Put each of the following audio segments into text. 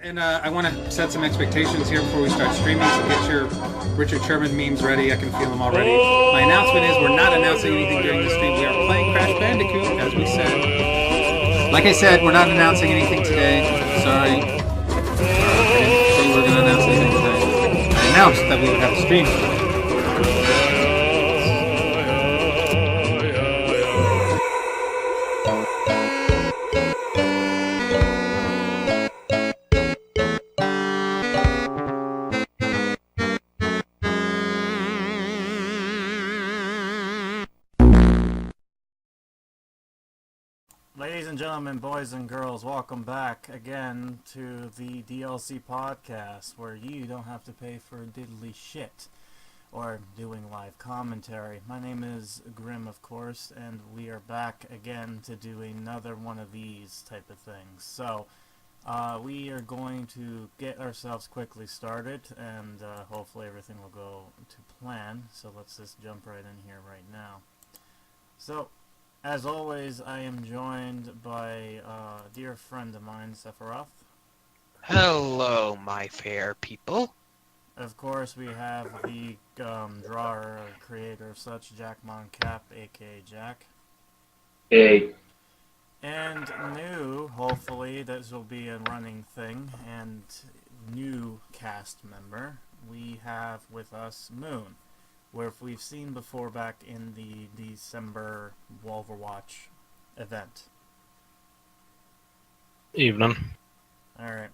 And I want to set some expectations here before we start streaming, so get your Richard Sherman memes ready. I can feel them already. My announcement is we're not announcing anything during the stream. We are playing Crash Bandicoot, as we said. Like I said, we're not announcing anything today. Sorry. I didn't say we were going to announce anything today. I announced that we would have a stream today. Ladies and gentlemen, boys and girls, welcome back again to the DLC podcast, where you don't have to pay for diddly shit or doing live commentary. My name is Grim, of course, and we are back again to do another one of these type of things. So, we are going to get ourselves quickly started, and hopefully everything will go to plan. So let's just jump right in here right now. So, as always, I am joined by a dear friend of mine, Sephiroth. Hello, my fair people. Of course, we have the drawer, creator of such, Jack Moncap, aka Jack. Hey. And new, hopefully, this will be a running thing, and new cast member, we have with us Moon, where we've seen before back in the December Overwatch event. Evening. Alright.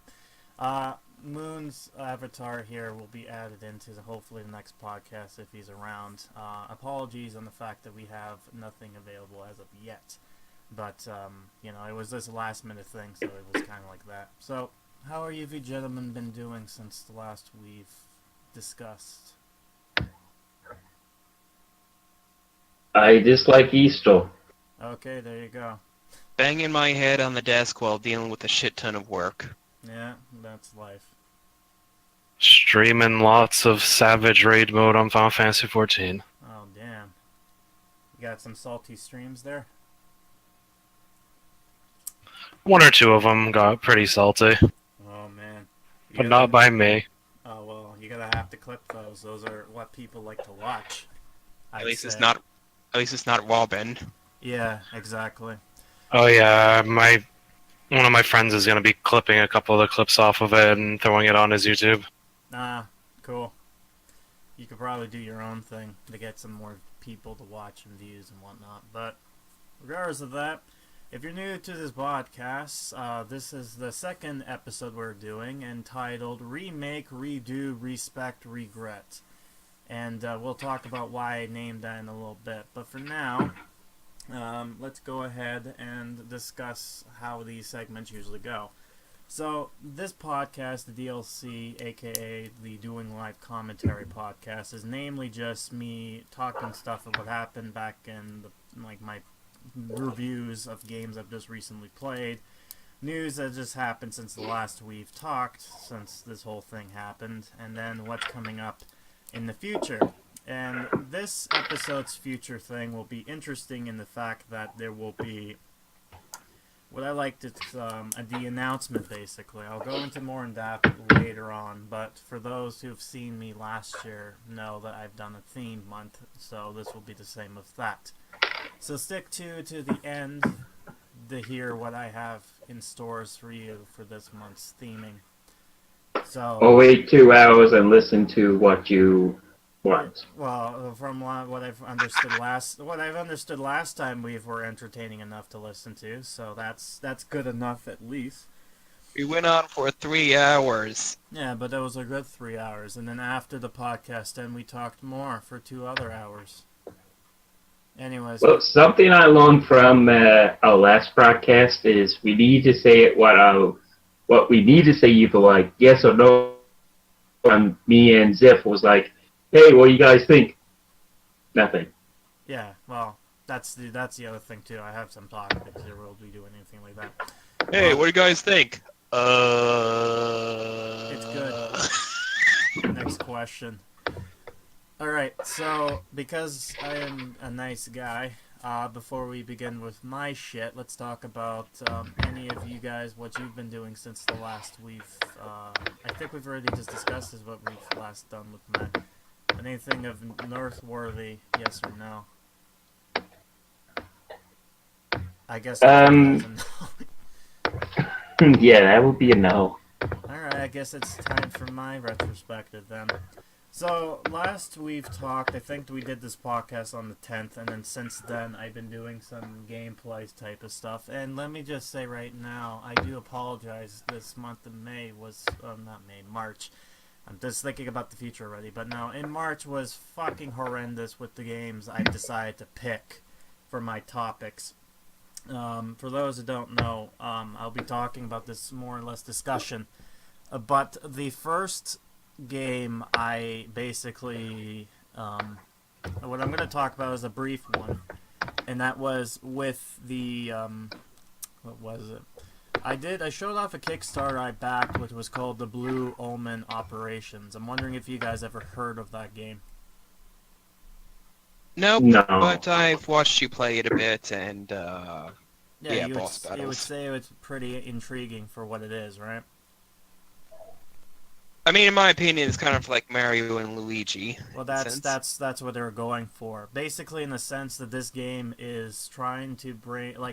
Moon's avatar here will be added into hopefully the next podcast if he's around. Apologies on the fact that we have nothing available as of yet. But, you know, it was this last minute thing, so it was kind of like that. So, how are you gentlemen been doing since the last we've discussed? I dislike Easter. Okay, there you go. Banging my head on the desk while dealing with a shit ton of work. Yeah, that's life. Streaming lots of Savage Raid mode on Final Fantasy XIV. Oh, damn. You got some salty streams there? One or two of them got pretty salty, Oh, man. but not by me. Oh, well, you're gonna have to clip those. Those are what people like to watch. At least it's not Robin. Yeah, exactly. Oh yeah, one of my friends is gonna be clipping a couple of the clips off of it and throwing it on his YouTube. Ah, cool. You could probably do your own thing to get some more people to watch and views and whatnot. But regardless of that, if you're new to this podcast, this is the second episode we're doing, entitled Remake, Redo, Respect, Regret. And we'll talk about why I named that in a little bit. But for now, let's go ahead and discuss how these segments usually go. So, this podcast, the DLC, aka the Doing Live Commentary podcast, is namely just me talking stuff of what happened back in my reviews of games I've just recently played, news that just happened since the last we've talked, since this whole thing happened, and then what's coming up in the future. And this episode's future thing will be interesting in the fact that there will be what I like to the announcement, basically. I'll go into more in depth later on, but for those who've seen me last year know that I've done a theme month, so this will be the same with that. So stick to the end to hear what I have in stores for you for this month's theming. So, Or wait 2 hours and listen to what you want. well, from what I've understood last time, we were entertaining enough to listen to, so that's good enough at least. We went on for 3 hours. Yeah, but that was a good 3 hours, and then after the podcast, then we talked more for 2 other hours. Anyways. Well, something I learned from our last broadcast is we need to say it what we need to say, either like yes or no. And me and Ziff was like, "Hey, what do you guys think?" Nothing. Yeah, well, that's the other thing too. I have some talk because there will be doing anything like that. Hey, what do you guys think? It's good. Next question. Alright, so because I am a nice guy, before we begin with my shit, let's talk about any of you guys, what you've been doing since the last I think we've already just discussed is what we've last done with Matt. Anything of noteworthy, yes or no? I guess Um, no. yeah, that would be a no. Alright, I guess it's time for my retrospective then. So, last we've talked, I think we did this podcast on the 10th, and then since then I've been doing some gameplay type of stuff. And let me just say right now, I do apologize. This month of May was, not May, March. I'm just thinking about the future already. But no, in March was fucking horrendous with the games I decided to pick for my topics. For those who don't know, I'll be talking about this more or less discussion. But the first game I basically what I'm going to talk about is a brief one, and that was with the what was it? I showed off a Kickstarter I backed, which was called the Blue Omen Operations. I'm wondering if you guys ever heard of that game. Nope, No. but I've watched you play it a bit, and yeah, you boss would, you would battles. say it's pretty intriguing for what it is, right? I mean, in my opinion, it's kind of like Mario and Luigi. Well, in a sense. that's what they were going for. Basically, in the sense that this game is trying to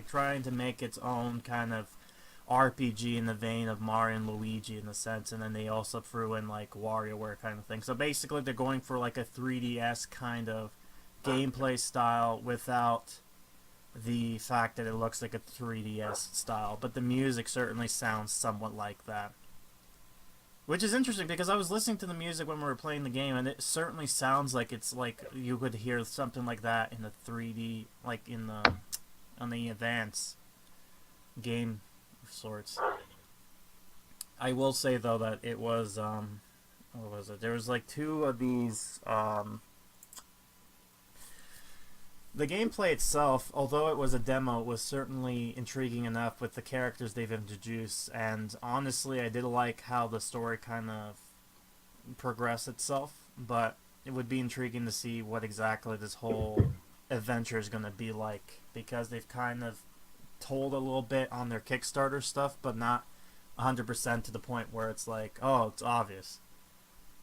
trying to make its own kind of RPG in the vein of Mario and Luigi in the sense, and then they also threw in like WarioWare kind of thing. So basically, they're going for like a 3DS kind of gameplay style without the fact that it looks like a 3DS style, but the music certainly sounds somewhat like that. Which is interesting because I was listening to the music when we were playing the game, and it certainly sounds like it's like you could hear something like that in the 3D, like in the on the Advance game of sorts. I will say though that it was what was it? There was like two of these the gameplay itself, although it was a demo, was certainly intriguing enough with the characters they've introduced, and honestly, I did like how the story kind of progressed itself, but it would be intriguing to see what exactly this whole adventure is going to be like, because they've kind of told a little bit on their Kickstarter stuff, but not 100% to the point where it's like, oh, it's obvious.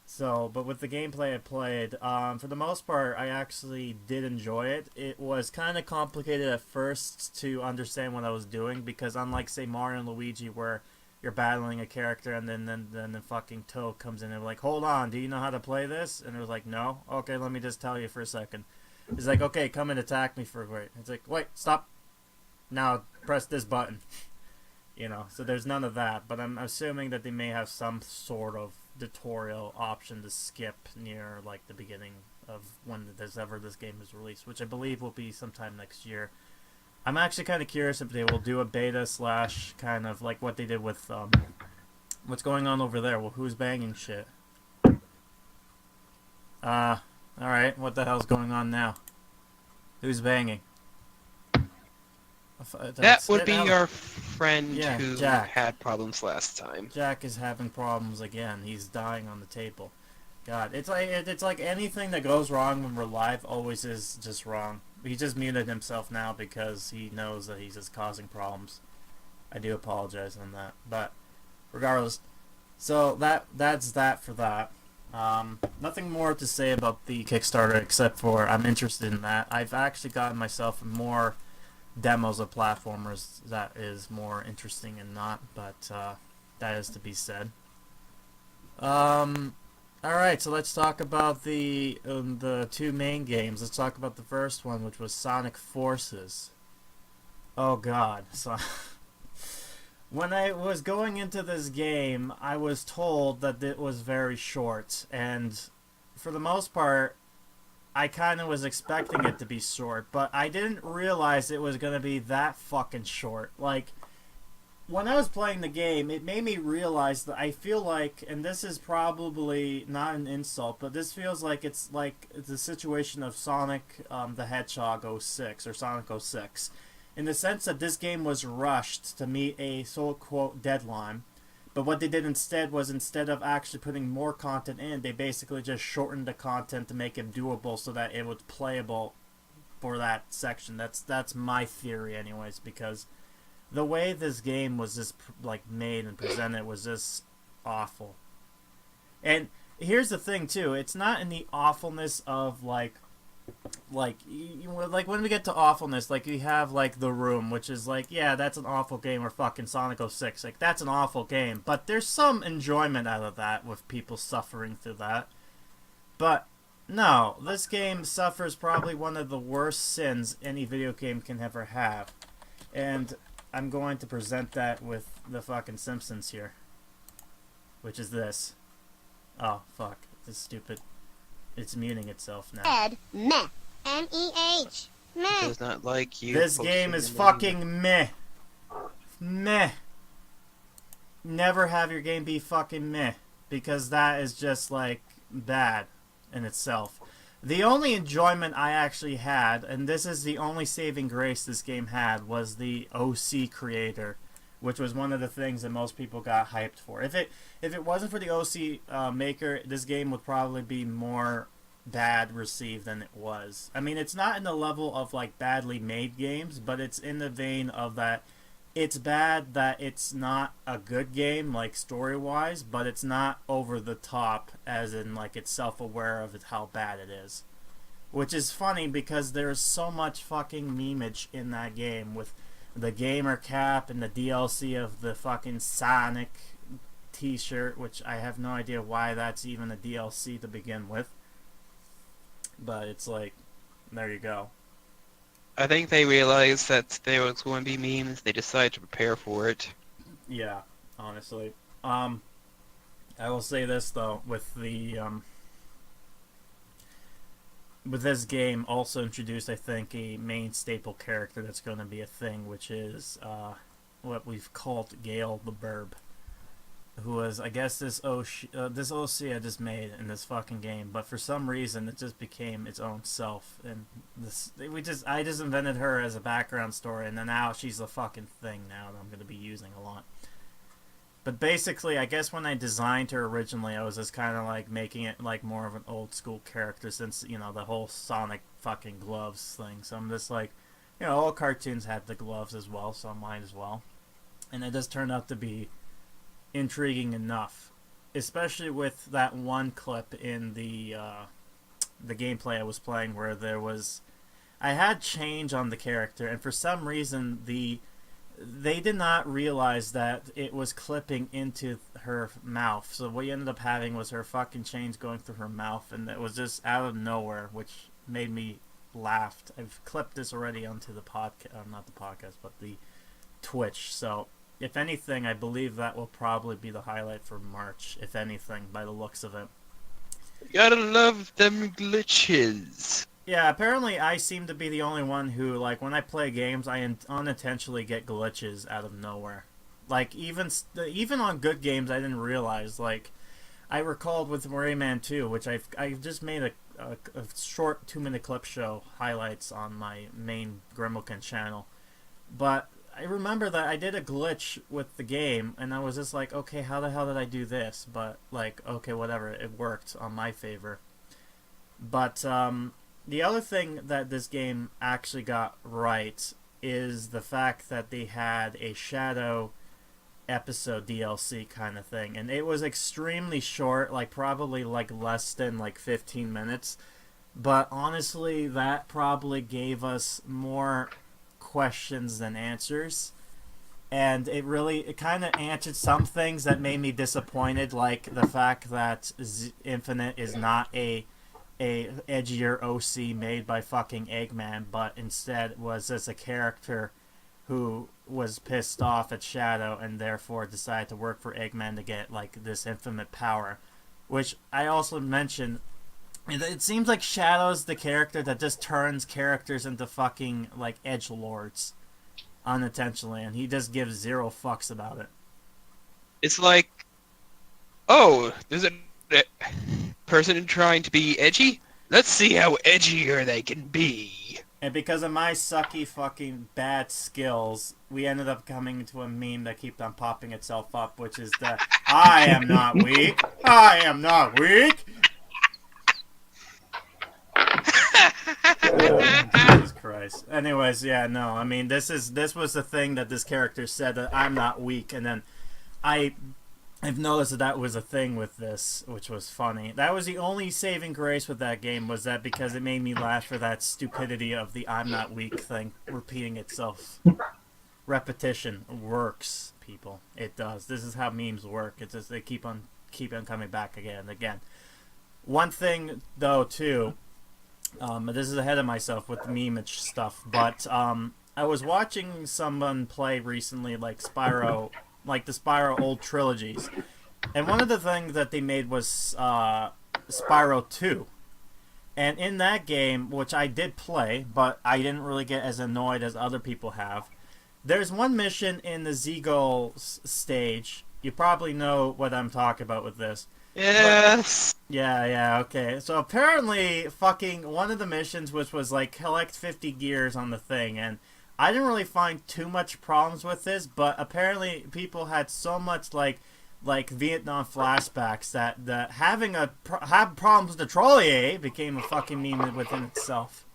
So, but with the gameplay I played, for the most part, I actually did enjoy it. It was kind of complicated at first to understand what I was doing, because unlike, say, Mario and Luigi, where you're battling a character and then the fucking Toad comes in and like, hold on, do you know how to play this? And it was like, no? Okay, let me just tell you for a second. He's like, okay, come and attack me for a bit. It's like, wait, stop. Now, press this button. You know, so there's none of that, but I'm assuming that they may have some sort of tutorial option to skip near like the beginning of when this game is released, which I believe will be sometime next year. I'm actually kind of curious if they will do a beta / kind of like what they did with what's going on over there. Well, who's banging shit? All right, what the hell's going on now? Who's banging? That would be our friend who Jack. had problems last time. Jack is having problems again. He's dying on the table. God, it's like anything that goes wrong when we're live always is just wrong. He just muted himself now because he knows that he's just causing problems. I do apologize on that, but regardless, so that's that for that. Nothing more to say about the Kickstarter except for I'm interested in that. I've actually gotten myself more demos of platformers that is more interesting and not, but that is to be said. Alright, so let's talk about the two main games. Let's talk about the first one, which was Sonic Forces. Oh god. So when I was going into this game, I was told that it was very short, and for the most part I kind of was expecting it to be short, but I didn't realize it was going to be that fucking short. Like, when I was playing the game, it made me realize that I feel like, and this is probably not an insult, but this feels like it's like the situation of Sonic the Hedgehog 06, or Sonic 06, in the sense that this game was rushed to meet a so-quote deadline. But what they did instead was, instead of actually putting more content in, they basically just shortened the content to make it doable so that it was playable for that section. That's my theory, anyways, because the way this game was just like made and presented was just awful. And here's the thing too: it's not in the awfulness of like when we get to awfulness, like you have like The Room, which is like, yeah, that's an awful game, or fucking Sonic 06, like that's an awful game, but there's some enjoyment out of that with people suffering through that. But no, this game suffers probably one of the worst sins any video game can ever have, and I'm going to present that with the fucking Simpsons here, which is this. Oh fuck, this is stupid. It's muting itself now. Ed, meh. M-E-H. Meh. Does not like you. This game is fucking meh. Meh. Never have your game be fucking meh, because that is just like bad in itself. The only enjoyment I actually had, and this is the only saving grace this game had, was the OC creator, which was one of the things that most people got hyped for. If it wasn't for the OC maker, this game would probably be more bad received than it was. I mean, it's not in the level of like badly made games, but it's in the vein of that it's bad that it's not a good game, like story-wise, but it's not over the top, as in like it's self-aware of how bad it is. Which is funny because there's so much fucking memeage in that game with the gamer cap and the DLC of the fucking Sonic t-shirt, which I have no idea why that's even a DLC to begin with. But it's like, there you go. I think they realized that there was going to be memes. They decided to prepare for it. Yeah, honestly. I will say this though, with the with this game also introduced, I think, a main staple character that's going to be a thing, which is what we've called Gale the Burb, who was, I guess, this OC I just made in this fucking game, but for some reason it just became its own self, and I just invented her as a background story, and then now she's a fucking thing now that I'm going to be using a lot. But basically, I guess when I designed her originally, I was just kind of like making it like more of an old school character, since, you know, the whole Sonic fucking gloves thing. So I'm just like, you know, all cartoons had the gloves as well, so I might as well. And it just turned out to be intriguing enough, especially with that one clip in the gameplay I was playing where I had change on the character, and for some reason they did not realize that it was clipping into her mouth. So what you ended up having was her fucking change going through her mouth, and it was just out of nowhere, which made me laugh. I've clipped this already onto the podcast, not the podcast, but the Twitch. So if anything, I believe that will probably be the highlight for March, if anything, by the looks of it. Gotta love them glitches. Yeah, apparently I seem to be the only one who, like, when I play games, I unintentionally get glitches out of nowhere. Like, even on good games, I didn't realize. Like, I recalled with Rayman 2, which I've just made a short 2-minute clip show highlights on my main Grimokan channel. But I remember that I did a glitch with the game, and I was just like, okay, how the hell did I do this? But, like, okay, whatever, it worked on my favor. But, the other thing that this game actually got right is the fact that they had a Shadow episode DLC kind of thing, and it was extremely short, like probably like less than like 15 minutes, but honestly that probably gave us more questions than answers, and it kind of answered some things that made me disappointed, like the fact that Infinite is not a edgier OC made by fucking Eggman, but instead was as a character who was pissed off at Shadow and therefore decided to work for Eggman to get like this infinite power, which I also mentioned. It seems like Shadow's the character that just turns characters into fucking like edgelords unintentionally, and he just gives zero fucks about it. It's like, oh, there's a person trying to be edgy? Let's see how edgier they can be. And because of my sucky fucking bad skills, we ended up coming to a meme that kept on popping itself up, which is the I am not weak. I am not weak. Jesus Anyways, yeah, no. I mean, this was the thing that this character said, that I'm not weak, and then I've noticed that was a thing with this, which was funny. That was the only saving grace with that game, was that because it made me laugh for that stupidity of the I'm not weak thing repeating itself. Repetition works, people. It does. This is how memes work. It's just they keep on coming back again and again. One thing though too, this is ahead of myself with the meme stuff, but I was watching someone play recently, like Spyro, like the Spyro old trilogies, and one of the things that they made was Spyro 2. And in that game, which I did play, but I didn't really get as annoyed as other people have, there's one mission in the Zeagle stage. You probably know what I'm talking about with this. Yes. Yeah, okay. So apparently, fucking one of the missions, which was like collect 50 gears on the thing, and I didn't really find too much problems with this, but apparently people had so much like Vietnam flashbacks that have problems with the trolley became a fucking meme within itself.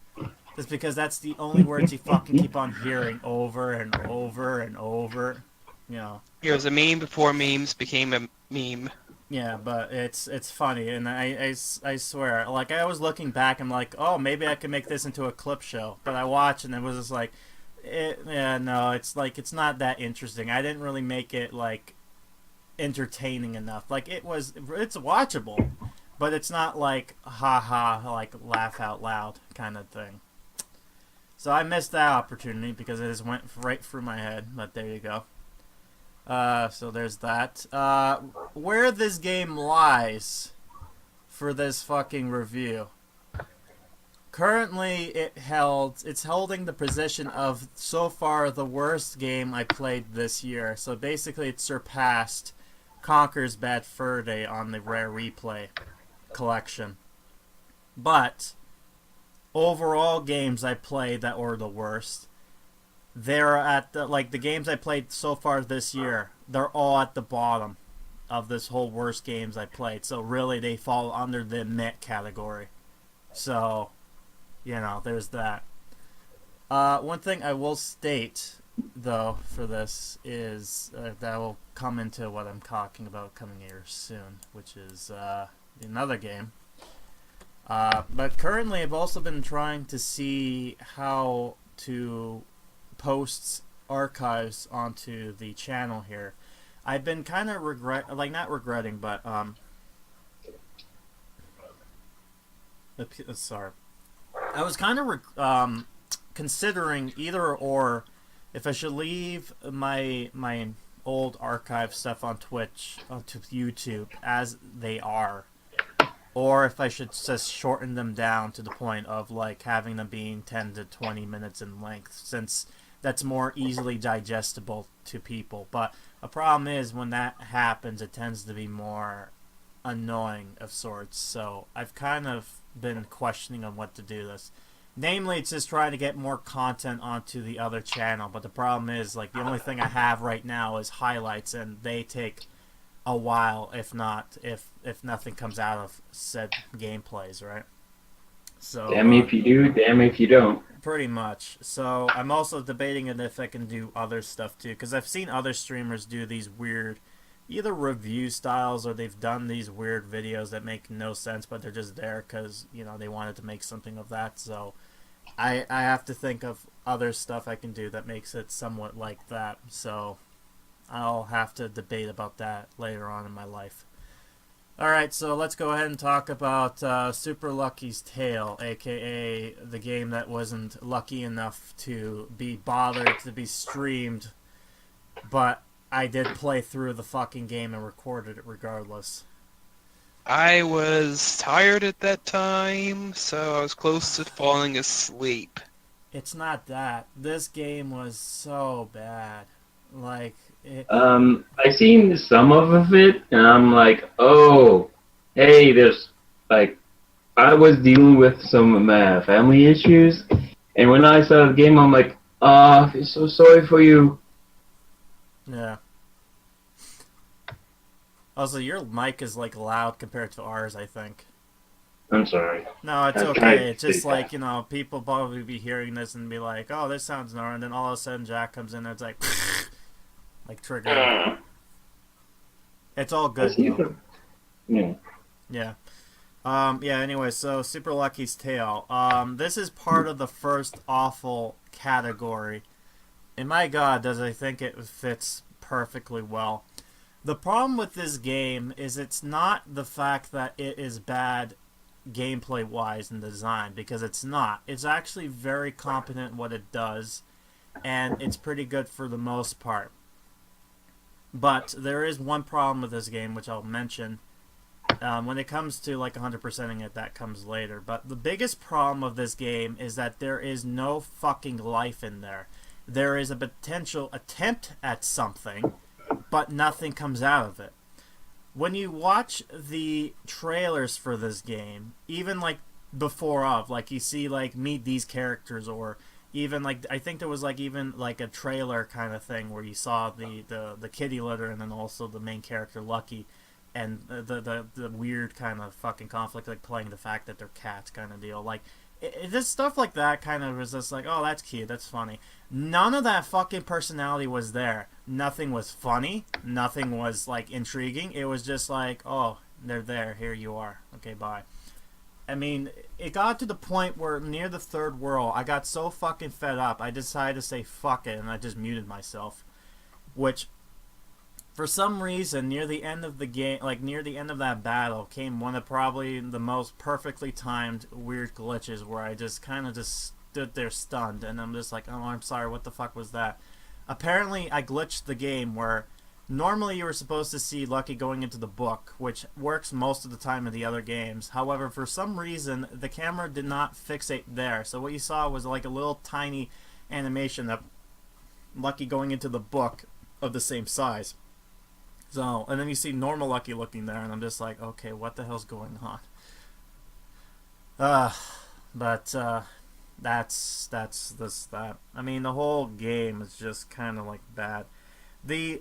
Just because that's the only words you fucking keep on hearing over and over and over, you know. It was a meme before memes became a meme. Yeah, but it's funny, and I swear, like, I was looking back, I'm like, oh, maybe I could make this into a clip show, but I watched, and it was just like, no, it's like, it's not that interesting. I didn't really make it, like, entertaining enough. Like, it's watchable, but it's not like, haha, like, laugh out loud kind of thing. So I missed that opportunity, because it just went right through my head, but there you go. So there's that. Where this game lies for this fucking review. Currently, it's holding the position of, so far, the worst game I played this year. So basically, it surpassed Conker's Bad Fur Day on the Rare Replay collection. But overall games I played that were the worst, they're at the games I played so far this year, they're all at the bottom of this whole worst games I played. So really, they fall under the meh category. So, you know, there's that. One thing I will state, though, for this is that will come into what I'm talking about coming here soon, which is another game. But currently, I've also been trying to see how to post archives onto the channel here. I've been kind of not regretting, but sorry. I was kind of considering either or if I should leave my old archive stuff on Twitch onto YouTube as they are, or if I should just shorten them down to the point of like having them being 10 to 20 minutes in length, since that's more easily digestible to people. But a problem is when that happens, it tends to be more annoying of sorts. So I've kind of been questioning on what to do this. Namely, it's just trying to get more content onto the other channel. But the problem is, like, the only thing I have right now is highlights, and they take a while, if nothing comes out of said gameplays, right? So Damn if you do, damn if you don't. pretty much. So I'm also debating if I can do other stuff too, because I've seen other streamers do these weird either review styles, or they've done these weird videos that make no sense, but they're just there because, you know, they wanted to make something of that. So I have to think of other stuff I can do that makes it somewhat like that. So I'll have to debate about that later on in my life. Alright, so let's go ahead and talk about Super Lucky's Tale, aka the game that wasn't lucky enough to be bothered to be streamed, but I did play through the fucking game and recorded it regardless. I was tired at that time, so I was close to falling asleep. It's not that. This game was so bad. Like, I seen some of it, and I'm like, oh, hey, there's, like, I was dealing with some of my family issues, and when I saw the game, I'm like, I feel so sorry for you. yeah. Also, your mic is, like, loud compared to ours, I think. I'm sorry. No, it's I'm trying okay. to It's just say like, that. you know, people probably be hearing this and be like, oh, this sounds normal. And then all of a sudden Jack comes in and it's like triggered. It's all I good, see though. them. Yeah. Yeah. Yeah, anyway, so Super Lucky's Tale. This is part of the first awful category. And my god, does I think it fits perfectly well. The problem with this game is it's not the fact that it is bad gameplay wise and design, because it's not. It's actually very competent in what it does, and it's pretty good for the most part. But there is one problem with this game, which I'll mention. When it comes to like 100%ing it, that comes later. But the biggest problem of this game is that there is no fucking life in there. There is a potential attempt at something, but nothing comes out of it. When you watch the trailers for this game, even like before of, like you see like meet these characters, or even like I think there was like even like a trailer kind of thing where you saw the kitty litter and then also the main character Lucky, and the weird kind of fucking conflict, like playing the fact that they're cats kind of deal. Like this stuff like that kind of was just like, oh, that's cute, that's funny. None of that fucking personality was there. Nothing was funny. Nothing was like intriguing. It was just like, oh, they're there. Here you are. Okay, bye. I mean, it got to the point where near the third world, I got so fucking fed up, I decided to say fuck it, and I just muted myself. Which, for some reason, near the end of the game, like near the end of that battle, came one of probably the most perfectly timed weird glitches where I just kind of just stood there stunned, and I'm just like, oh, I'm sorry, what the fuck was that? Apparently, I glitched the game where normally you were supposed to see Lucky going into the book, which works most of the time in the other games. However, for some reason, the camera did not fixate there. So what you saw was like a little tiny animation of Lucky going into the book of the same size. So, and then you see normal Lucky looking there, and I'm just like, okay, what the hell's going on? But that's that. I mean, the whole game is just kind of like bad. The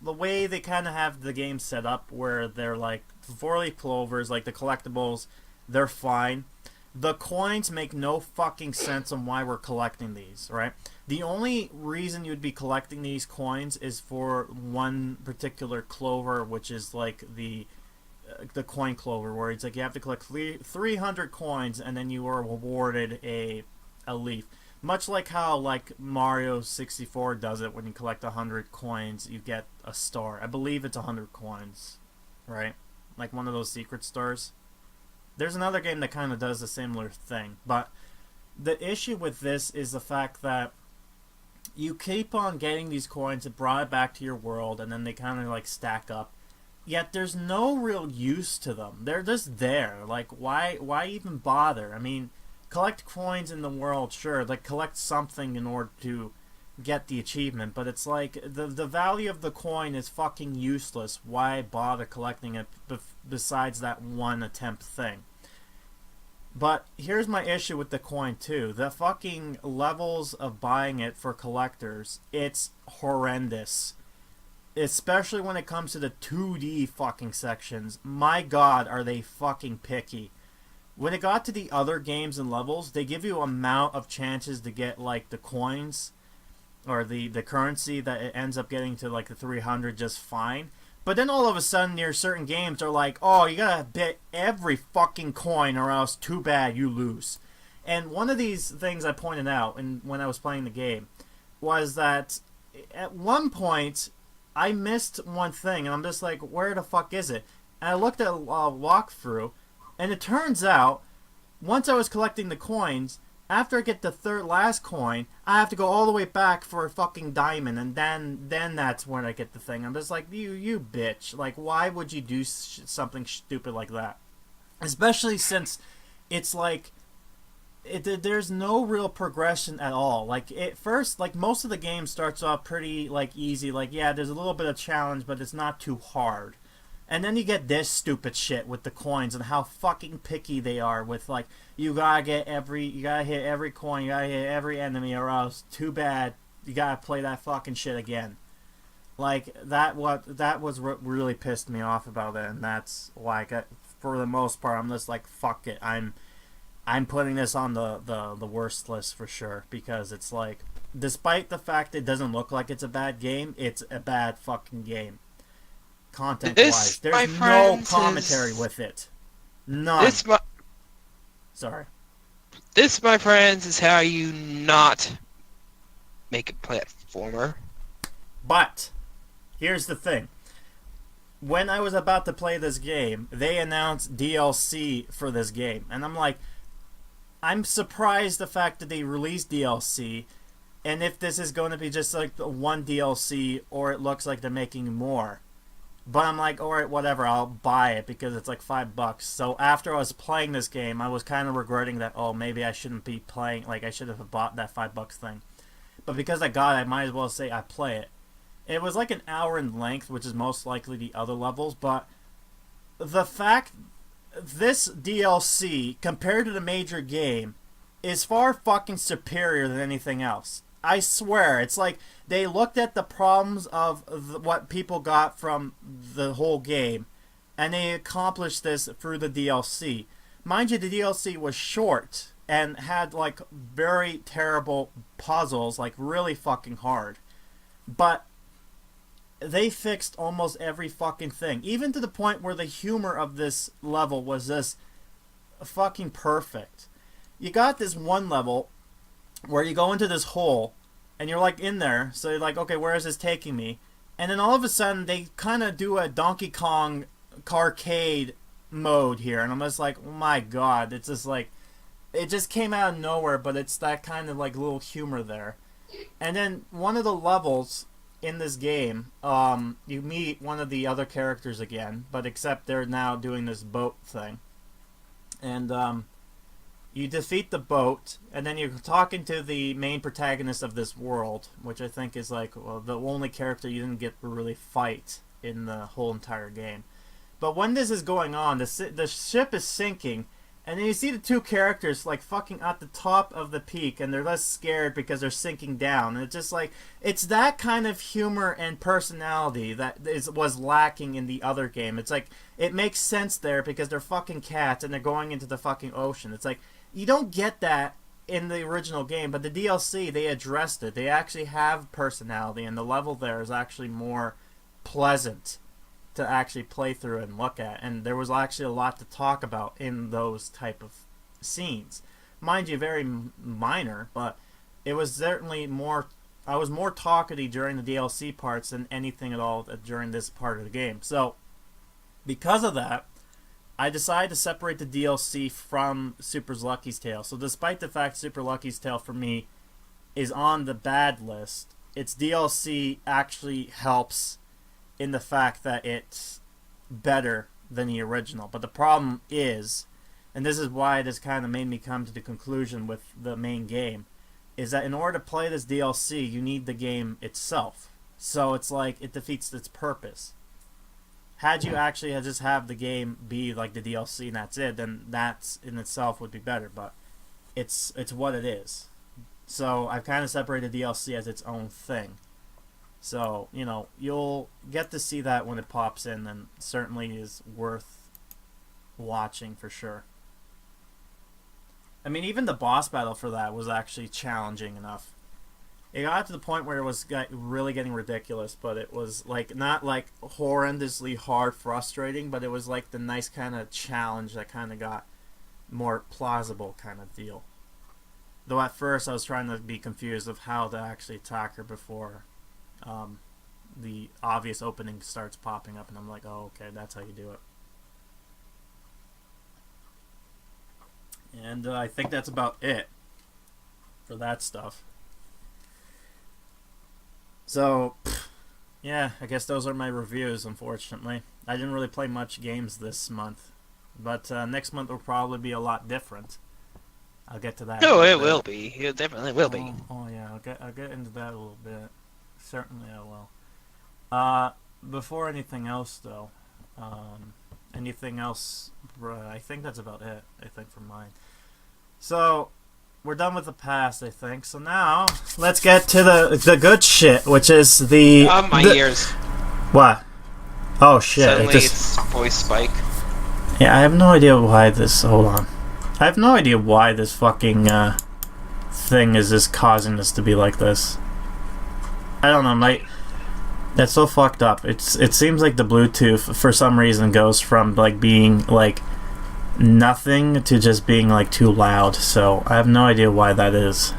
way they kind of have the game set up, where they're like 4-leaf clovers, like the collectibles, they're fine. The coins make no fucking sense on why we're collecting these, right? The only reason you'd be collecting these coins is for one particular clover, which is like the coin clover, where it's like you have to collect 300 coins and then you are awarded a leaf. Much like how like Mario 64 does it, when you collect 100 coins, you get a star. I believe it's 100 coins, right? Like one of those secret stars. There's another game that kind of does a similar thing, but the issue with this is the fact that you keep on getting these coins and brought it back to your world, and then they kind of like stack up. Yet there's no real use to them. They're just there. Like, why even bother? I mean, collect coins in the world, sure. Like, collect something in order to get the achievement, but it's like the value of the coin is fucking useless. Why bother collecting it besides that one attempt thing? But here's my issue with the coin too. The fucking levels of buying it for collectors, it's horrendous. Especially when it comes to the 2D fucking sections. My god, are they fucking picky. When it got to the other games and levels, they give you amount of chances to get like the coins or the currency that it ends up getting to like the 300 just fine. But then all of a sudden, near certain games are like, oh, you gotta bet every fucking coin or else too bad, you lose. And one of these things I pointed out when I was playing the game was that at one point I missed one thing, and I'm just like, where the fuck is it? And I looked at a walkthrough, and it turns out, once I was collecting the coins, after I get the third last coin, I have to go all the way back for a fucking diamond, and then that's when I get the thing. I'm just like, you bitch. Like, why would you do something stupid like that? Especially since it's like, there's no real progression at all. Like, at first, like, most of the game starts off pretty, like, easy. Like, yeah, there's a little bit of challenge, but it's not too hard. And then you get this stupid shit with the coins and how fucking picky they are with, like, you gotta hit every coin, you gotta hit every enemy, or else, too bad, you gotta play that fucking shit again. Like, that was what really pissed me off about it, and that's why I got for the most part, I'm just like, fuck it. I'm putting this on the worst list for sure, because it's like, despite the fact it doesn't look like it's a bad game, it's a bad fucking game. Content-wise, there's no commentary with it. None. Sorry. This, my friends, is how you not make a platformer. But here's the thing. When I was about to play this game, they announced DLC for this game. And I'm like, I'm surprised the fact that they released DLC, and if this is going to be just like the one DLC, or it looks like they're making more. But I'm like, alright, whatever, I'll buy it because it's like $5. So after I was playing this game, I was kind of regretting that, oh, maybe I shouldn't be playing, like I should have bought that $5 thing. But because I got it, I might as well say I play it. It was like an hour in length, which is most likely the other levels, but the fact this DLC, compared to the major game, is far fucking superior than anything else. I swear, it's like they looked at the problems of what people got from the whole game, and they accomplished this through the DLC. Mind you, the DLC was short and had like very terrible puzzles, like really fucking hard. But they fixed almost every fucking thing, even to the point where the humor of this level was just fucking perfect. You got this one level where you go into this hole, and you're like in there, so you're like, okay, where is this taking me? And then all of a sudden, they kind of do a Donkey Kong arcade mode here, and I'm just like, oh my god, it's just like, it just came out of nowhere, but it's that kind of like little humor there. And then one of the levels in this game, you meet one of the other characters again, but except they're now doing this boat thing. And, you defeat the boat, and then you're talking to the main protagonist of this world, which I think is like, well, the only character you didn't get to really fight in the whole entire game. But when this is going on, the ship is sinking, and then you see the two characters like fucking at the top of the peak, and they're less scared because they're sinking down. And it's just like, it's that kind of humor and personality that was lacking in the other game. It's like, it makes sense there because they're fucking cats and they're going into the fucking ocean. It's like, you don't get that in the original game, but the DLC, they addressed it. They actually have personality, and the level there is actually more pleasant to actually play through and look at. And there was actually a lot to talk about in those type of scenes. Mind you, very minor, but it was certainly more... I was more talkative during the DLC parts than anything at all during this part of the game. So, because of that, I decided to separate the DLC from Super Lucky's Tale. So despite the fact Super Lucky's Tale for me is on the bad list, its DLC actually helps in the fact that it's better than the original. But the problem is, and this is why it has kind of made me come to the conclusion with the main game, is that in order to play this DLC, you need the game itself. So it's like, it defeats its purpose. Had you actually just have the game be like the DLC and that's it, then that in itself would be better, but it's what it is. So I've kind of separated DLC as its own thing. So, you know, you'll get to see that when it pops in, and certainly is worth watching for sure. I mean, even the boss battle for that was actually challenging enough. It got to the point where it was really getting ridiculous, but it was like not like horrendously hard, frustrating, but it was like the nice kind of challenge that kind of got more plausible kind of deal. Though at first I was trying to be confused of how to actually attack her before the obvious opening starts popping up, and I'm like, oh, okay, that's how you do it. And I think that's about it for that stuff. So, yeah, I guess those are my reviews, unfortunately. I didn't really play much games this month, but next month will probably be a lot different. I'll get to that. No, it will be. It definitely will be. Oh yeah, I'll get into that a little bit. Certainly I will. Before anything else, though, anything else? I think that's about it. I think for mine. So, we're done with the past, I think. So now, let's get to the good shit, which is the... my ears. What? Oh, shit. Suddenly it's voice spike. Yeah, I have no idea why this. Hold on. I have no idea why this fucking thing is just causing this to be like this. I don't know, mate. That's so fucked up. It seems like the Bluetooth for some reason goes from like being like nothing to just being like too loud. So I have no idea why that is.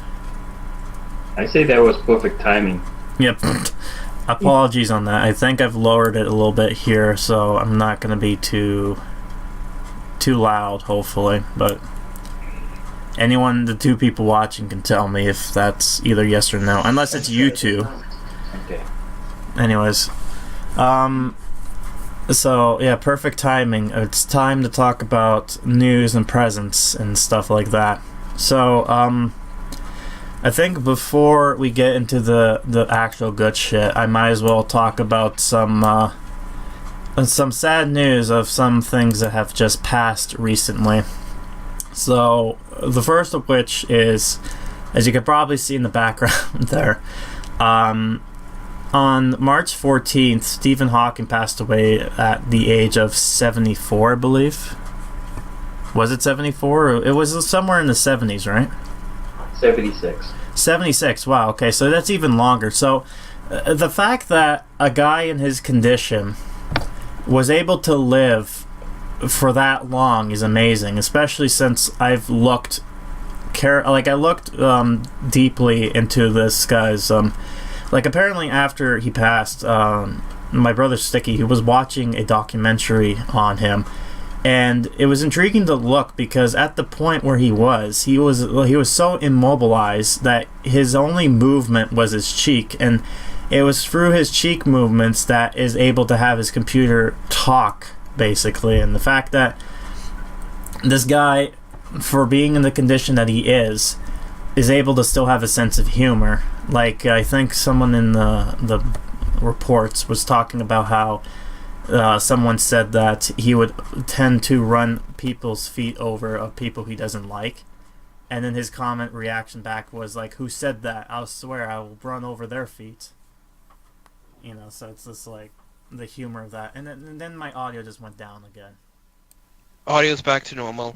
I say that was perfect timing. Yep. Apologies on that. I think I've lowered it a little bit here, so I'm not gonna be too loud, hopefully. But the two people watching can tell me if that's either yes or no, unless it's you two. Okay. Anyways, so yeah, perfect timing. It's time to talk about news and presents and stuff like that. So, I think before we get into the actual good shit, I might as well talk about some sad news of some things that have just passed recently. So, the first of which is, as you can probably see in the background there, on March 14th, Stephen Hawking passed away at the age of 74, I believe. Was it 74? It was somewhere in the 70s, right? 76. 76, wow, okay, so that's even longer. So, the fact that a guy in his condition was able to live for that long is amazing, especially since I've looked deeply into this guy's apparently after he passed, my brother Sticky, he was watching a documentary on him, and it was intriguing to look because at the point where he was so immobilized that his only movement was his cheek, and it was through his cheek movements that is able to have his computer talk, basically. And the fact that this guy, for being in the condition that he is able to still have a sense of humor. Like, I think someone in the reports was talking about how someone said that he would tend to run people's feet over of people he doesn't like. And then his reaction back was like, who said that? I'll swear I will run over their feet. You know, so it's just like the humor of that. And then my audio just went down again. Audio's back to normal.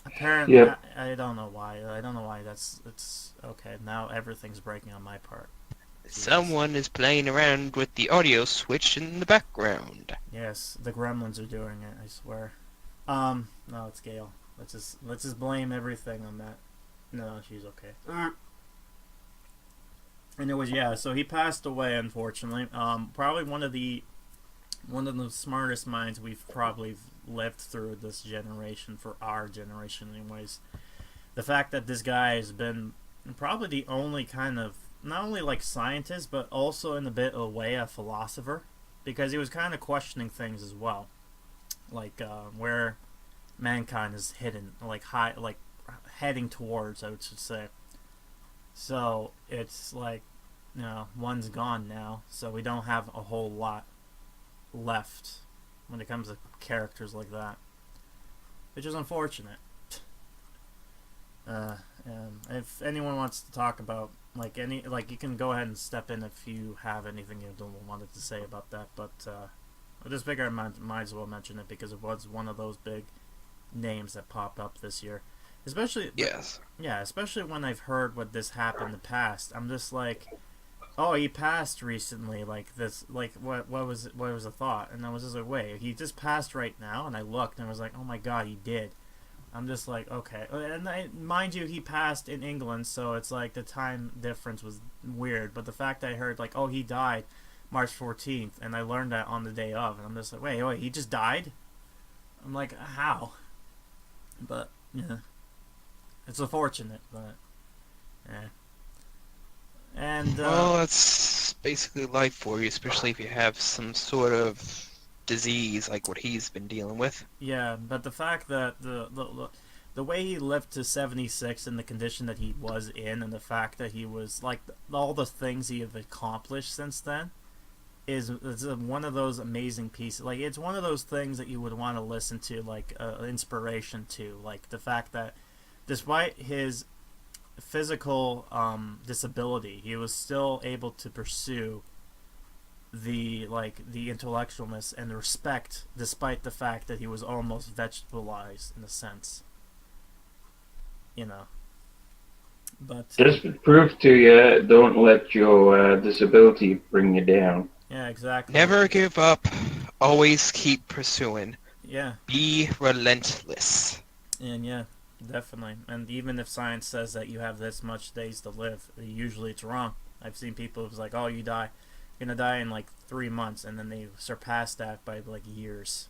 Apparently, Yep. I don't know why. I don't know why it's okay. Now everything's breaking on my part. Someone is playing around with the audio switch in the background. Yes, the gremlins are doing it, I swear. No, it's Gail. Let's just blame everything on that. No, she's okay. Anyways, yeah, so he passed away, unfortunately. Probably one of the smartest minds we've probably lived through this generation, for our generation anyways. The fact that this guy has been probably the only kind of, not only like scientist, but also in a bit of a way a philosopher, because he was kind of questioning things as well, like where mankind is hidden, like heading towards, I would say. So it's like, you know, one's gone now, so we don't have a whole lot left when it comes to characters like that, which is unfortunate. If anyone wants to talk about you can go ahead and step in if you have anything you wanted to say about that. But I just figured I might as well mention it because it was one of those big names that popped up this year, especially Yes. yeah, especially when I've heard what this happened in the past. I'm just like, oh, he passed recently, like this, like what was the thought? And I was just like, wait, he just passed right now? And I looked and I was like, oh my god, he did. I'm just like, okay. And mind you, he passed in England, so it's like the time difference was weird. But the fact that I heard like, oh, he died March 14th, and I learned that on the day of, and I'm just like, wait, he just died? I'm like, how? But yeah, it's unfortunate, but yeah. And Well, that's basically life for you, especially if you have some sort of disease like what he's been dealing with. yeah, but the fact that the way he lived to 76 in the condition that he was in, and the fact that he was like all the things he have accomplished since then is one of those amazing pieces. Like, it's one of those things that you would want to listen to, like inspiration to. Like the fact that despite his physical disability, he was still able to pursue the intellectualness and the respect, despite the fact that he was almost vegetabilized in a sense. You know. But Just prove to you, don't let your disability bring you down. yeah, exactly. Never give up. Always keep pursuing. Yeah, Be relentless. and yeah, definitely. And even if science says that you have this much days to live, usually it's wrong. I've seen people who's like, "Oh, you're gonna die in like 3 months," and then they surpass that by like years.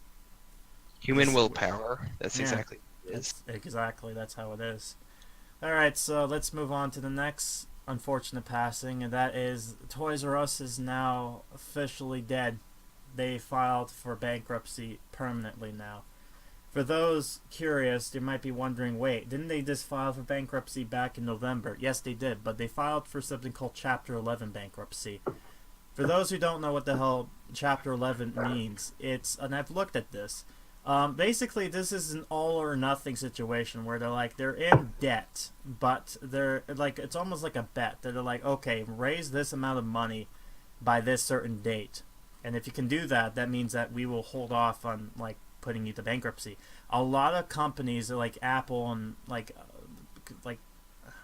Human willpower. That's Yeah. exactly what it is. Exactly, that's how it is. All right, so let's move on to the next unfortunate passing, and that is Toys R Us is now officially dead. They filed for bankruptcy permanently now. For those curious, they might be wondering, wait, didn't they just file for bankruptcy back in November? Yes, they did, but they filed for something called Chapter 11 bankruptcy. For those who don't know what the hell Chapter 11 means, and I've looked at this, basically this is an all or nothing situation where they're in debt, but they're like, it's almost like a bet. They're like, okay, raise this amount of money by this certain date. And if you can do that, that means that we will hold off on like putting you to bankruptcy. A lot of companies like Apple and like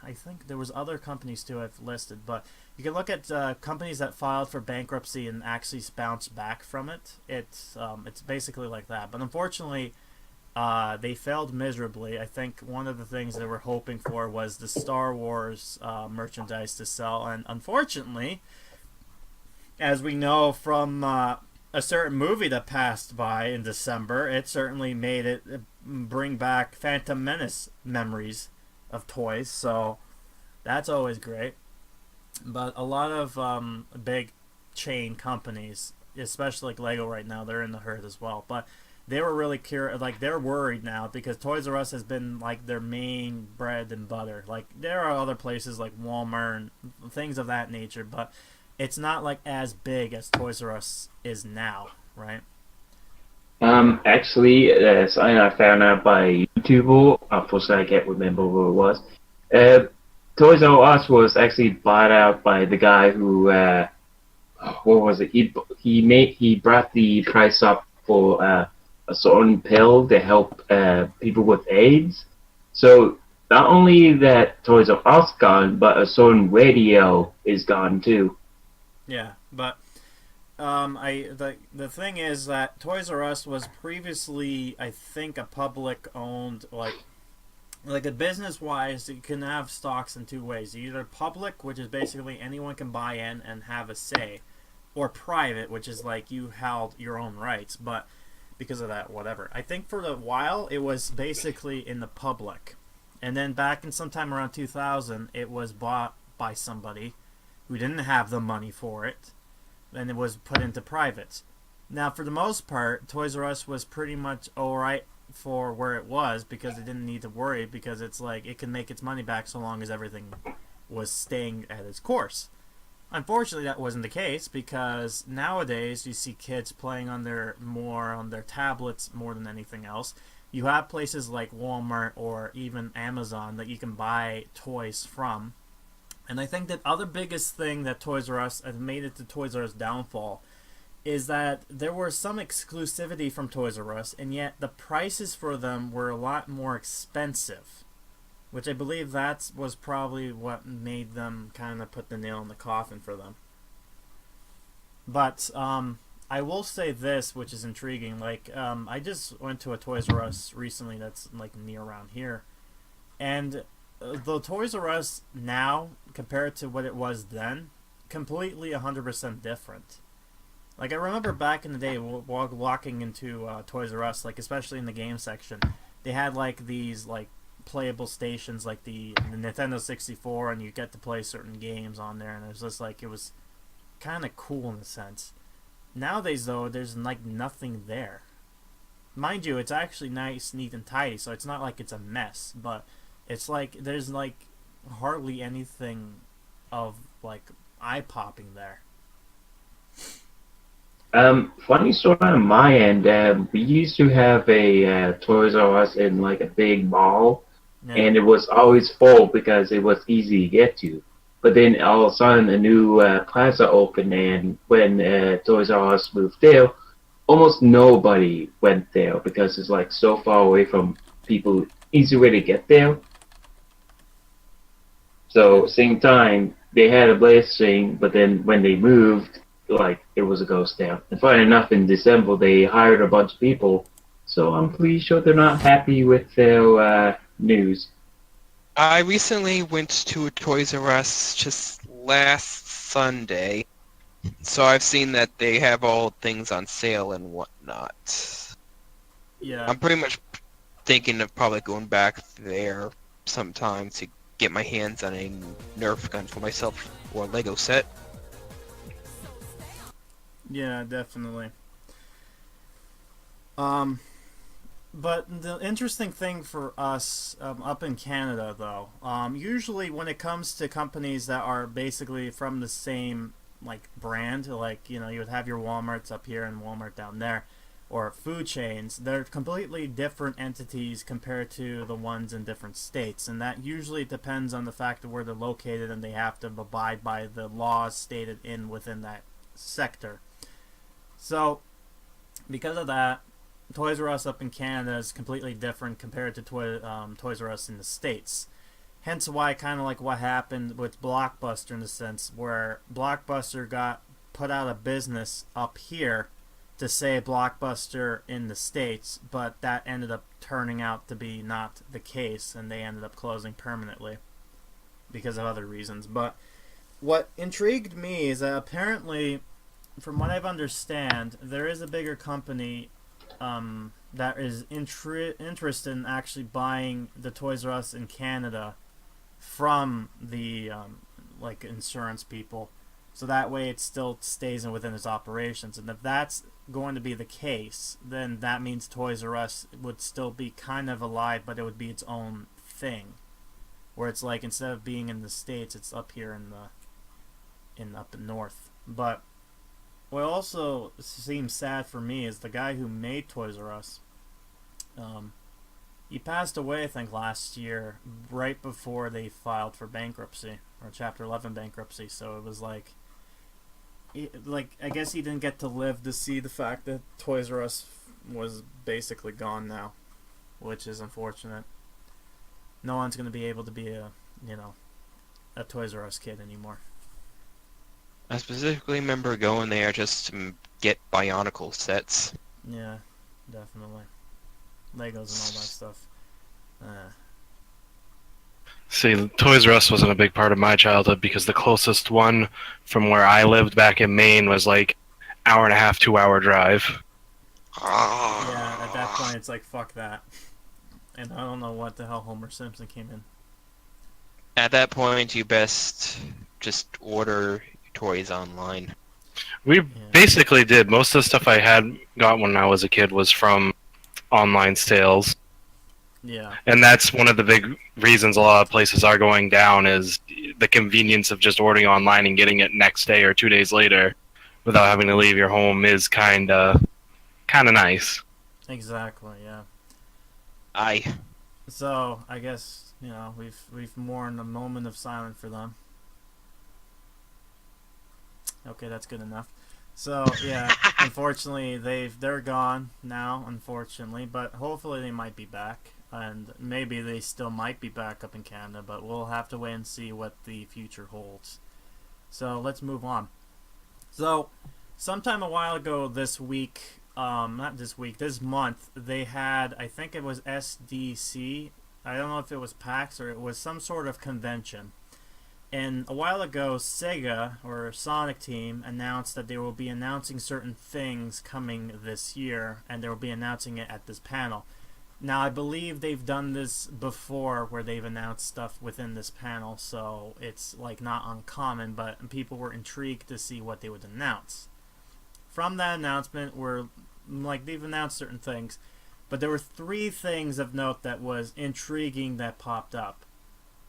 I think there was other companies too I've listed, but you can look at companies that filed for bankruptcy and actually bounced back from it. It's basically like that. But unfortunately, they failed miserably. I think one of the things they were hoping for was the Star Wars merchandise to sell, and unfortunately, as we know from a certain movie that passed by in December, it certainly made it bring back Phantom Menace memories of toys, so that's always great. But a lot of big chain companies, especially like Lego right now, they're in the herd as well. But they were really they're worried now because Toys R Us has been like their main bread and butter. Like there are other places like Walmart and things of that nature, but it's not like as big as Toys R Us is now, right? Actually, something I found out by YouTube, unfortunately I can't remember who it was. Toys R Us was actually bought out by the guy who, what was it? He brought the price up for a certain pill to help people with AIDS. So not only that Toys R Us gone, but a certain radio is gone too. Yeah, but the thing is that Toys R Us was previously, I think, a public owned like a business wise. You can have stocks in two ways: either public, which is basically anyone can buy in and have a say, or private, which is like you held your own rights, but because of that, whatever. I think for a while it was basically in the public, and then back in sometime around 2000, it was bought by somebody who didn't have the money for it. Then it was put into private. Now, for the most part, Toys R Us was pretty much alright for where it was because it didn't need to worry because it's like it can make its money back so long as everything was staying at its course. Unfortunately, that wasn't the case because nowadays you see kids playing on their tablets more than anything else. You have places like Walmart or even Amazon that you can buy toys from. And I think that other biggest thing that Toys R Us has made it to Toys R Us downfall is that there was some exclusivity from Toys R Us, and yet the prices for them were a lot more expensive, which I believe that was probably what made them kind of put the nail in the coffin for them. But I will say this, which is intriguing. Like I just went to a Toys R Us recently that's like near around here, and the Toys R Us now, compared to what it was then, completely 100% different. Like, I remember back in the day, walking into Toys R Us, like, especially in the game section, they had, like, these, like, playable stations, like the Nintendo 64, and you get to play certain games on there, and it was just, like, it was kind of cool in a sense. Nowadays, though, there's, like, nothing there. Mind you, it's actually nice, neat, and tidy, so it's not like it's a mess, but it's like there's like hardly anything of like eye-popping there. Funny story on my end. We used to have a Toys R Us in like a big mall, Yeah. and it was always full because it was easy to get to. But then all of a sudden, a new plaza opened, and when Toys R Us moved there, almost nobody went there because it's like so far away from people, easy way to get there. So same time, they had a blessing, but then when they moved, like it was a ghost town. And funny enough, in December they hired a bunch of people, so I'm pretty sure they're not happy with their news. I recently went to a Toys R Us just last Sunday, so I've seen that they have all things on sale and whatnot. Yeah. I'm pretty much thinking of probably going back there sometime to get my hands on a Nerf gun for myself or a Lego set. Yeah, definitely. But the interesting thing for us up in Canada, though, usually when it comes to companies that are basically from the same like brand, like you would have your WalMarts up here and Walmart down there, or food chains, they're completely different entities compared to the ones in different states, and that usually depends on the fact of where they're located, and they have to abide by the laws stated within that sector. So, because of that, Toys R Us up in Canada is completely different compared to Toys R Us in the States. Hence why kind of like what happened with Blockbuster in a sense, where Blockbuster got put out of business up here to say Blockbuster in the States, but that ended up turning out to be not the case, and they ended up closing permanently because of other reasons. But what intrigued me is that apparently, from what I've understand, there is a bigger company that is interested in actually buying the Toys R Us in Canada from the like insurance people, so that way it still stays within its operations. And if that's going to be the case, then that means Toys R Us would still be kind of alive, but it would be its own thing, where it's like instead of being in the States, it's up here in up north. But what also seems sad for me is the guy who made Toys R Us. He passed away, I think, last year, right before they filed for bankruptcy, or Chapter 11 bankruptcy. So it was like I guess he didn't get to live to see the fact that Toys R Us was basically gone now, which is unfortunate. No one's going to be able to be a Toys R Us kid anymore. I specifically remember going there just to get Bionicle sets. Yeah, definitely. Legos and all that stuff. See, Toys R Us wasn't a big part of my childhood because the closest one from where I lived back in Maine was like hour and a half, 2 hour drive. Yeah, at that point it's like, fuck that. And I don't know what the hell Homer Simpson came in. At that point, you best just order toys online. We basically did. Most of the stuff I had got when I was a kid was from online sales. Yeah. And that's one of the big reasons a lot of places are going down is the convenience of just ordering online and getting it next day or 2 days later without having to leave your home is kind of nice. Exactly, yeah. Aye. So, I guess, we've mourned a moment of silence for them. Okay, that's good enough. So, yeah, unfortunately, they're gone now, unfortunately, but hopefully they might be back, and maybe they still might be back up in Canada, but we'll have to wait and see what the future holds. So, let's move on. So, sometime a while ago this month, they had, I think it was SDC, I don't know if it was PAX or it was some sort of convention. And a while ago, Sega, or Sonic Team, announced that they will be announcing certain things coming this year, and they will be announcing it at this panel. Now, I believe they've done this before, where they've announced stuff within this panel, so it's like not uncommon, but people were intrigued to see what they would announce. From that announcement, they've announced certain things, but there were 3 things of note that was intriguing that popped up.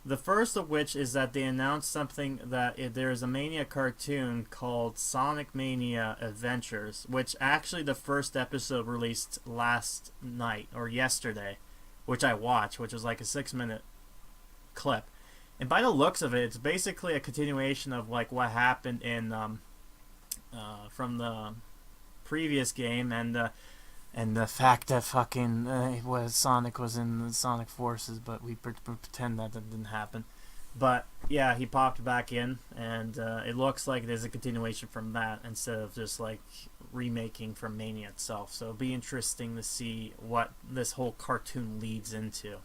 The first of which is that they announced something that there is a Mania cartoon called Sonic Mania Adventures, which actually the first episode released last night or yesterday, which I watched, which was like a 6-minute clip. And by the looks of it, it's basically a continuation of like what happened in from the previous game, and the fact that fucking Sonic was in the Sonic Forces, but we pretend that didn't happen. But yeah, he popped back in, and it looks like there's a continuation from that instead of just like remaking from Mania itself. So it'll be interesting to see what this whole cartoon leads into.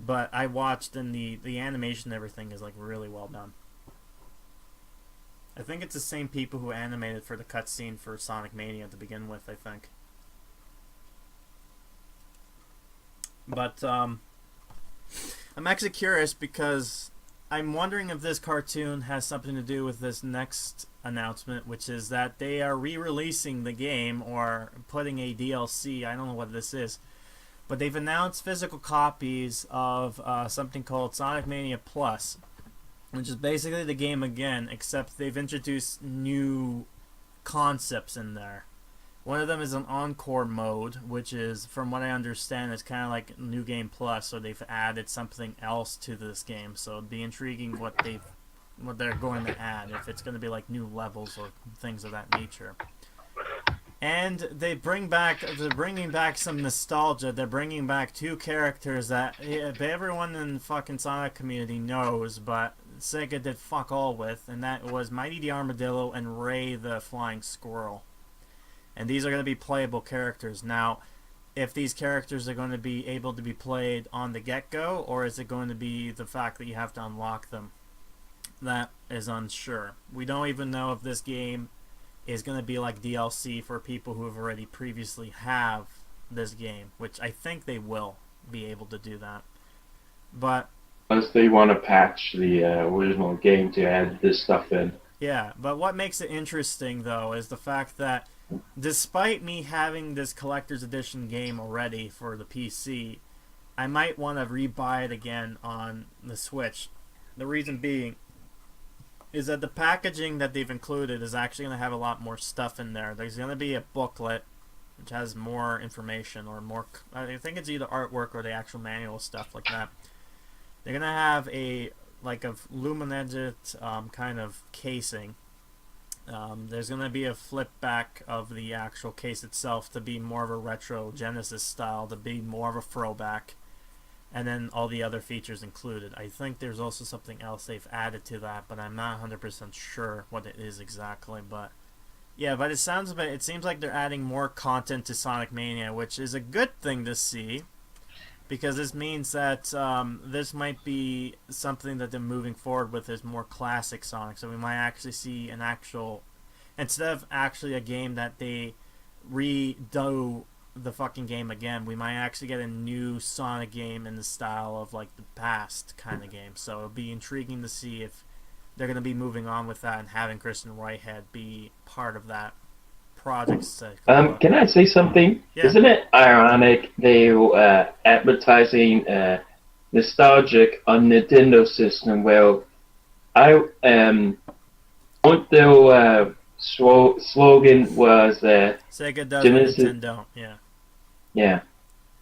But I watched, and the animation and everything is like really well done. I think it's the same people who animated for the cutscene for Sonic Mania to begin with, I think. But I'm actually curious because I'm wondering if this cartoon has something to do with this next announcement, which is that they are re-releasing the game or putting a DLC. I don't know what this is. But they've announced physical copies of something called Sonic Mania Plus, which is basically the game again, except they've introduced new concepts in there. One of them is an encore mode, which is, from what I understand, is kind of like New Game Plus, so they've added something else to this game. So it'd be intriguing what they're going to add, if it's going to be like new levels or things of that nature. And they're bringing back some nostalgia. They're bringing back two characters that everyone in the fucking Sonic community knows, but Sega did fuck all with, and that was Mighty the Armadillo and Ray the Flying Squirrel. And these are going to be playable characters. Now, if these characters are going to be able to be played on the get-go, or is it going to be the fact that you have to unlock them? That is unsure. We don't even know if this game is going to be like DLC for people who have already previously have this game, which I think they will be able to do that. But unless they want to patch the original game to add this stuff in. Yeah, but what makes it interesting, though, is the fact that despite me having this collector's edition game already for the PC, I might want to rebuy it again on the Switch. The reason being is that the packaging that they've included is actually going to have a lot more stuff in there. There's going to be a booklet which has more information, or more, I think it's either artwork or the actual manual stuff like that. They're going to have a luminescent kind of casing. There's going to be a flip back of the actual case itself to be more of a retro Genesis style, to be more of a throwback, and then all the other features included. I think there's also something else they've added to that, but I'm not 100% sure what it is exactly. But yeah, by the sounds of it, it seems like they're adding more content to Sonic Mania, which is a good thing to see, because this means that this might be something that they're moving forward with, is more classic Sonic. So we might actually see an actual, instead of actually a game that they redo the fucking game again, we might actually get a new Sonic game in the style of like the past kind of game. So it'll be intriguing to see if they're going to be moving on with that and having Kristen Whitehead be part of that project. Can I say something? Yeah. Isn't it ironic they advertising nostalgic on Nintendo system? Well, their slogan was Sega does Genesis. what Nintendo don't, yeah. Yeah.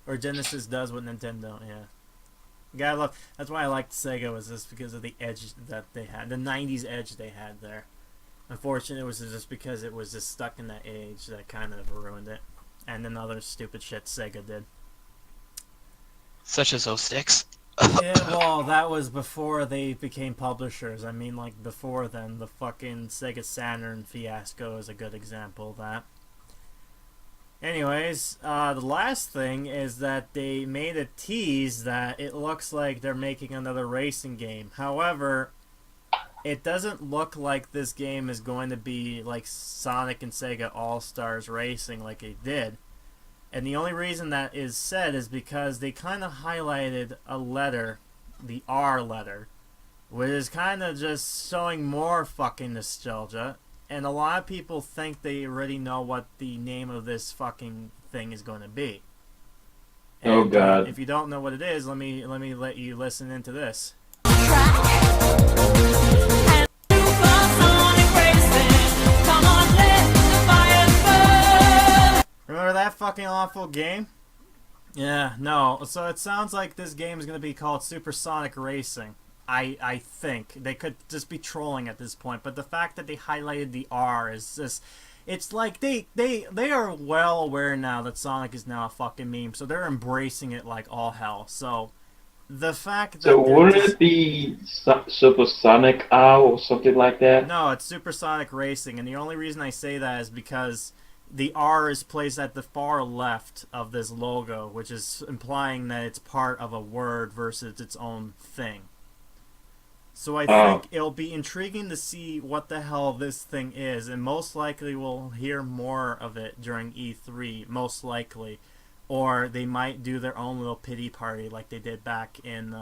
Or Genesis does what Nintendo don't, yeah. Gotta love. That's why I liked Sega, was just because of the edge that they had, the '90s edge they had there. Unfortunately, it was just because it was just stuck in that age that kind of ruined it, and then other stupid shit Sega did. Such as those sticks. Yeah, well, that was before they became publishers. I mean, like, before then, the fucking Sega Saturn fiasco is a good example of that. Anyways, the last thing is that they made a tease that it looks like they're making another racing game. However, it doesn't look like this game is going to be like Sonic and Sega All-Stars Racing like it did. And the only reason that is said is because they kind of highlighted a letter, the R letter, which is kind of just showing more fucking nostalgia. And a lot of people think they already know what the name of this fucking thing is going to be. And Oh God! if you don't know what it is, let me let you listen into this. Remember that fucking awful game? Yeah, no. So it sounds like this game is going to be called Supersonic Racing. I think they could just be trolling at this point, but the fact that they highlighted the R is just, it's like they are well aware now that Sonic is now a fucking meme, so they're embracing it like all hell. So the fact So that they're wouldn't just, it be Supersonic Owl or something like that? no, it's Supersonic Racing, and the only reason I say that is because the R is placed at the far left of this logo, which is implying that it's part of a word versus its own thing. So I Oh, think it'll be intriguing to see what the hell this thing is, and most likely we'll hear more of it during E3, most likely. Or they might do their own little pity party like they did back in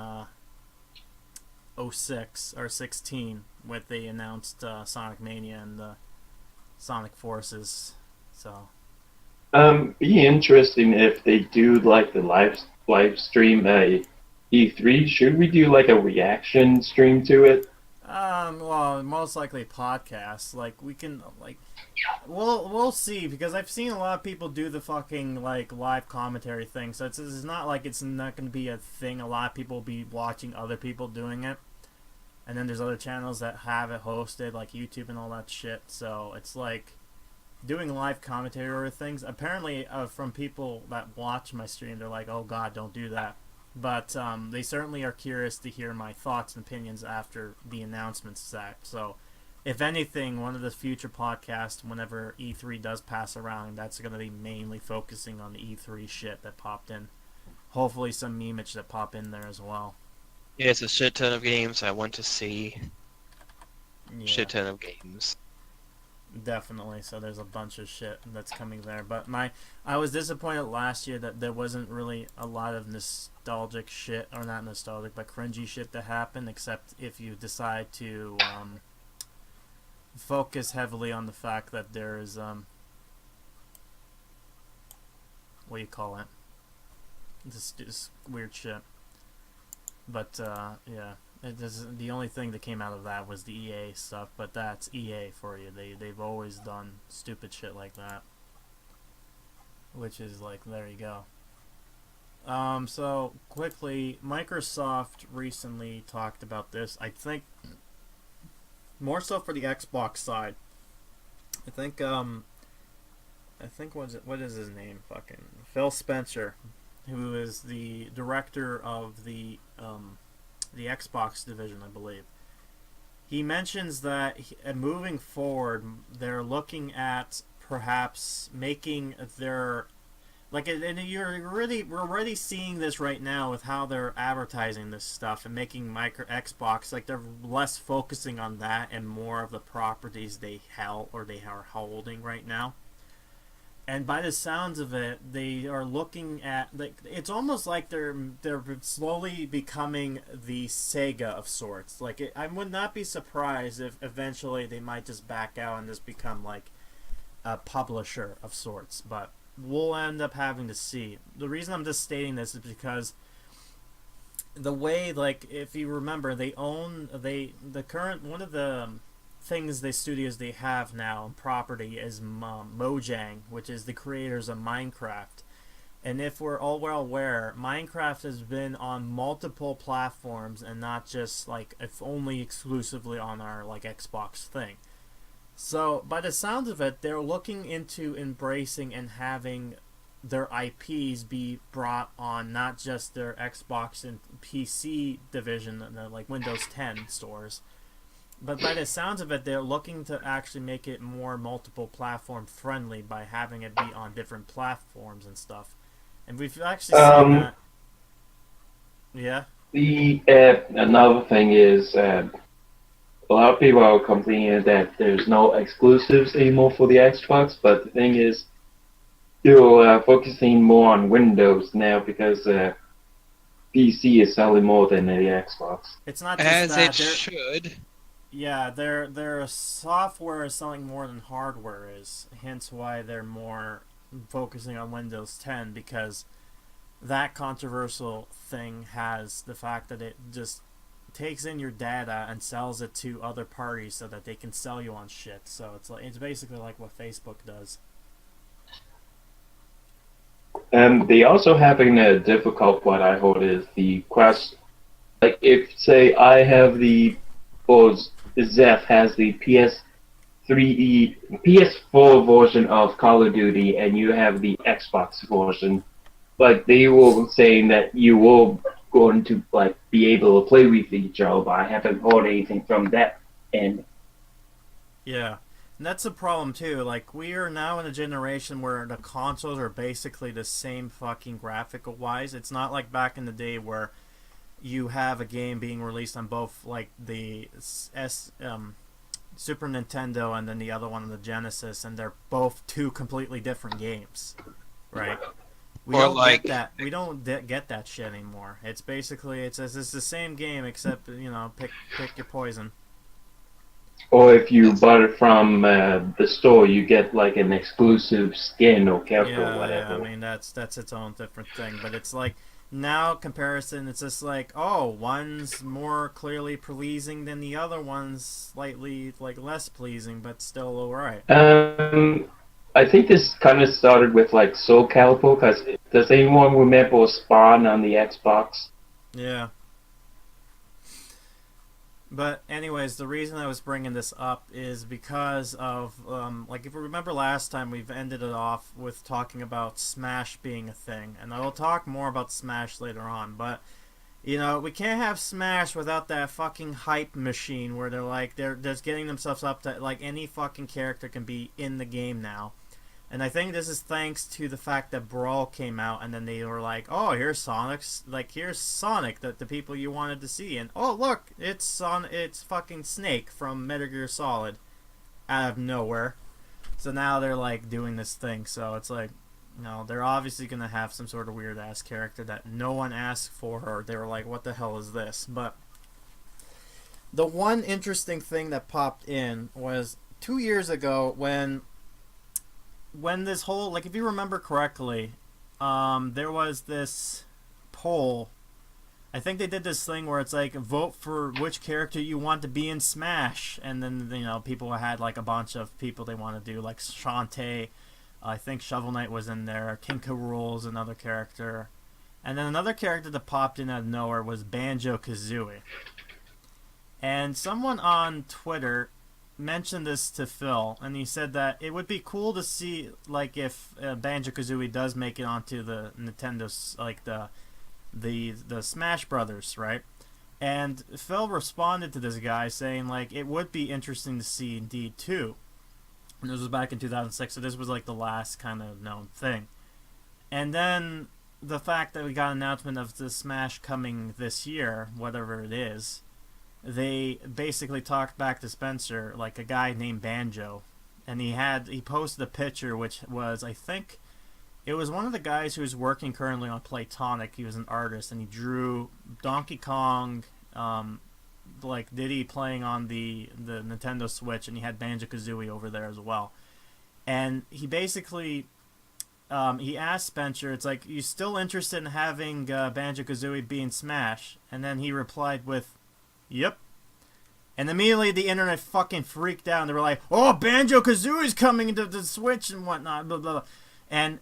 '06 or 16 when they announced Sonic Mania and Sonic Forces. So be interesting if they do like the live stream E3. Should we do like a reaction stream to it? well, most likely podcasts. Like we can, like, we'll see because I've seen a lot of people do the fucking like live commentary thing. So it's not like it's not going to be a thing. A lot of people will be watching other people doing it, and then there's other channels that have it hosted, like YouTube and all that shit. So it's like doing live commentary or things. Apparently, from people that watch my stream, they're like, "Oh God, don't do that." But they certainly are curious to hear my thoughts and opinions after the announcements set. So, if anything, one of the future podcasts, whenever E3 does pass around, that's going to be mainly focusing on the E3 shit that popped in. Hopefully, some memeage that pop in there as well. Yeah, it's a shit ton of games I want to see. Yeah. Shit ton of games. Definitely. So there's a bunch of shit that's coming there. But I was disappointed last year that there wasn't really a lot of nostalgic shit, or not nostalgic, but cringy shit that happened. Except if you decide to focus heavily on the fact that there is what do you call it? This weird shit. But yeah. The only thing that came out of that was the EA stuff, but that's EA for you. They've always done stupid shit like that, which is like, there you go. So quickly, Microsoft recently talked about this. I think more so for the Xbox side. I think what is his name? Fucking Phil Spencer, who is the director of the Xbox division, I believe. He mentions that moving forward, they're looking at perhaps making their like, and we're already seeing this right now with how they're advertising this stuff and making micro Xbox, like they're less focusing on that and more of the properties they held or they are holding right now. And by the sounds of it, they are looking at, like, it's almost like they're slowly becoming the Sega of sorts. Like I would not be surprised if eventually they might just back out and just become like a publisher of sorts. But we'll end up having to see. The reason I'm just stating this is because the way, like, if you remember, the current one of the things the studios they have now property is Mojang, which is the creators of Minecraft. And if we're all well aware, Minecraft has been on multiple platforms and not just like if only exclusively on our like Xbox thing. So by the sounds of it, they're looking into embracing and having their IPs be brought on not just their Xbox and PC division, like Windows 10 stores, but by the sounds of it, they're looking to actually make it more multiple platform friendly by having it be on different platforms and stuff. And we've actually seen that. Yeah. The another thing is a lot of people are complaining that there's no exclusives anymore for the Xbox, but the thing is, you're focusing more on Windows now because PC is selling more than the Xbox. It's not just As that. it should. Yeah, their software is selling more than hardware is. Hence why they're more focusing on Windows 10, because that controversial thing has the fact that it just takes in your data and sells it to other parties so that they can sell you on shit. So it's basically like what Facebook does. They also having a difficult what I hold is the quest. Like if say I have the or Zeph has the PS3, PS4 version of Call of Duty, and you have the Xbox version. Like they were saying that you will going to like be able to play with each other, but I haven't heard anything from that end. Yeah. And that's a problem too. Like we are now in a generation where the consoles are basically the same fucking graphical wise. It's not like back in the day where you have a game being released on both like the Super Nintendo and then the other one on the Genesis, and they're both two completely different games, right? We Or don't like- get that. We don't get that shit anymore. It's basically it's the same game except pick your poison. Or if you bought it from the store, you get like an exclusive skin or character or Yeah, whatever. I mean that's its own different thing, but it's like now comparison, it's just like one's more clearly pleasing than the other one's slightly like less pleasing, but still alright. I think this kind of started with like Soul Calibur, because does anyone remember Spawn on the Xbox? Yeah. But anyways, the reason I was bringing this up is because of like if you remember last time we've ended it off with talking about Smash being a thing, and I will talk more about Smash later on. But we can't have Smash without that fucking hype machine where they're just getting themselves up to like any fucking character can be in the game now. And I think this is thanks to the fact that Brawl came out, and then they were like, "Oh, here's Sonic, the people you wanted to see," and oh look, it's fucking Snake from Metal Gear Solid, out of nowhere. So now they're like doing this thing. So it's like, they're obviously gonna have some sort of weird ass character that no one asked for, or they were like, "What the hell is this?" But the one interesting thing that popped in was 2 years ago when this whole, like if you remember correctly, there was this poll. I think they did this thing where it's like vote for which character you want to be in Smash, and then people had like a bunch of people they want to do, like Shantae. I think Shovel Knight was in there. King K. Rool's another character, and then another character that popped in out of nowhere was Banjo Kazooie. And someone on Twitter mentioned this to Phil, and he said that it would be cool to see like if Banjo-Kazooie does make it onto the Nintendo's like the Smash Brothers, right? And Phil responded to this guy saying like it would be interesting to see indeed too. And this was back in 2006, so this was like the last kind of known thing. And then the fact that we got an announcement of the Smash coming this year, whatever it is, they basically talked back to Spencer, like a guy named Banjo, and he posted a picture which was, I think it was one of the guys who's working currently on Playtonic. He was an artist, and he drew Donkey Kong, like Diddy playing on the Nintendo Switch, and he had Banjo-Kazooie over there as well. And he basically he asked Spencer, it's like, you still interested in having Banjo-Kazooie be in Smash? And then he replied with, "Yep." And immediately the internet fucking freaked out, and they were like, "Oh, Banjo-Kazooie's coming into the Switch and whatnot, blah, blah, blah." And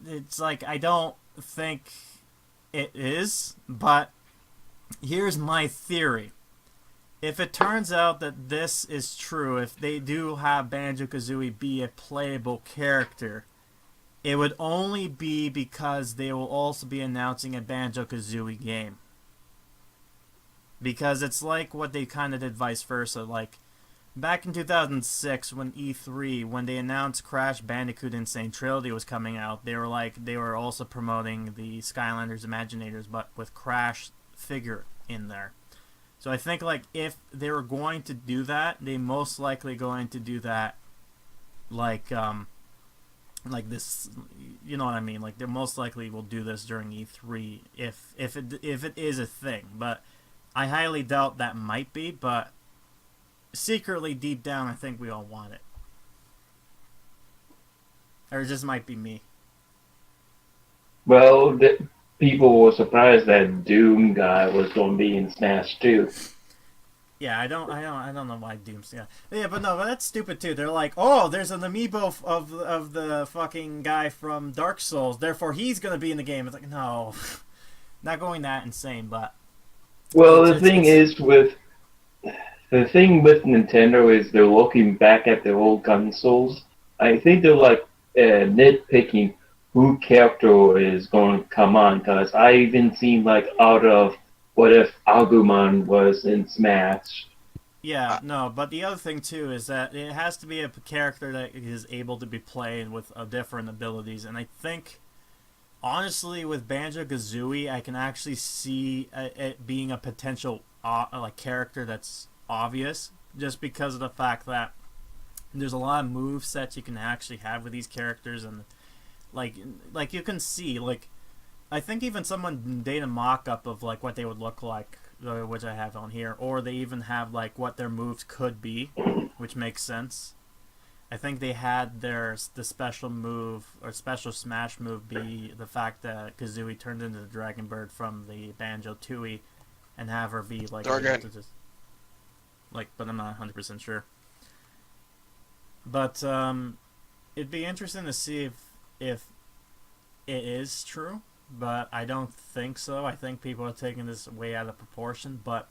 it's like, I don't think it is, but here's my theory. If it turns out that this is true, if they do have Banjo-Kazooie be a playable character, it would only be because they will also be announcing a Banjo-Kazooie game. Because it's like what they kind of did vice versa. Like, back in 2006, when E3, when they announced Crash Bandicoot Insane Trilogy was coming out, they were also promoting the Skylanders Imaginators, but with Crash figure in there. So I think, like, if they were going to do that, they most likely going to do that, like this, you know what I mean? Like, they most likely will do this during E3 if it is a thing, but I highly doubt that might be, but secretly, deep down, I think we all want it. Or it just might be me. Well, people were surprised that Doom guy was going to be in Smash too. Yeah, I don't know why Doom's. Yeah, but no, but that's stupid too. They're like, oh, there's an amiibo of the fucking guy from Dark Souls, therefore he's gonna be in the game. It's like, no, not going that insane, but Well, it's, the it's, thing it's is Nintendo is they're looking back at their old consoles. I think they're like nitpicking who character is going to come on, because I even seen like out of what if Agumon was in Smash. yeah, no, but the other thing too is that it has to be a character that is able to be played with different abilities, and I think honestly with Banjo-Kazooie, I can actually see it being a potential like character that's obvious, just because of the fact that there's a lot of move sets you can actually have with these characters, and like you can see, like I think even someone did a mock-up of like what they would look like, which I have on here, or they even have like what their moves could be, which makes sense. I think they had the special move or special smash move be the fact that Kazooie turned into the Dragon Bird from the Banjo-Tooie, and have her be like able to just like, but I'm not 100% sure. But it'd be interesting to see if it is true, but I don't think so. I think people are taking this way out of proportion, but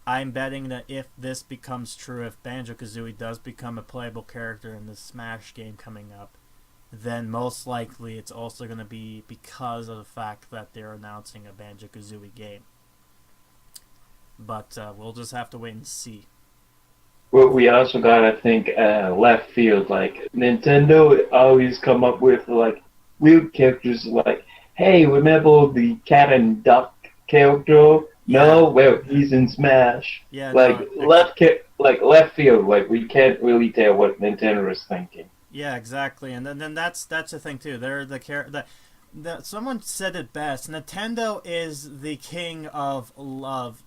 I'm betting that if this becomes true, if Banjo-Kazooie does become a playable character in the Smash game coming up, then most likely it's also going to be because of the fact that they're announcing a Banjo-Kazooie game. But we'll just have to wait and see. Well, we also gotta think left field. Like Nintendo always come up with like weird characters. Like, hey, remember the cat and duck character? No, well, he's in Smash. Yeah, like no, left field. Like we can't really tell what Nintendo is thinking. Yeah, exactly, and then that's the thing too. They're the someone said it best. Nintendo is the king of left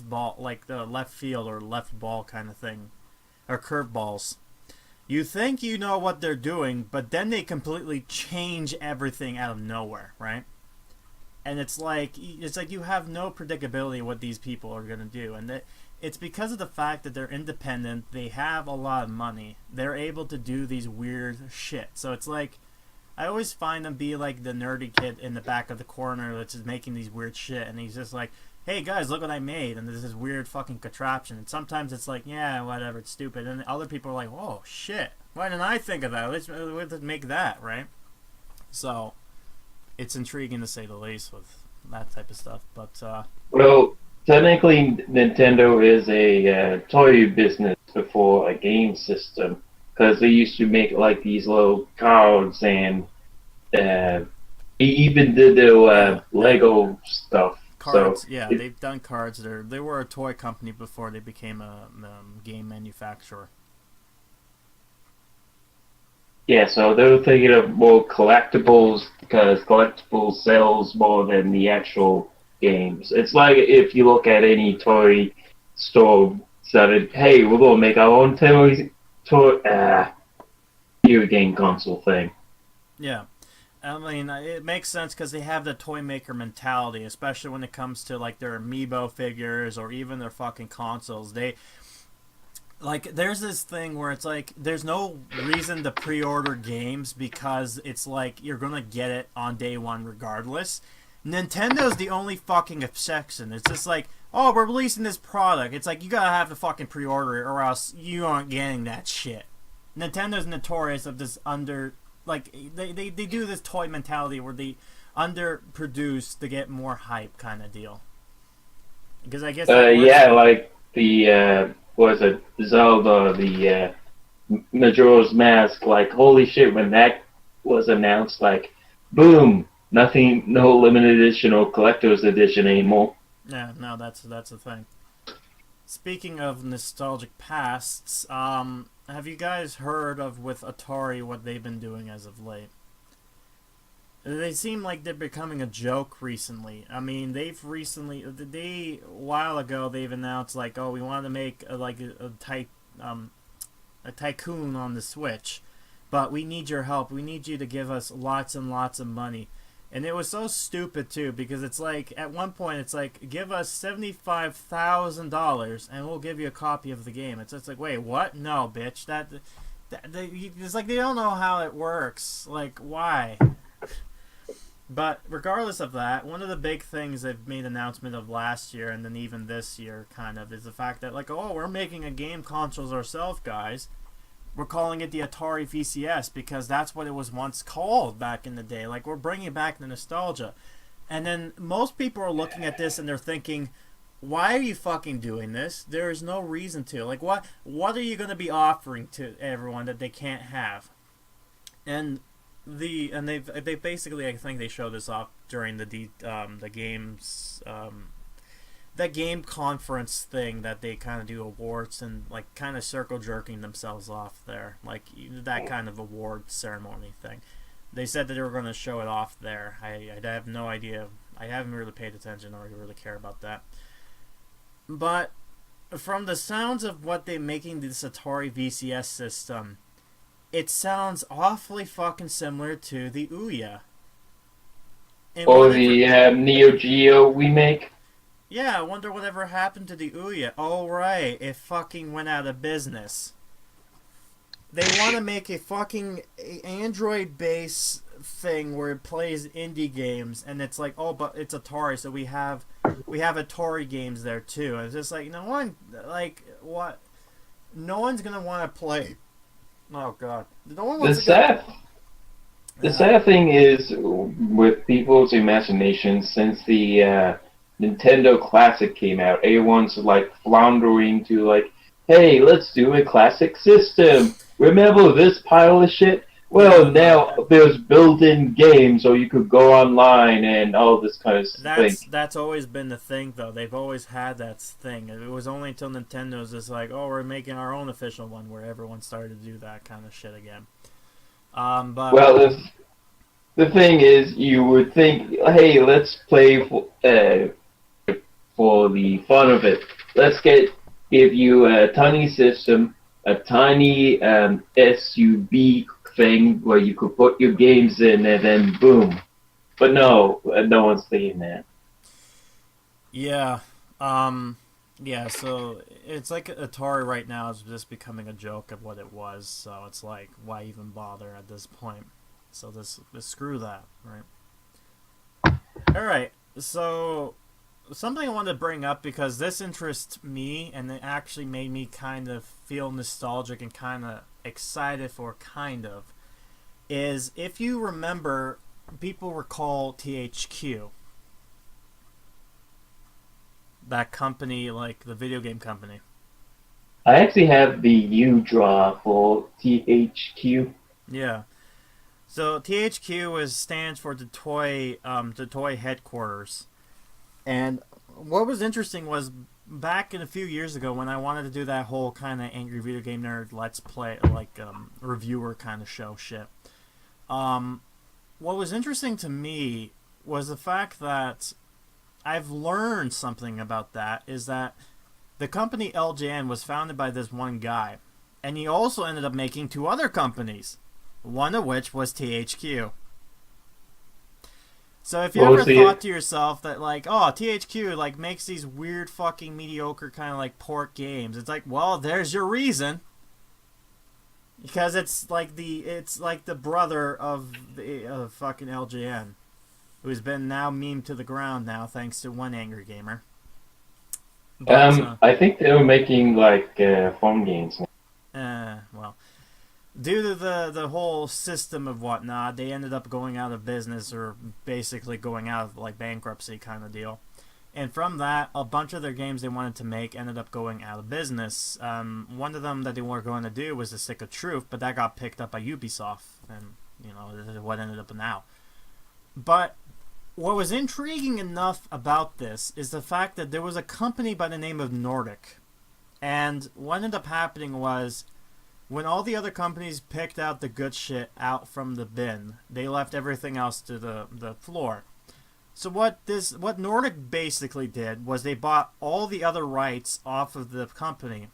ball, like the left field or left ball kind of thing, or curveballs. You think you know what they're doing, but then they completely change everything out of nowhere, right? And it's like you have no predictability what these people are gonna do, and it's because of the fact that they're independent. They have a lot of money. They're able to do these weird shit. So it's like I always find them be like the nerdy kid in the back of the corner that's just making these weird shit, and he's just like, hey guys, look what I made, and there's this weird fucking contraption. And sometimes it's like, yeah, whatever, it's stupid. And other people are like, oh shit, why didn't I think of that? Let's make that, right? So it's intriguing to say the least with that type of stuff. But well, technically, Nintendo is a toy business before a game system, because they used to make like these little cards, and they even did their Lego stuff. cards, So yeah, they've done cards. They were a toy company before they became a game manufacturer. yeah, so they were thinking of more collectibles, because collectibles sells more than the actual games. It's like if you look at any toy store, said, hey, we're gonna make our own video game console thing. Yeah. I mean, it makes sense because they have the toy maker mentality, especially when it comes to like their amiibo figures or even their fucking consoles. There's this thing where it's like there's no reason to pre-order games because it's like you're gonna get it on day one regardless. Nintendo's the only fucking exception. It's just like, oh, we're releasing this product. It's like you gotta have to fucking pre-order it or else you aren't getting that shit. Nintendo's notorious of this they do this toy mentality where they underproduce to get more hype kind of deal. Because I guess yeah, like the was it Zelda, the Majora's Mask. Like, holy shit, when that was announced, like, boom, nothing, no limited edition or collector's edition anymore. Yeah, no, that's the thing. Speaking of nostalgic pasts, have you guys heard of with Atari what they've been doing as of late? They seem like they're becoming a joke recently. I mean, a while ago they've announced like, oh, we want to make a tycoon on the Switch, but we need your help. We need you to give us lots and lots of money. And it was so stupid too, because it's like at one point it's like, give us $75,000 and we'll give you a copy of the game. It's just like, wait, what? No, bitch. It's like they don't know how it works. Like, why? But regardless of that, one of the big things they've made announcement of last year and then even this year kind of is the fact that like, oh, we're making a game consoles ourselves, guys. We're calling it the Atari VCS because that's what it was once called back in the day. Like, we're bringing back the nostalgia. And then most people are looking at this and they're thinking, why are you fucking doing this? There is no reason to. Like, what are you going to be offering to everyone that they can't have? And they basically, I think they showed this off during the games that game conference thing that they kind of do awards and like kind of circle jerking themselves off there, like that kind of award ceremony thing. They said that they were going to show it off there. I have no idea. I haven't really paid attention or really care about that. But from the sounds of what they're making this Atari VCS system, it sounds awfully fucking similar to the Ouya. Or the Neo Geo remake. Yeah, I wonder whatever happened to the Ouya. Oh, right. It fucking went out of business. They want to make a fucking Android-based thing where it plays indie games, and it's like, oh, but it's Atari, so we have Atari games there, too. And it's just like, no one, like, what? No one's going to want to play. Oh, God. No one wants The sad thing is, with people's imagination, since the Nintendo Classic came out, everyone's like floundering to like, hey, let's do a classic system. Remember this pile of shit? Well, now there's built-in games, so you could go online and all this kind of thing. That's always been the thing, though. They've always had that thing. It was only until Nintendo's just like, oh, we're making our own official one, where everyone started to do that kind of shit again. But well, the thing is, you would think, hey, let's play for the fun of it. Let's give you a tiny system, a tiny SUV thing where you could put your games in, and then boom. But no one's thinking that. Yeah, so it's like Atari right now is just becoming a joke of what it was. So it's like, why even bother at this point? So this screw that, right? All right, so something I wanted to bring up because this interests me and it actually made me kind of feel nostalgic and kind of excited for is if you remember, people recall THQ. That company, like the video game company. I actually have the U-Draw for THQ. Yeah. So THQ stands for the toy headquarters. And what was interesting was back a few years ago when I wanted to do that whole kind of angry video game nerd let's play like reviewer kind of show shit. What was interesting to me was the fact that I've learned something about that is that the company LJN was founded by this one guy, and he also ended up making two other companies, one of which was THQ. So if you ever thought to yourself that like, oh, THQ like makes these weird fucking mediocre kind of like port games, it's like, well, there's your reason. Because it's like the brother of the fucking LJN, who's been now memed to the ground now thanks to one angry gamer. But, I think they were making like phone games. Well, due to the whole system of whatnot, they ended up going out of business or basically going out of like bankruptcy kind of deal. And from that, a bunch of their games they wanted to make ended up going out of business. One of them that they were going to do was The Stick of Truth, but that got picked up by Ubisoft, and you know what ended up now. But what was intriguing enough about this is the fact that there was a company by the name of Nordic, and what ended up happening was when all the other companies picked out the good shit out from the bin, they left everything else to the floor. So what Nordic basically did was they bought all the other rights off of the company.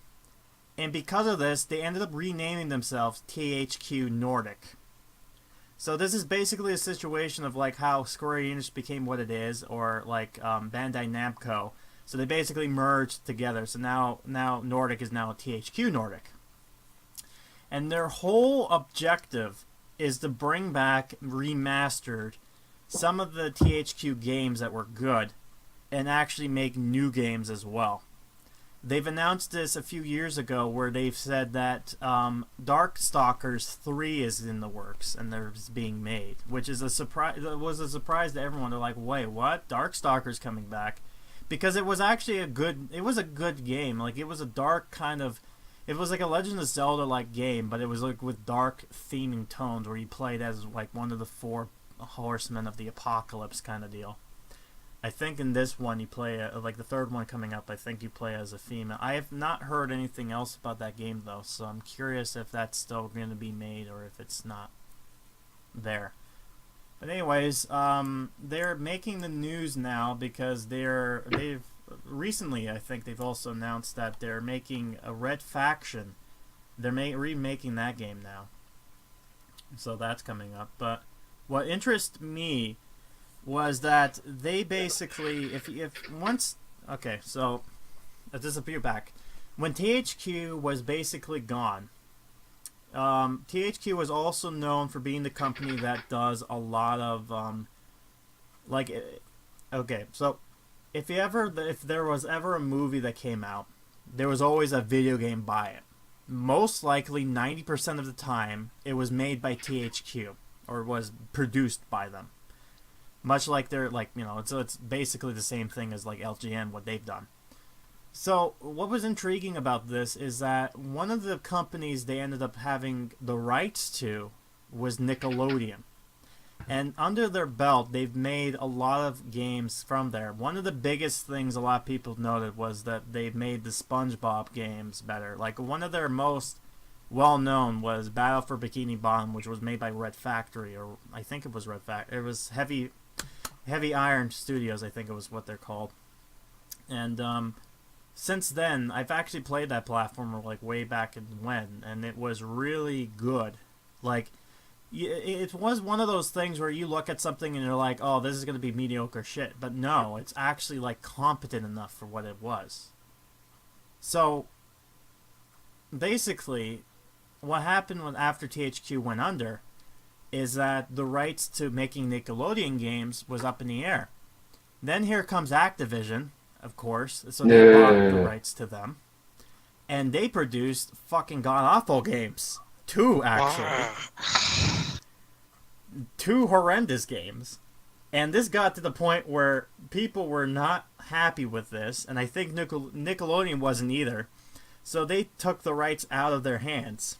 And because of this, they ended up renaming themselves THQ Nordic. So this is basically a situation of like how Square Enix became what it is, or like Bandai Namco. So they basically merged together. So now Nordic is now THQ Nordic. And their whole objective is to bring back remastered some of the THQ games that were good and actually make new games as well. They've announced this a few years ago where they've said that Darkstalkers 3 is in the works and there's being made, which is a surprise. Was a surprise to everyone. They're like, "Wait, what? Darkstalkers coming back?" Because it was actually a good game. Like, it was a dark kind of, it was like a Legend of Zelda like game, but it was like with dark theming tones where you played as like one of the 4 horsemen of the apocalypse kind of deal. I think in this one you play, like the third one coming up, I think you play as a female. I have not heard anything else about that game though, so I'm curious if that's still going to be made or if it's not there. But anyways, they're making the news now because they've recently, I think they've also announced that they're making a Red Faction. They're remaking that game now, so that's coming up. But what interests me was that they basically, if once, okay, so let's disappear back. When THQ was basically gone, THQ was also known for being the company that does a lot of, okay, so if there was ever a movie that came out, there was always a video game by it. Most likely, 90% of the time, it was made by THQ, or was produced by them. Much like they're like, it's basically the same thing as like LGN, what they've done. So what was intriguing about this is that one of the companies they ended up having the rights to was Nickelodeon. And under their belt, they've made a lot of games from there. One of the biggest things a lot of people noted was that they've made the SpongeBob games better. Like, one of their most well-known was Battle for Bikini Bottom, which was made by Red Factory, or I think it was Red Factory. It was Heavy Iron Studios, I think it was what they're called. And since then, I've actually played that platformer like way back when, and it was really good. Like, it was one of those things where you look at something and you're like, oh, this is going to be mediocre shit. But no, it's actually like competent enough for what it was. So, basically, what happened after THQ went under is that the rights to making Nickelodeon games was up in the air. Then here comes Activision, of course, so they bought the rights to them. And they produced fucking god-awful games. 2, actually. 2 horrendous games. And this got to the point where people were not happy with this, and I think Nickelodeon wasn't either. So they took the rights out of their hands.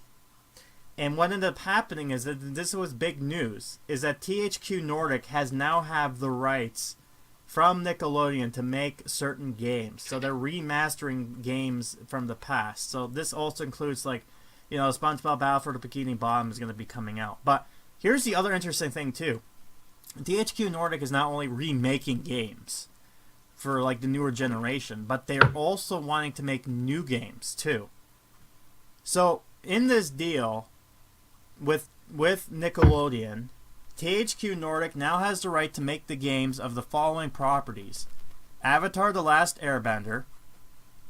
And what ended up happening is that this was big news, is that THQ Nordic has now have the rights from Nickelodeon to make certain games. So they're remastering games from the past. So this also includes, like, SpongeBob Battle for the Bikini Bottom is going to be coming out. But here's the other interesting thing, too. THQ Nordic is not only remaking games for, like, the newer generation, but they're also wanting to make new games, too. So, in this deal with Nickelodeon, THQ Nordic now has the right to make the games of the following properties: Avatar: The Last Airbender,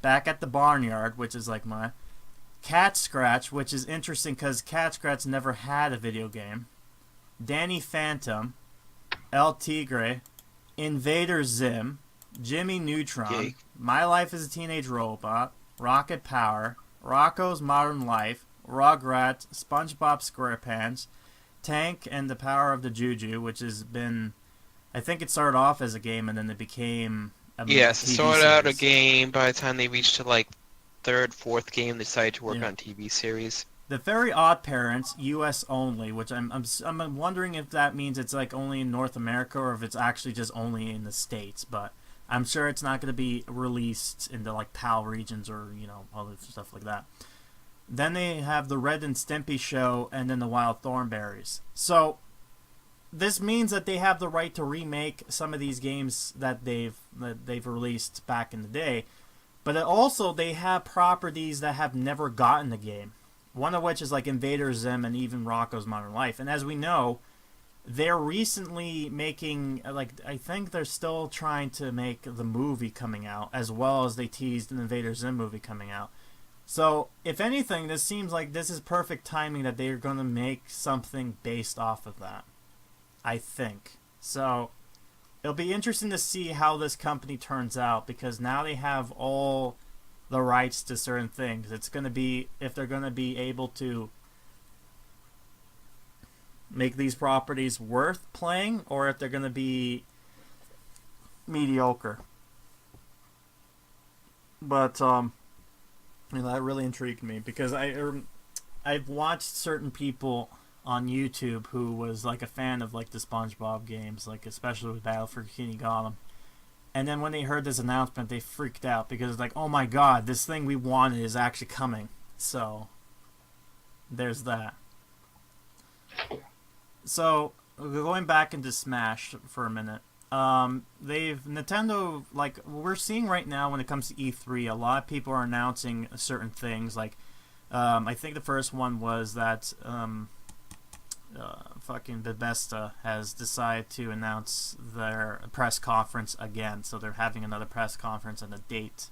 Back at the Barnyard, which is like my Cat Scratch, which is interesting because Cat Scratch never had a video game, Danny Phantom, El Tigre, Invader Zim, Jimmy Neutron, Yay. My Life as a Teenage Robot, Rocket Power, Rocco's Modern Life, Rugrats, SpongeBob SquarePants, Tank and the Power of the Juju, which has been, I think it started off as a game and then it became a Yes, it TV started out a series. game. By the time they reached to like 3rd, 4th game, they decided to work Yeah. on TV series. The Very Odd Parents, U.S. only, which I'm wondering if that means it's like only in North America or if it's actually just only in the States. But I'm sure it's not going to be released into like PAL regions or other stuff like that. Then they have the Red and Stimpy Show, and then the Wild Thornberries. So this means that they have the right to remake some of these games that they've released back in the day. But also they have properties that have never gotten the game. One of which is like Invader Zim and even Rocco's Modern Life. And as we know, they're recently making, like, I think they're still trying to make the movie coming out, as well as they teased an Invader Zim movie coming out. So, if anything, this seems like this is perfect timing that they're going to make something based off of that. I think. So, it'll be interesting to see how this company turns out, because now they have all the rights to certain things. It's going to be, if they're going to be able to make these properties worth playing, or if they're going to be mediocre. But that really intrigued me, because I've watched certain people on YouTube who was like a fan of like the SpongeBob games, like especially with Battle for Bikini Bottom. And then when they heard this announcement, they freaked out, because it's like, oh my god, this thing we wanted is actually coming. So there's that. So, going back into Smash for a minute, Nintendo, like, we're seeing right now when it comes to E3, a lot of people are announcing certain things, like, I think the first one was that, fucking Bethesda has decided to announce their press conference again, so they're having another press conference and a date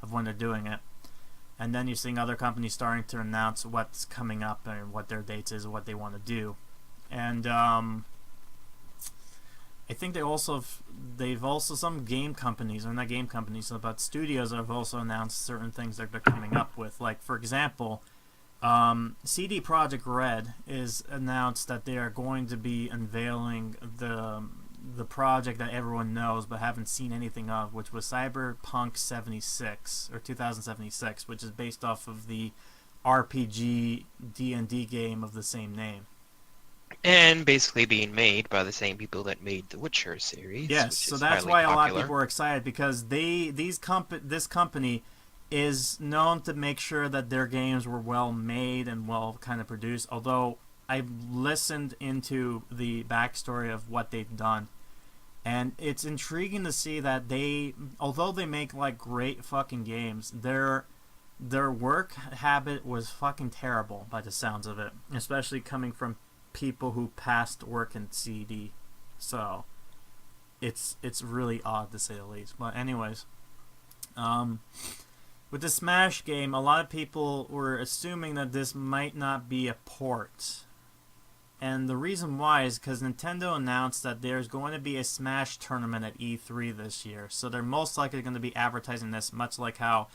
of when they're doing it. And then you're seeing other companies starting to announce what's coming up and what their dates is and what they want to do. And I think they've also some game companies, or not game companies, but studios have also announced certain things that they're coming up with. Like, for example, CD Projekt Red is announced that they are going to be unveiling the project that everyone knows but haven't seen anything of, which was Cyberpunk 76 or 2076, which is based off of the RPG D&D game of the same name. And basically being made by the same people that made the Witcher series. Yes, so that's why a lot of people are excited, because this company is known to make sure that their games were well made and well kind of produced. Although I've listened into the backstory of what they've done, and it's intriguing to see that although they make like great fucking games, their work habit was fucking terrible by the sounds of it, especially coming from people who passed work in CD. So it's really odd, to say the least. But anyways, with the Smash game, a lot of people were assuming that this might not be a port. And the reason why is because Nintendo announced that there's going to be a Smash tournament at E3 this year. So they're most likely going to be advertising this, much like how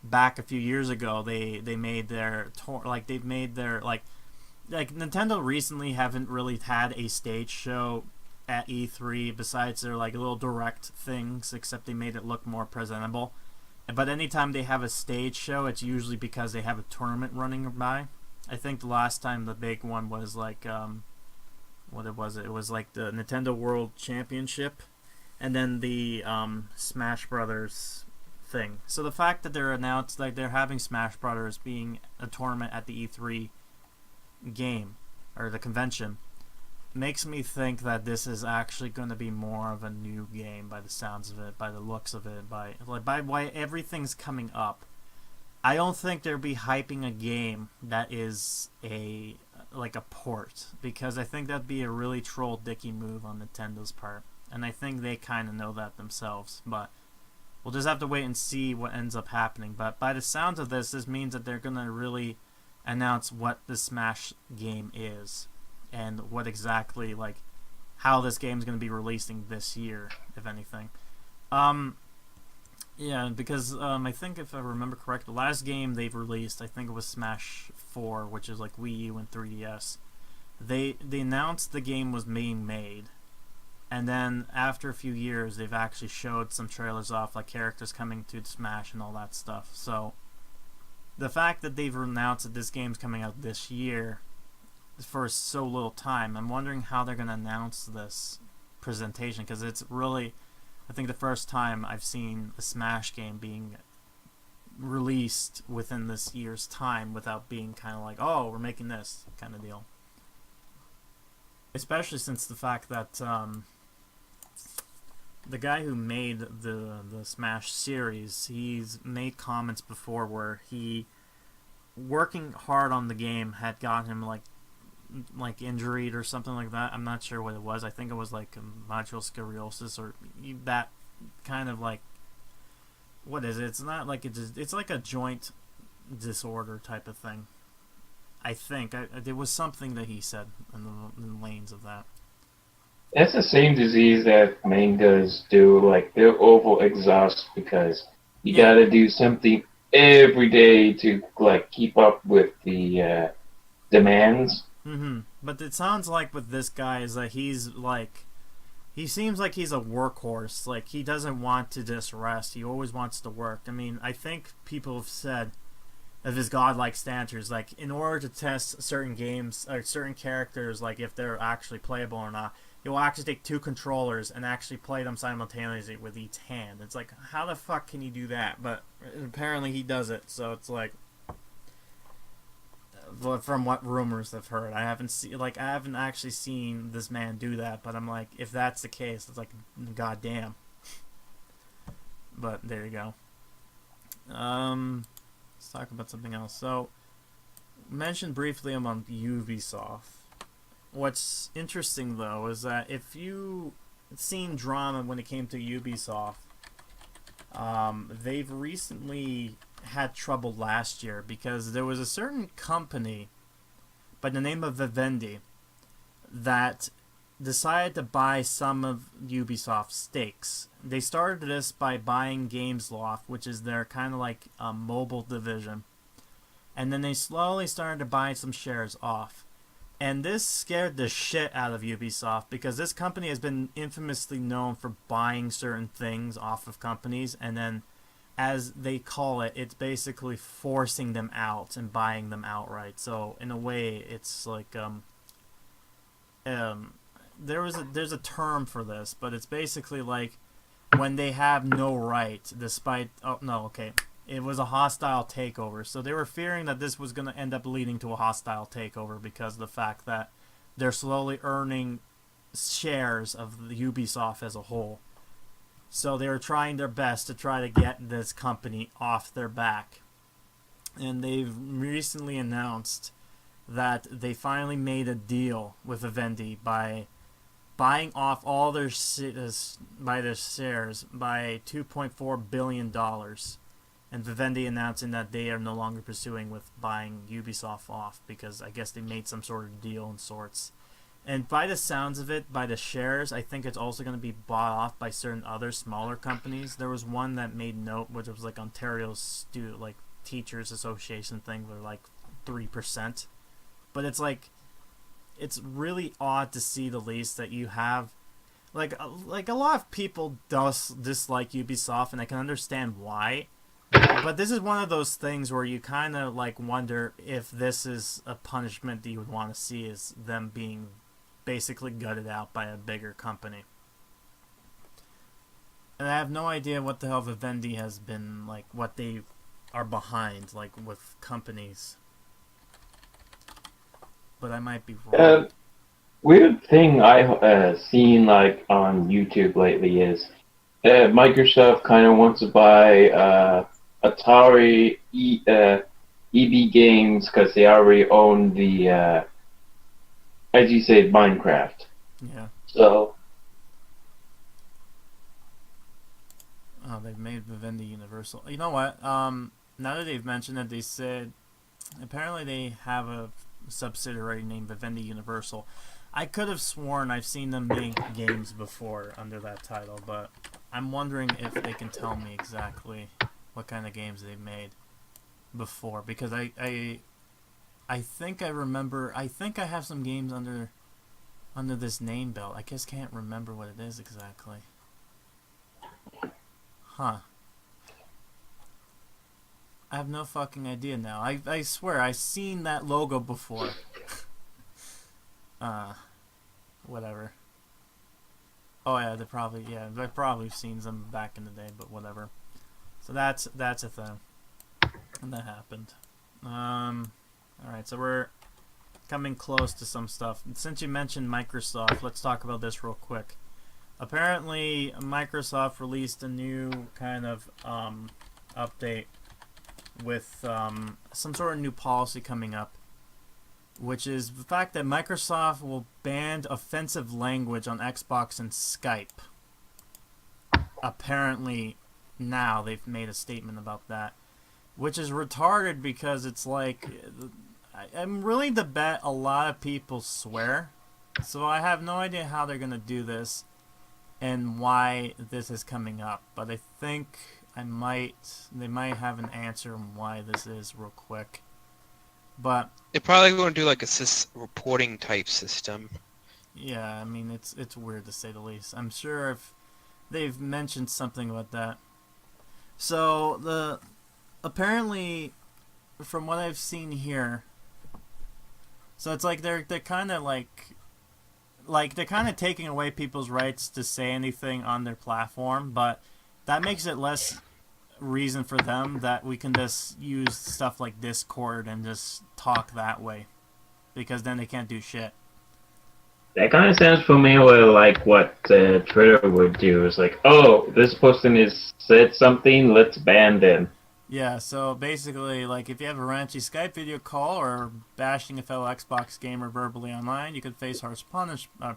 back a few years ago they made their like Nintendo recently haven't really had a stage show at E3 besides their like little direct things, except they made it look more presentable. But anytime they have a stage show, it's usually because they have a tournament running by. I think the last time the big one was like what it was. It was like the Nintendo World Championship, and then the Smash Brothers thing. So the fact that they're announced, like they're having Smash Brothers being a tournament at the E3 game or the convention, makes me think that this is actually going to be more of a new game by the sounds of it, by the looks of it, by why everything's coming up. I don't think they'll be hyping a game that is a port, because I think that'd be a really troll dicky move on Nintendo's part, and I think they kind of know that themselves. But we'll just have to wait and see what ends up happening. But by the sounds of this means that they're going to really announce what the Smash game is, and what exactly, like, how this game is going to be releasing this year, if anything. Yeah, because I think if I remember correct, the last game they've released, I think it was Smash 4, which is like Wii U and 3DS. They announced the game was being made, and then after a few years, they've actually showed some trailers off, like characters coming to Smash and all that stuff. So the fact that they've announced that this game's coming out this year for so little time, I'm wondering how they're going to announce this presentation, because it's really, I think, the first time I've seen a Smash game being released within this year's time without being kind of like, oh, we're making this kind of deal. Especially since the fact that the guy who made the Smash series, he's made comments before where he, working hard on the game had gotten him like like injured or something like that. I'm not sure what it was. I think it was like myeloscoliosis or that kind of like, what is it? It's not like it's like a joint disorder type of thing. I think there was something that he said in the lanes of that. That's the same disease that mangas do, like they're over exhaust because you Yeah. gotta do something every day to like keep up with the demands. But it sounds like with this guy is that he's like, he seems like he's a workhorse. Like he doesn't want to just rest. He always wants to work. I mean, I think people have said of his godlike standards, like in order to test certain games or certain characters, like if they're actually playable or not, he will actually take two controllers and actually play them simultaneously with each hand. It's like, how the fuck can you do that? But apparently he does it. So it's like, from what rumors I've heard, I haven't actually seen this man do that. But I'm like, if that's the case, it's like, goddamn. But there you go. Let's talk about something else. So, mentioned briefly among Ubisoft. What's interesting though is that if you seen drama when it came to Ubisoft, they've recently had trouble last year because there was a certain company by the name of Vivendi that decided to buy some of Ubisoft's stakes. They started this by buying GamesLoft, which is their kind of like mobile division. And then they slowly started to buy some shares off. And this scared the shit out of Ubisoft because this company has been infamously known for buying certain things off of companies, and then, as they call it, it's basically forcing them out and buying them outright. So in a way, it's like there's a term for this, but it's basically like when they have no right, despite it was a hostile takeover. So they were fearing that this was going to end up leading to a hostile takeover because of the fact that they're slowly earning shares of the Ubisoft as a whole. So they were trying their best to try to get this company off their back. And they've recently announced that they finally made a deal with Vivendi by buying off all their shares by $2.4 billion. And Vivendi announcing that they are no longer pursuing with buying Ubisoft off because I guess they made some sort of deal in sorts. And by the sounds of it, by the shares, I think it's also going to be bought off by certain other smaller companies. There was one that made note, which was like Ontario's Teachers Association thing, where like 3%. But it's like, it's really odd to see the least that you have, like a lot of people dislike Ubisoft, and I can understand why. But this is one of those things where you kind of like wonder if this is a punishment that you would want to see, is them being basically gutted out by a bigger company. And I have no idea what the hell Vivendi has been like, what they are behind, like with companies. But I might be wrong. Weird thing I've seen like on YouTube lately is Microsoft kind of wants to buy Atari EB Games because they already own the, as you say, Minecraft. Yeah. So. Oh, they've made Vivendi Universal. You know what? Now that they've mentioned it, they said apparently they have a subsidiary named Vivendi Universal. I could have sworn I've seen them make games before under that title, but I'm wondering if they can tell me exactly what kind of games they've made before, because I think I remember. I think I have some games under this name belt. I just can't remember what it is exactly. Huh. I have no fucking idea now. I swear I've seen that logo before. Whatever. Oh yeah, I've probably seen them back in the day, but whatever. So that's a thing. And that happened. Alright, so we're coming close to some stuff. Since you mentioned Microsoft, let's talk about this real quick. Apparently, Microsoft released a new kind of update with some sort of new policy coming up which is the fact that Microsoft will ban offensive language on Xbox and Skype. Apparently, now they've made a statement about that, which is retarded because it's like, I'm willing to bet a lot of people swear, so I have no idea how they're gonna do this and why this is coming up, but I think they might have an answer on why this is real quick. But They're probably going to do like a reporting type system. yeah, I mean it's weird to say the least. I'm sure if they've mentioned something about that. So apparently, from what I've seen here, so it's like they're kind of like they're kind of taking away people's rights to say anything on their platform, but that makes it less reason for them that we can just use stuff like Discord and just talk that way, because then they can't do shit. That kind of sounds familiar, like what Twitter would do. It's like, oh, this person has said something, let's ban them. Yeah, so basically, like, if you have a raunchy Skype video call or bashing a fellow Xbox gamer verbally online, you could face harsh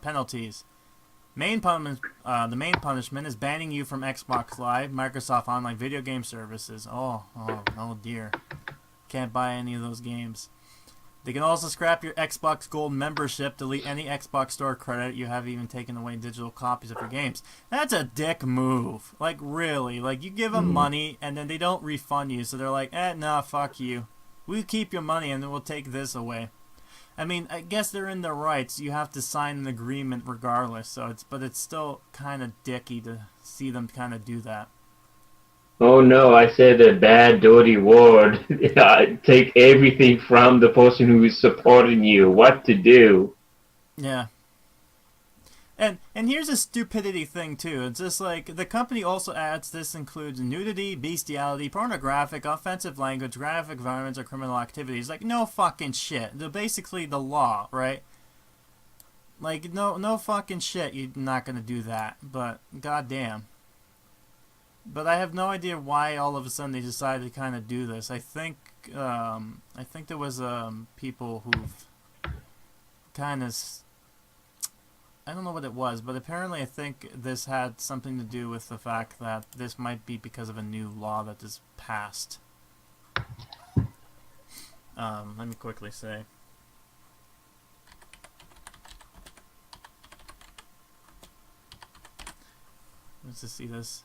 penalties. The main punishment is banning you from Xbox Live, Microsoft Online video game services. Oh dear. Can't buy any of those games. They can also scrap your Xbox Gold membership, delete any Xbox Store credit you have, even taken away digital copies of your games. That's a dick move. Like, really. Like, you give them money, and then they don't refund you, so they're like, nah, fuck you. We'll keep your money, and then we'll take this away. I mean, I guess they're in their rights. You have to sign an agreement regardless, but it's still kind of dicky to see them kind of do that. Oh no, I said a bad, dirty word. Take everything from the person who is supporting you. What to do? Yeah. And here's a stupidity thing too. It's just like the company also adds this includes nudity, bestiality, pornographic, offensive language, graphic violence, or criminal activities. Like, no fucking shit. They're basically the law, right? Like, no fucking shit. You're not gonna do that. But goddamn. But I have no idea why all of a sudden they decided to kind of do this. I think there was people who've kind of, I don't know what it was, but apparently I think this had something to do with the fact that this might be because of a new law that is passed. Let me quickly say. Let's just see this.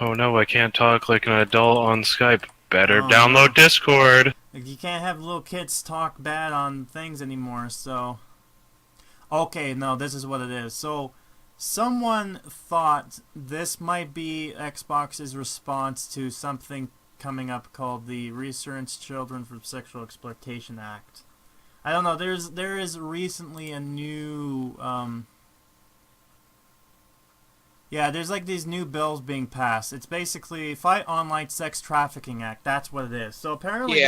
Oh no, I can't talk like an adult on Skype. Better Oh, download no. Discord. Like, you can't have little kids talk bad on things anymore, so... Okay, no, this is what it is. So, someone thought this might be Xbox's response to something coming up called the Resurgence Children from Sexual Exploitation Act. I don't know, there is recently a new... Yeah, there's like these new bills being passed. It's basically Fight Online Sex Trafficking Act. That's what it is. So apparently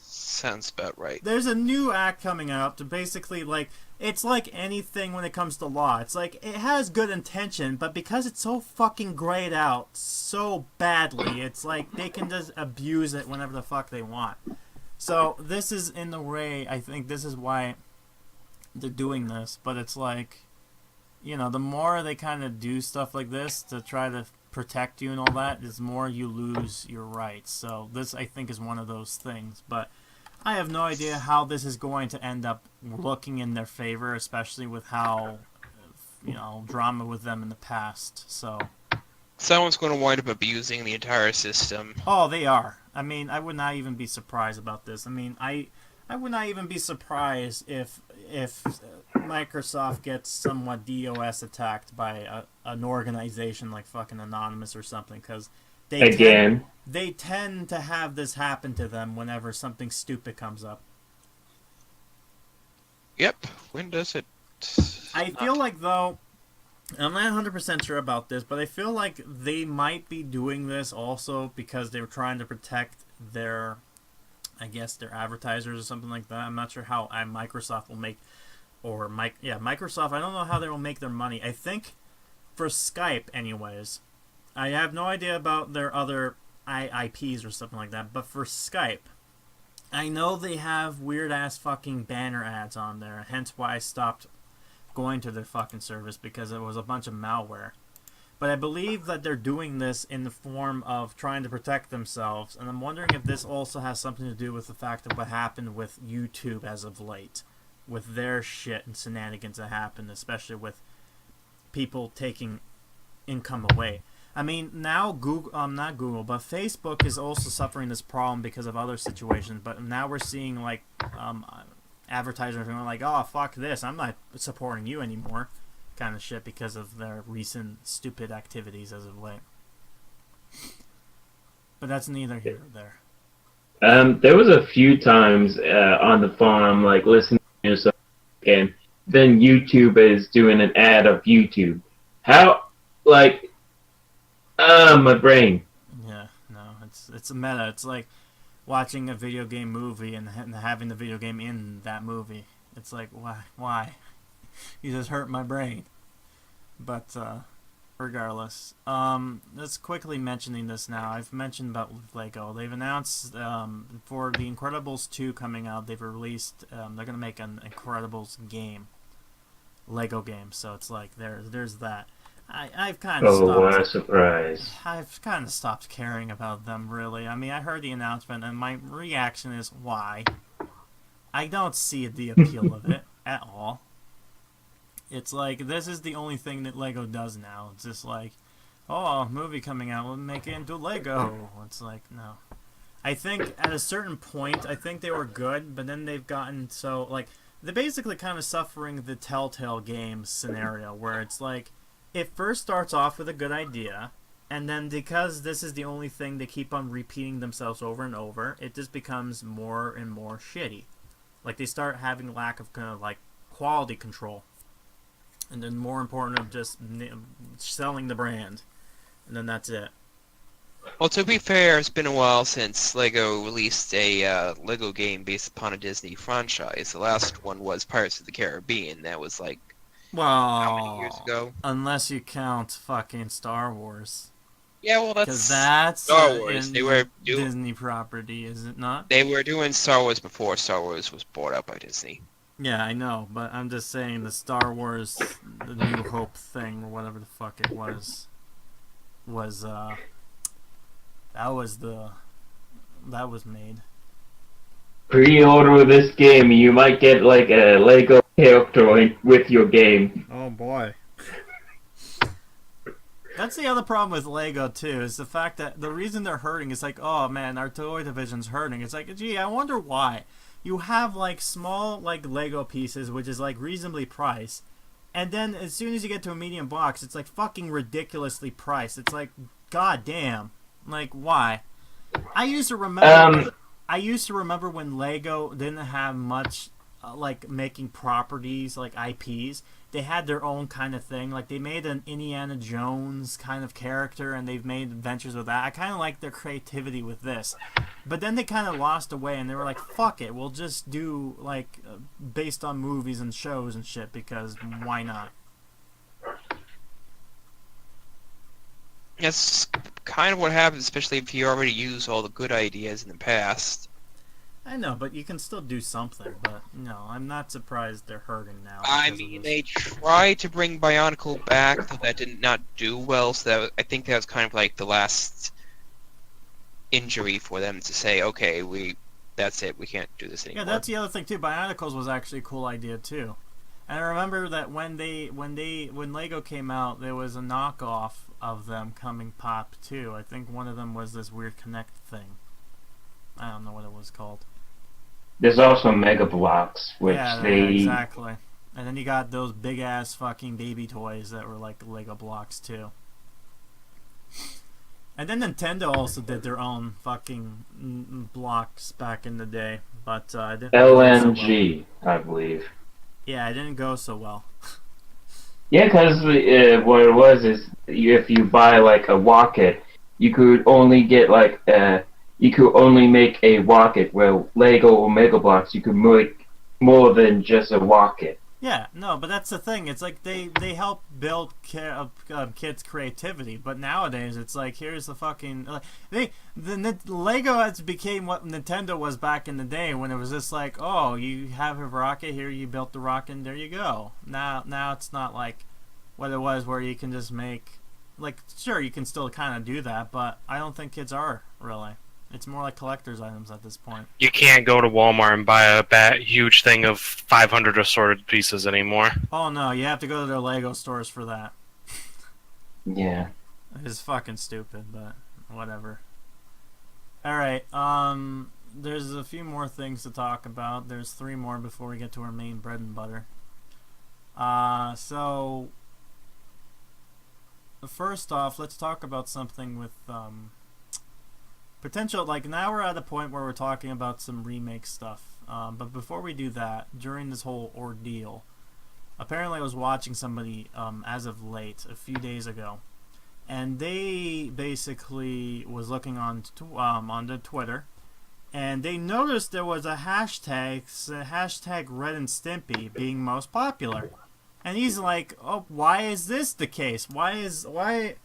Sounds about right. there's a new act coming out to basically, like, it's like anything when it comes to law. It's like, it has good intention, but because it's so fucking grayed out so badly, it's like they can just abuse it whenever the fuck they want. So this is in the way, I think this is why they're doing this, but it's like, you know, the more they kind of do stuff like this to try to protect you and all that, the more you lose your rights. So this, I think, is one of those things. But I have no idea how this is going to end up looking in their favor, especially with how, you know, drama with them in the past. So Someone's going to wind up abusing the entire system. oh, they are. I mean, I would not even be surprised about this. I mean, I would not even be surprised if Microsoft gets somewhat DOS attacked by an organization like fucking Anonymous or something, because they tend to have this happen to them whenever something stupid comes up. Yep. When does it? I feel like, though, I'm not 100% sure about this, but I feel like they might be doing this also because they were trying to protect their, I guess, their advertisers or something like that. I'm not sure how Microsoft will make, Microsoft, I don't know how they will make their money. I think for Skype, anyways, I have no idea about their other IPs or something like that, but for Skype, I know they have weird ass fucking banner ads on there, hence why I stopped going to their fucking service because it was a bunch of malware. But I believe that they're doing this in the form of trying to protect themselves, and I'm wondering if this also has something to do with the fact of what happened with YouTube as of late, with their shit and shenanigans that happened, especially with people taking income away. I mean, now Google, not Google, but Facebook is also suffering this problem because of other situations. But now we're seeing like advertisers going like, "Oh, fuck this! I'm not supporting you anymore," kind of shit because of their recent stupid activities as of late. But that's neither here nor there. There was a few times on the phone I'm like listening to something, and then YouTube is doing an ad of YouTube. How, like, my brain. Yeah, no, it's a meta. It's like watching a video game movie and having the video game in that movie. It's like, why? You just hurt my brain. But regardless, let's quickly mentioning this now. I've mentioned about Lego. They've announced for the Incredibles 2 coming out, they've released. They're gonna make an Incredibles game, Lego game. So it's like there's that. I've kind of Oh, what a stopped. surprise. I've kind of stopped caring about them, really. I mean, I heard the announcement, and my reaction is, why? I don't see the appeal of it at all. It's like, this is the only thing that Lego does now. It's just like, oh, a movie coming out, we'll make it into Lego. It's like, no. I think at a certain point, I think they were good, but then they've gotten so, like, they're basically kind of suffering the Telltale Games scenario, where it's like, it first starts off with a good idea, and then because this is the only thing they keep on repeating themselves over and over, it just becomes more and more shitty. Like, they start having lack of kind of like quality control, and then more important of just selling the brand, and then that's it. Well, to be fair, it's been a while since LEGO released a LEGO game based upon a Disney franchise. The last one was Pirates of the Caribbean. That was like, how many years Well, ago? unless you count fucking Star Wars, Yeah, well, because that's that's Star Wars. in They were doing Disney property, is it not? Star Wars before Star Wars was bought out by Disney. Yeah, I know, but I'm just saying the Star Wars, the New Hope thing, or whatever the fuck it was that was made. Pre-order this game, you might get like a Lego character with your game. Oh boy. That's the other problem with Lego too, is the fact that the reason they're hurting is like, oh man, our toy division's hurting. It's like, gee, I wonder why. You have like small like Lego pieces, which is like reasonably priced, and then as soon as you get to a medium box, it's like fucking ridiculously priced. It's like, god damn, like why? I used to remember. I used to remember when Lego didn't have much like making properties like IPs. They had their own kind of thing. Like they made an Indiana Jones kind of character, and they've made adventures with that. I kind of like their creativity with this, but then they kind of lost away, and they were like, "Fuck it, we'll just do like based on movies and shows and shit because why not?" That's kind of what happens, especially if you already use all the good ideas in the past. I know, but you can still do something. But no, I'm not surprised they're hurting now. I because of mean, this. they tried to bring Bionicle back, though that did not do well, so I think that was kind of like the last injury for them to say, okay, that's it, we can't do this anymore. Yeah, that's the other thing too. Bionicles was actually a cool idea too. And I remember that when Lego came out, there was a knockoff of them coming pop too. I think one of them was this weird Connect thing. I don't know what it was called. There's also Mega Blocks, which Yeah, exactly. And then you got those big ass fucking baby toys that were like Lego blocks too. And then Nintendo also did their own fucking blocks back in the day, but it didn't go so well. LNG, I believe. Yeah, it didn't go so well. Yeah, because what it was is if you buy like a rocket, you could only get like you could only make a rocket. Where Lego or Mega Blocks, you could make more than just a rocket. Yeah, no, but that's the thing. It's like they help build kids' creativity, but nowadays it's like here's the fucking Lego has became what Nintendo was back in the day when it was just like, oh, you have a rocket here, you built the rocket, and there you go. Now it's not like what it was where you can just make like sure you can still kind of do that, but I don't think kids are really. It's more like collector's items at this point. You can't go to Walmart and buy a huge thing of 500 assorted pieces anymore. Oh no, you have to go to their Lego stores for that. Yeah. It's fucking stupid, but whatever. Alright, there's a few more things to talk about. There's 3 more before we get to our main bread and butter. So first off, let's talk about something with potential, like now we're at a point where we're talking about some remake stuff. But before we do that, during this whole ordeal, apparently I was watching somebody as of late, a few days ago, and they basically was looking on the Twitter, and they noticed there was a hashtag Red and Stimpy being most popular, and he's like, oh, why is this the case? Why is Red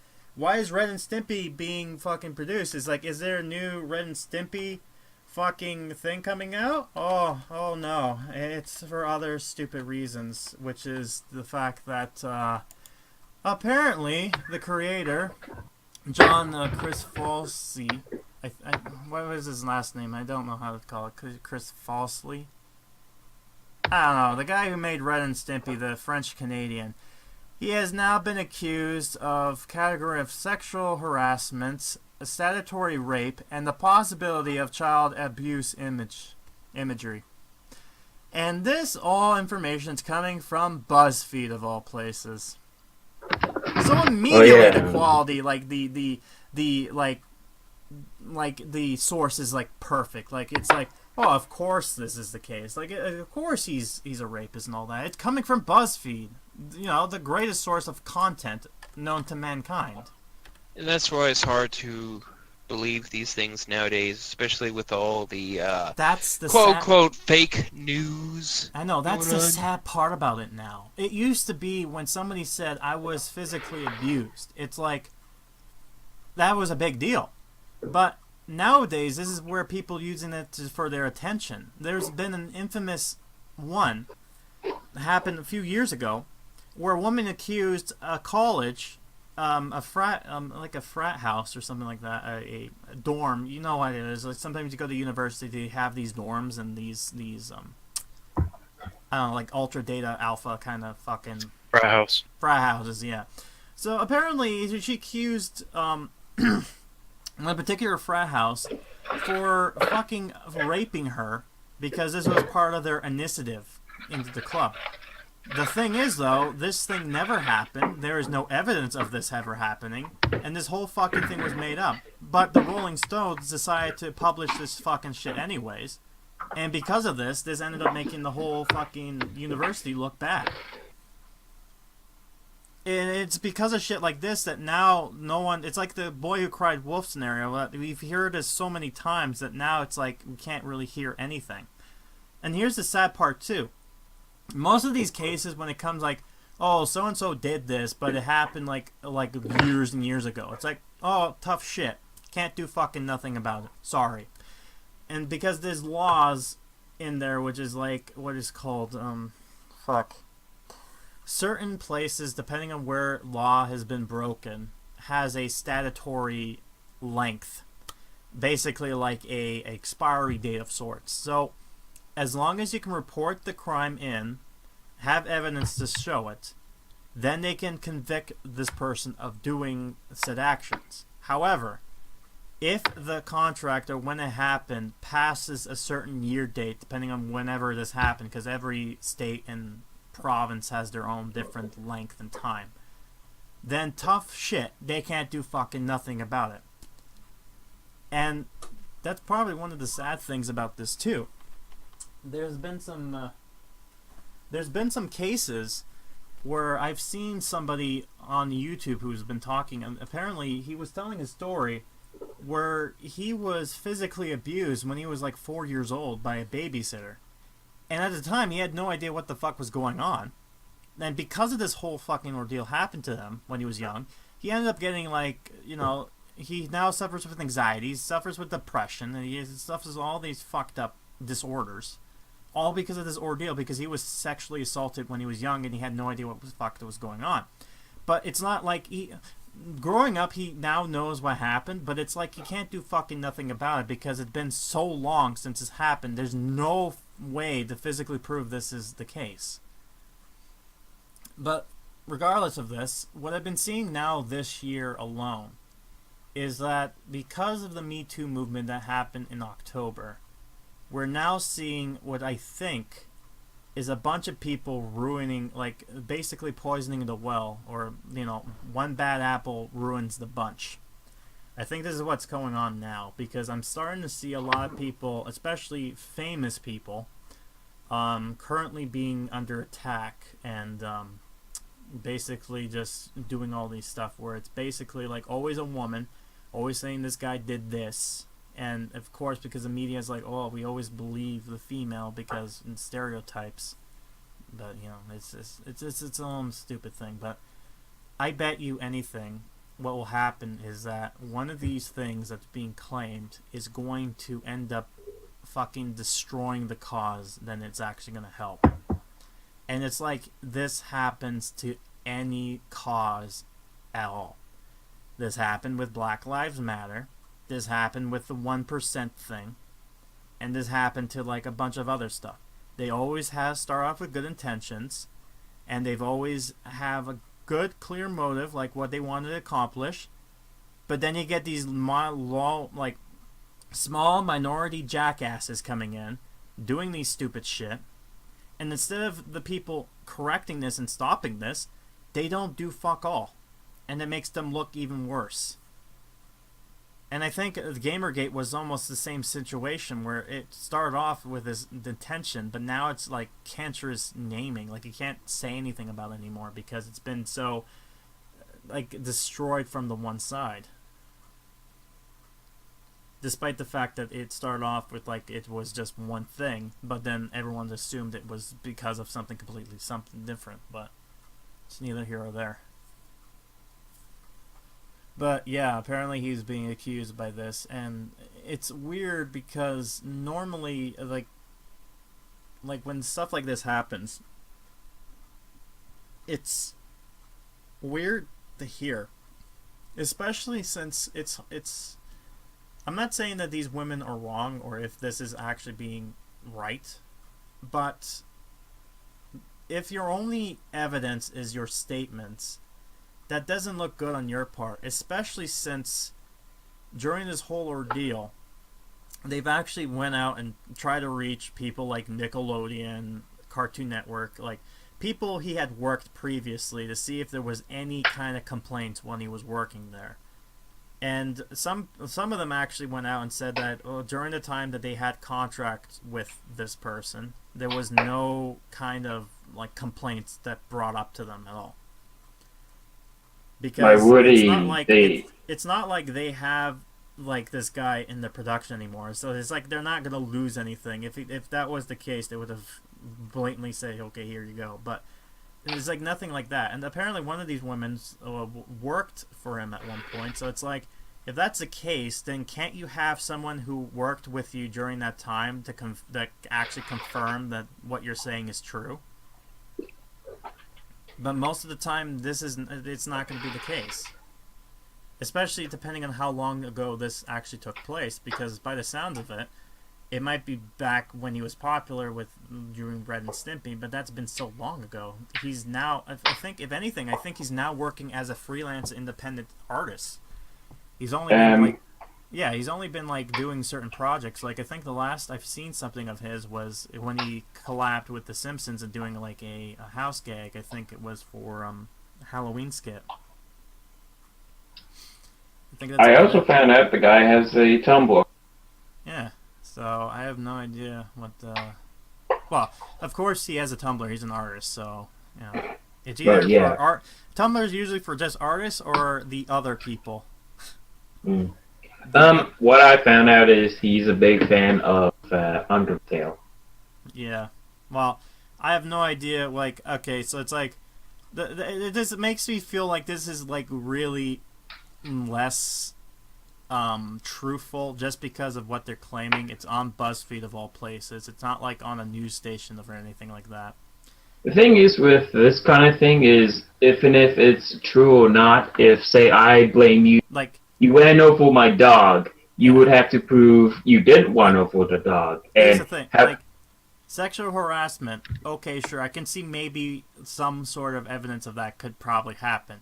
and Stimpy being fucking produced? Is like, is there a new Red and Stimpy fucking thing coming out? Oh no. It's for other stupid reasons, which is the fact that apparently the creator, Chris Falsey, what was his last name? I don't know how to call it. Chris Falsey? I don't know. The guy who made Red and Stimpy, the French-Canadian, he has now been accused of category of sexual harassment, statutory rape, and the possibility of child abuse imagery. And this all information is coming from BuzzFeed of all places. So immediately the quality, like the source is like perfect. Like it's like, oh, of course this is the case. Like of course he's a rapist and all that. It's coming from BuzzFeed. You know, the greatest source of content known to mankind. And that's why it's hard to believe these things nowadays, especially with all the that's the quote fake news. I know, that's the sad part about it now. It used to be when somebody said I was physically abused, it's like that was a big deal. But nowadays this is where people using it for their attention. There's been an infamous one that happened a few years ago where a woman accused a college, a frat house or something like that, a dorm. You know what it is. Like sometimes you go to university, they have these dorms and these I don't know, like ultra data alpha kind of fucking Frat houses, yeah. So apparently she accused a particular frat house for fucking raping her because this was part of their initiative into the club. The thing is, though, this thing never happened. There is no evidence of this ever happening, and this whole fucking thing was made up. But the Rolling Stones decided to publish this fucking shit anyways, and because of this ended up making the whole fucking university look bad. And it's because of shit like this that now no one... It's like the boy who cried wolf scenario. We've heard this so many times that now it's like we can't really hear anything. And here's the sad part, too. Most of these cases, when it comes like, oh, so-and-so did this, but it happened like years and years ago. It's like, oh, tough shit. Can't do fucking nothing about it. Sorry. And because there's laws in there, which is like, what is called, certain places, depending on where law has been broken, has a statutory length. Basically like a expiry date of sorts. So, as long as you can report the crime in, have evidence to show it, then they can convict this person of doing said actions. However, if the contractor, when it happened, passes a certain year date, depending on whenever this happened, because every state and province has their own different length and time, then tough shit, they can't do fucking nothing about it. And that's probably one of the sad things about this too. There's been some cases where I've seen somebody on YouTube who's been talking, and apparently he was telling a story where he was physically abused when he was like 4 years old by a babysitter. And at the time, he had no idea what the fuck was going on. And because of this whole fucking ordeal happened to him when he was young, he ended up getting, like, you know, he now suffers with anxiety, he suffers with depression, and he suffers all these fucked up disorders. All because of this ordeal, because he was sexually assaulted when he was young and he had no idea what the fuck was going on. But it's not like growing up, he now knows what happened, but it's like he can't do fucking nothing about it because it's been so long since it's happened. There's no way to physically prove this is the case. But regardless of this, what I've been seeing now this year alone is that because of the Me Too movement that happened in October, we're now seeing what I think is a bunch of people ruining, like, basically poisoning the well, or, you know, one bad apple ruins the bunch. I think this is what's going on now, because I'm starting to see a lot of people, especially famous people, currently being under attack and basically just doing all these stuff where it's basically like always a woman, always saying this guy did this. And of course, because the media is like, oh, we always believe the female because in stereotypes. But you know, it's its own stupid thing. But I bet you anything, what will happen is that one of these things that's being claimed is going to end up fucking destroying the cause. Then it's actually going to help. And it's like this happens to any cause at all. This happened with Black Lives Matter. This happened with the 1% thing. And this happened to like a bunch of other stuff. They always start off with good intentions. And they've always have a good, clear motive, like what they wanted to accomplish. But then you get these small minority jackasses coming in, doing these stupid shit. And instead of the people correcting this and stopping this, they don't do fuck all. And it makes them look even worse. And I think Gamergate was almost the same situation where it started off with this intention, but now it's like cancerous naming. Like you can't say anything about it anymore because it's been so like destroyed from the one side. Despite the fact that it started off with like it was just one thing, but then everyone assumed it was because of something different, but it's neither here or there. But yeah, apparently he's being accused by this, and it's weird because normally like when stuff like this happens, it's weird to hear, especially since it's I'm not saying that these women are wrong or if this is actually being right, but if your only evidence is your statements, that doesn't look good on your part, especially since during this whole ordeal, they've actually went out and tried to reach people like Nickelodeon, Cartoon Network, like people he had worked previously to see if there was any kind of complaints when he was working there. And some of them actually went out and said that during the time that they had contracts with this person, there was no kind of like complaints that brought up to them at all. Because it's not like they have like this guy in the production anymore. So it's like they're not gonna lose anything. If that was the case, they would have blatantly said, "Okay, here you go." But it's like nothing like that. And apparently one of these women worked for him at one point. So it's like, if that's the case, then can't you have someone who worked with you during that time to that actually confirm that what you're saying is true? But most of the time, it's not going to be the case. Especially depending on how long ago this actually took place, because by the sounds of it, it might be back when he was popular during Red and Stimpy, but that's been so long ago. He's now, I think, if anything, I think he's now working as a freelance independent artist. He's only been like doing certain projects. Like I think the last I've seen something of his was when he collabed with The Simpsons and doing like a house gag. I think it was for Halloween skit. I also found out the guy has a Tumblr. Yeah, so I have no idea what. Well, of course he has a Tumblr. He's an artist, so you know, it's either for art. Tumblr is usually for just artists or the other people. What I found out is he's a big fan of Undertale. Yeah. Well, I have no idea. Like, okay, so it's like, it makes me feel like this is like really less truthful just because of what they're claiming. It's on BuzzFeed of all places. It's not like on a news station or anything like that. The thing is with this kind of thing is, even if it's true or not, if, say, I blame you, Like, you ran over my dog, you would have to prove you didn't run over the dog. here's And the thing. have, Like, sexual harassment, okay, sure, I can see maybe some sort of evidence of that could probably happen.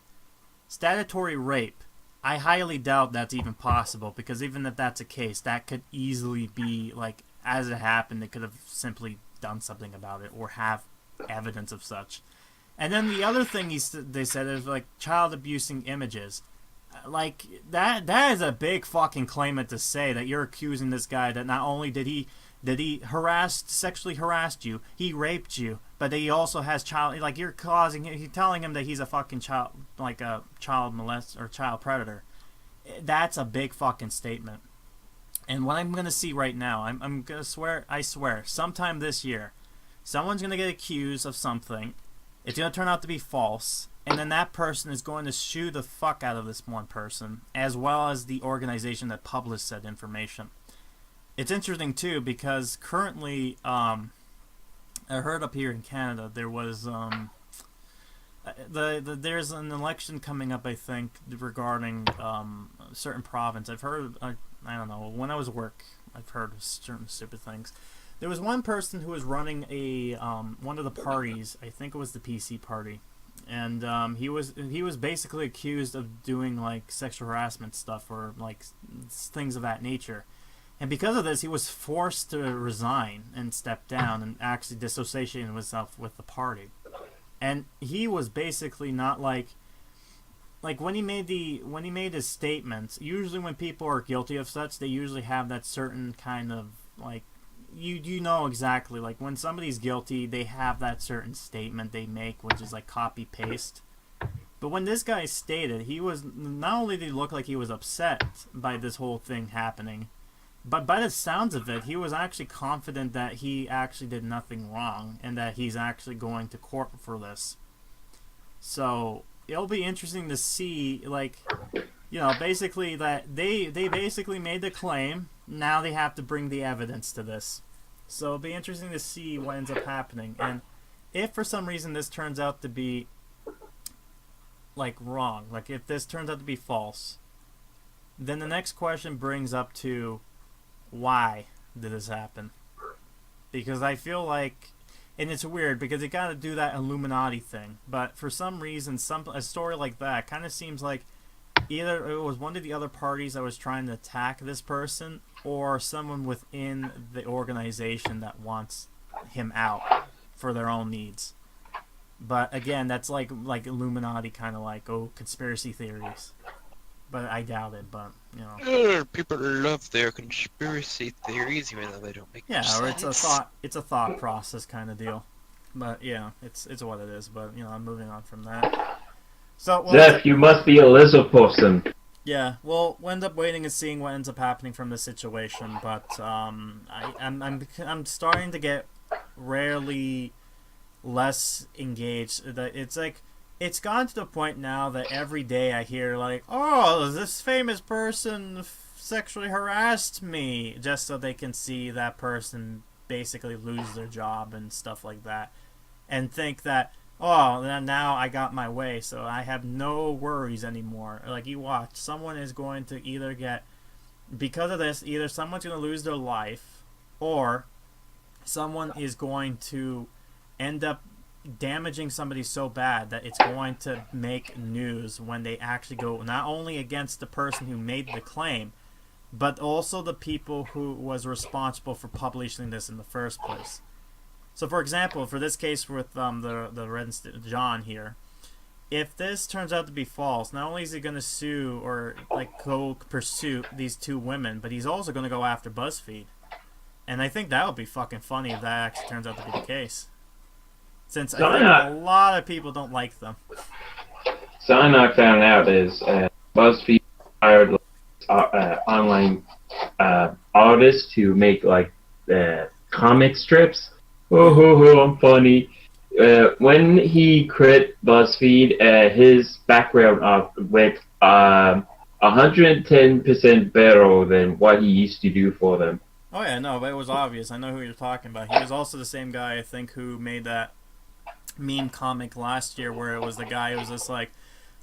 Statutory rape, I highly doubt that's even possible, because even if that's a case, that could easily be, like, as it happened, they could have simply done something about it, or have evidence of such. And then the other thing they said is, like, child abusing images. Like, that is a big fucking claimant to say, that you're accusing this guy that not only did he sexually harassed you, he raped you, but he also has you're telling him that he's a fucking child, like a child molest or child predator. That's a big fucking statement. And what I'm gonna see right now, I'm gonna swear, sometime this year, someone's gonna get accused of something. It's gonna turn out to be false, and then that person is going to sue the fuck out of this one person, as well as the organization that published said information. It's interesting too because currently, I heard up here in Canada there was there's an election coming up, I think, regarding a certain province. I've heard, I don't know, when I was at work, I've heard certain stupid things. There was one person who was running a one of the parties. I think it was the PC party, and he was basically accused of doing like sexual harassment stuff or like things of that nature. And because of this, he was forced to resign and step down and actually dissociate himself with the party. And he was basically not like when he made his statements. Usually, when people are guilty of such, they usually have that certain kind of like you know exactly, like when somebody's guilty, they have that certain statement they make, which is like copy paste. But when this guy stated, he was not only did he look like he was upset by this whole thing happening, but by the sounds of it, he was actually confident that he actually did nothing wrong and that he's actually going to court for this. So it'll be interesting to see, like, you know, basically that they basically made the claim. Now they have to bring the evidence to this. So it'll be interesting to see what ends up happening. And if for some reason this turns out to be like wrong, like if this turns out to be false, then the next question brings up to, why did this happen? Because I feel like, and it's weird because they gotta do that Illuminati thing, but for some reason, a story like that kind of seems like either it was one of the other parties that was trying to attack this person, or someone within the organization that wants him out for their own needs. But again, that's like Illuminati, kind of like, oh, conspiracy theories. But I doubt it, but, you know. People love their conspiracy theories, even though they don't make much or sense. it's a thought process kind of deal. But yeah, it's what it is. But you know, I'm moving on from that. So Zeph, you must be a lizard person. Yeah, we'll end up waiting and seeing what ends up happening from this situation. But I'm starting to get rarely less engaged. It's like, it's gone to the point now that every day I hear like, oh, this famous person sexually harassed me, just so they can see that person basically lose their job and stuff like that, and think that, oh, now I got my way, so I have no worries anymore. Like, you watch, someone is going to either get, because of this, either someone's going to lose their life, or someone is going to end up damaging somebody so bad that it's going to make news when they actually go not only against the person who made the claim, but also the people who was responsible for publishing this in the first place. So, for example, for this case with the Red John here, if this turns out to be false, not only is he going to sue or like go pursue these two women, but he's also going to go after BuzzFeed. And I think that would be fucking funny if that actually turns out to be the case. Since I think a lot of people don't like them. Something I found out is BuzzFeed hired online artists to make like comic strips I'm funny. When he quit BuzzFeed, his background went 110% better than what he used to do for them. Oh yeah, no, but it was obvious. I know who you're talking about. He was also the same guy, I think, who made that meme comic last year where it was the guy who was just like,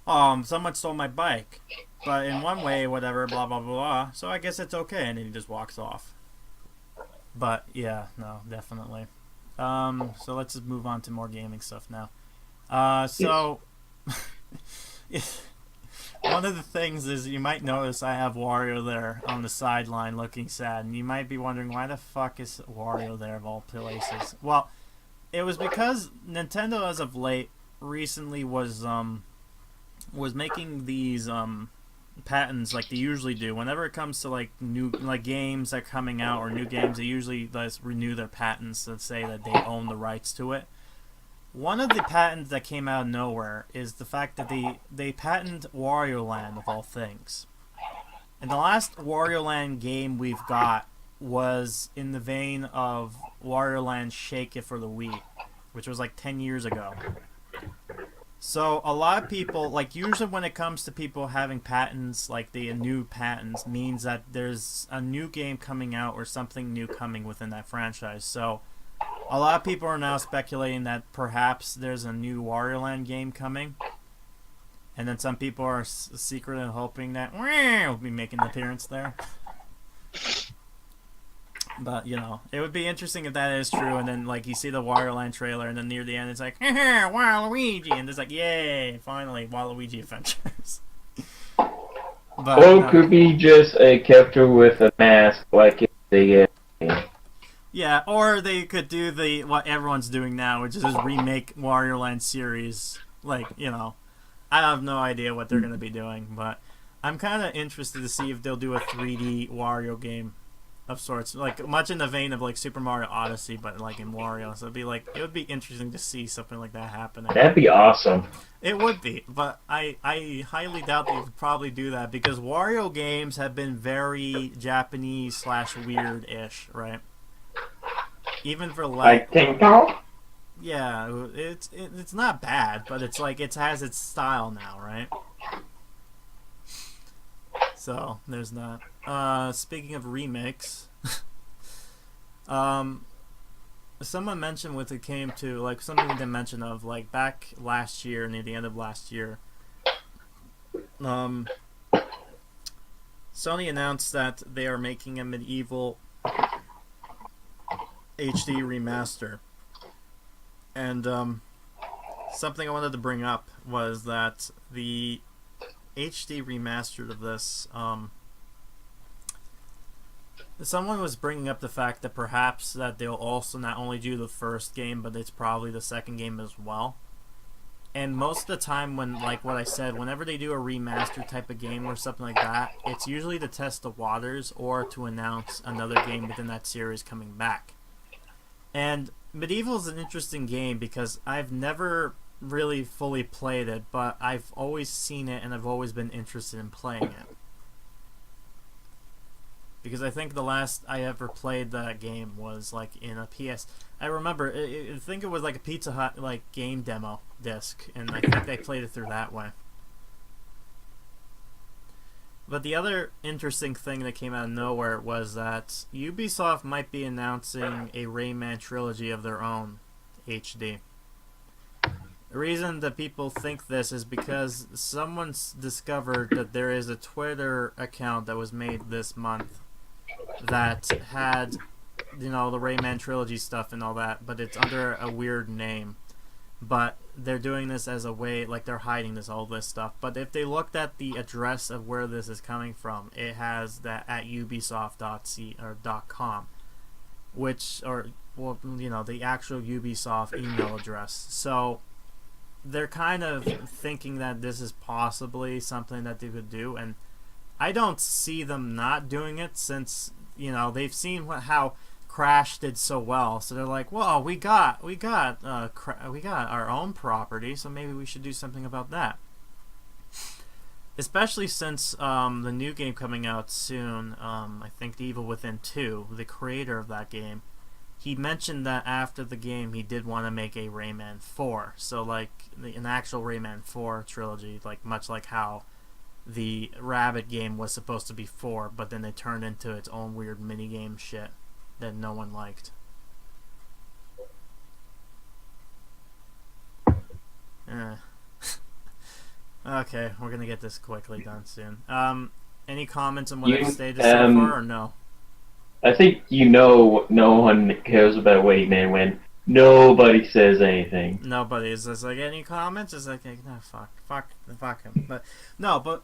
someone stole my bike, but in one way, whatever, blah blah blah. So I guess it's okay, and then he just walks off. But yeah, no, definitely. So let's just move on to more gaming stuff now. One of the things is you might notice I have Wario there on the sideline looking sad, and you might be wondering why the fuck is Wario there of all places. Well, it was because Nintendo, as of late, recently was making these patents like they usually do. Whenever it comes to like new games that are coming out or new games, they usually renew their patents and say that they own the rights to it. One of the patents that came out of nowhere is the fact that they patented Wario Land of all things. And the last Wario Land game we've got was in the vein of Wario Land Shake It for the Wii, which was like 10 years ago. So a lot of people, like usually when it comes to people having patents, like the new patents, means that there's a new game coming out or something new coming within that franchise. So a lot of people are now speculating that perhaps there's a new Wario Land game coming. And then some people are secretly hoping that will be making an appearance there. But, you know, it would be interesting if that is true, and then, like, you see the Wario Land trailer, and then near the end it's like, Waluigi! And it's like, yay, finally, Waluigi Adventures. But, or it could be just a character with a mask, like in the yeah, or they could do what everyone's doing now, which is just remake Wario Land series. Like, you know, I have no idea what they're going to be doing, but I'm kind of interested to see if they'll do a 3D Wario game of sorts, like much in the vein of like Super Mario Odyssey, but like in Wario. So it would be interesting to see something like that happening. That'd be awesome. It would be, but I highly doubt they would probably do that because Wario games have been very Japanese / weird-ish, right? Even for like, yeah, it's not bad, but it's like it has its style now, right? So there's that. Speaking of remakes, someone mentioned when it came to like something we didn't mention of like back last year, near the end of last year. Sony announced that they are making a Medieval HD remaster, and something I wanted to bring up was that the HD remastered of this, someone was bringing up the fact that perhaps that they'll also not only do the first game, but it's probably the second game as well. And most of the time when, like what I said, whenever they do a remaster type of game or something like that, it's usually to test the waters or to announce another game within that series coming back. And Medieval is an interesting game because I've never really fully played it, but I've always seen it and I've always been interested in playing it. Because I think the last I ever played that game was like in a PS. I remember, I think it was like a Pizza Hut like game demo disc, and I think they played it through that way. But the other interesting thing that came out of nowhere was that Ubisoft might be announcing a Rayman trilogy of their own, HD. The reason that people think this is because someone's discovered that there is a Twitter account that was made this month that had, you know, the Rayman trilogy stuff and all that, but it's under a weird name. But they're doing this as a way, like they're hiding all this stuff. But if they looked at the address of where this is coming from, it has that at ubisoft.com, which, or, well, you know, the actual Ubisoft email address. So they're kind of thinking that this is possibly something that they could do, and I don't see them not doing it since, you know, they've seen how Crash did so well, so they're like, well, we got our own property, so maybe we should do something about that. Especially since the new game coming out soon, I think The Evil Within 2, the creator of that game, he mentioned that after the game he did want to make a Rayman 4. So like an actual Rayman 4 trilogy, like much like how the Rabbit game was supposed to be 4, but then it turned into its own weird minigame shit that no one liked. Okay, we're gonna get this quickly done soon. Any comments on what I've stated so far, or no? I think no one cares about Wayman when nobody says anything. Nobody is just like, any comments? It's like, no, fuck him. But no, but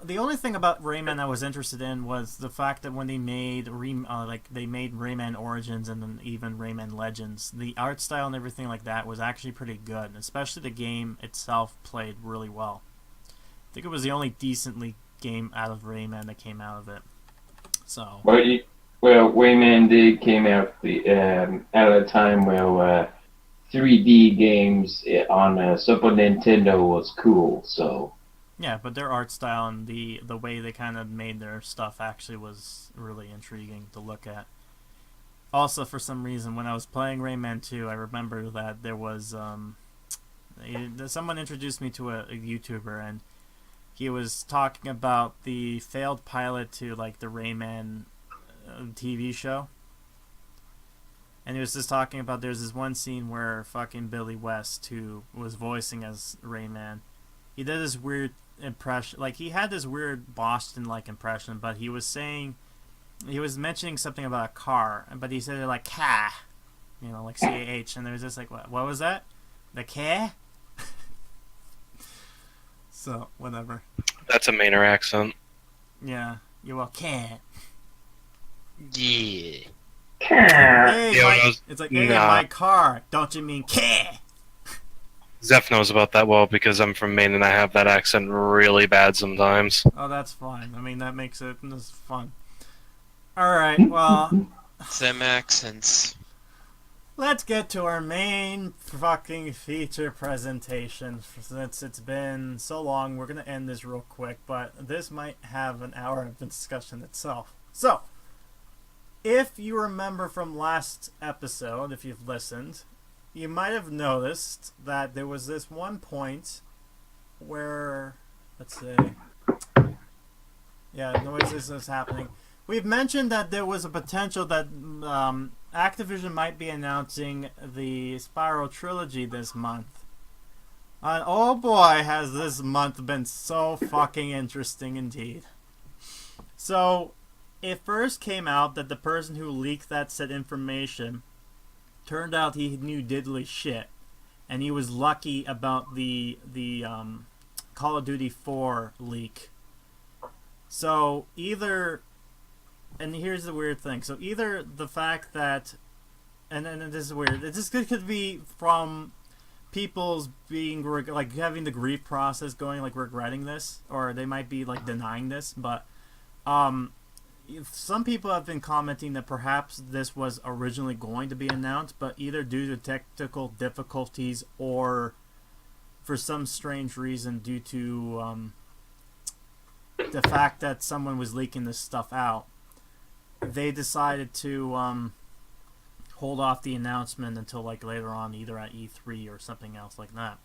the only thing about Rayman I was interested in was the fact that when they made Rayman Origins and then even Rayman Legends, the art style and everything like that was actually pretty good, and especially the game itself played really well. I think it was the only decently game out of Rayman that came out of it. So. Well, Wayman came out at a time where 3D games on Super Nintendo was cool. So. Yeah, but their art style and the way they kind of made their stuff actually was really intriguing to look at. Also, for some reason, when I was playing Rayman 2, I remember that there was someone introduced me to a YouTuber, and he was talking about the failed pilot to like the Rayman TV show. And he was just talking about there's this one scene where fucking Billy West, who was voicing as Rayman, he did this weird impression, like he had this weird Boston-like impression, but he was mentioning something about a car, but he said it like "car," like CAH, and there was just like, what was that? The car? So, whatever. That's a Mainer accent. Yeah, you will car. Yeah. Hey, Yeah, it's like, hey, my car. Don't you mean car? Zeph knows about that well because I'm from Maine and I have that accent really bad sometimes. Oh, that's fine. I mean, that makes it fun. Alright, well... Some accents. Let's get to our main fucking feature presentation. Since it's been so long, we're going to end this real quick, but this might have an hour of discussion itself. So, if you remember from last episode, if you've listened, you might have noticed that there was this one point where, let's see, yeah, noises is happening. We've mentioned that there was a potential that Activision might be announcing the Spyro trilogy this month. And oh boy, has this month been so fucking interesting indeed. So, it first came out that the person who leaked that said information turned out he knew diddly shit, and he was lucky about the Call of Duty 4 leak. So either, and here's the weird thing, so either the fact that, and this is weird, this could be from people's being, like, having the grief process going, like, regretting this, or they might be, like, denying this, but some people have been commenting that perhaps this was originally going to be announced, but either due to technical difficulties or for some strange reason due to the fact that someone was leaking this stuff out, they decided to hold off the announcement until like later on, either at E3 or something else like that.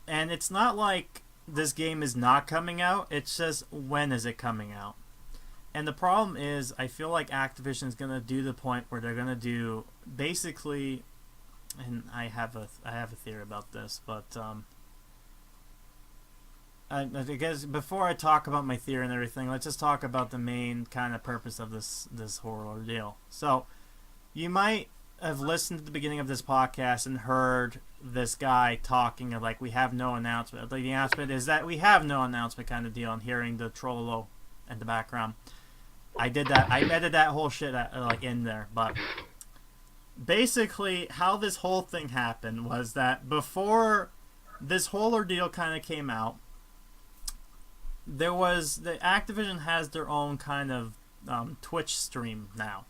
And it's not like this game is not coming out, it's just when is it coming out? And the problem is, I feel like Activision is going to do the point where they're going to do basically, and I have a theory about this, but I guess before I talk about my theory and everything, let's just talk about the main kind of purpose of this whole ordeal. So, you might have listened to the beginning of this podcast and heard this guy talking of like, we have no announcement. Like, the announcement is that we have no announcement kind of deal, and hearing the trollolo in the background. I did that. I edited that whole shit like in there, but basically how this whole thing happened was that before this whole ordeal kind of came out, there was the Activision has their own kind of Twitch stream now,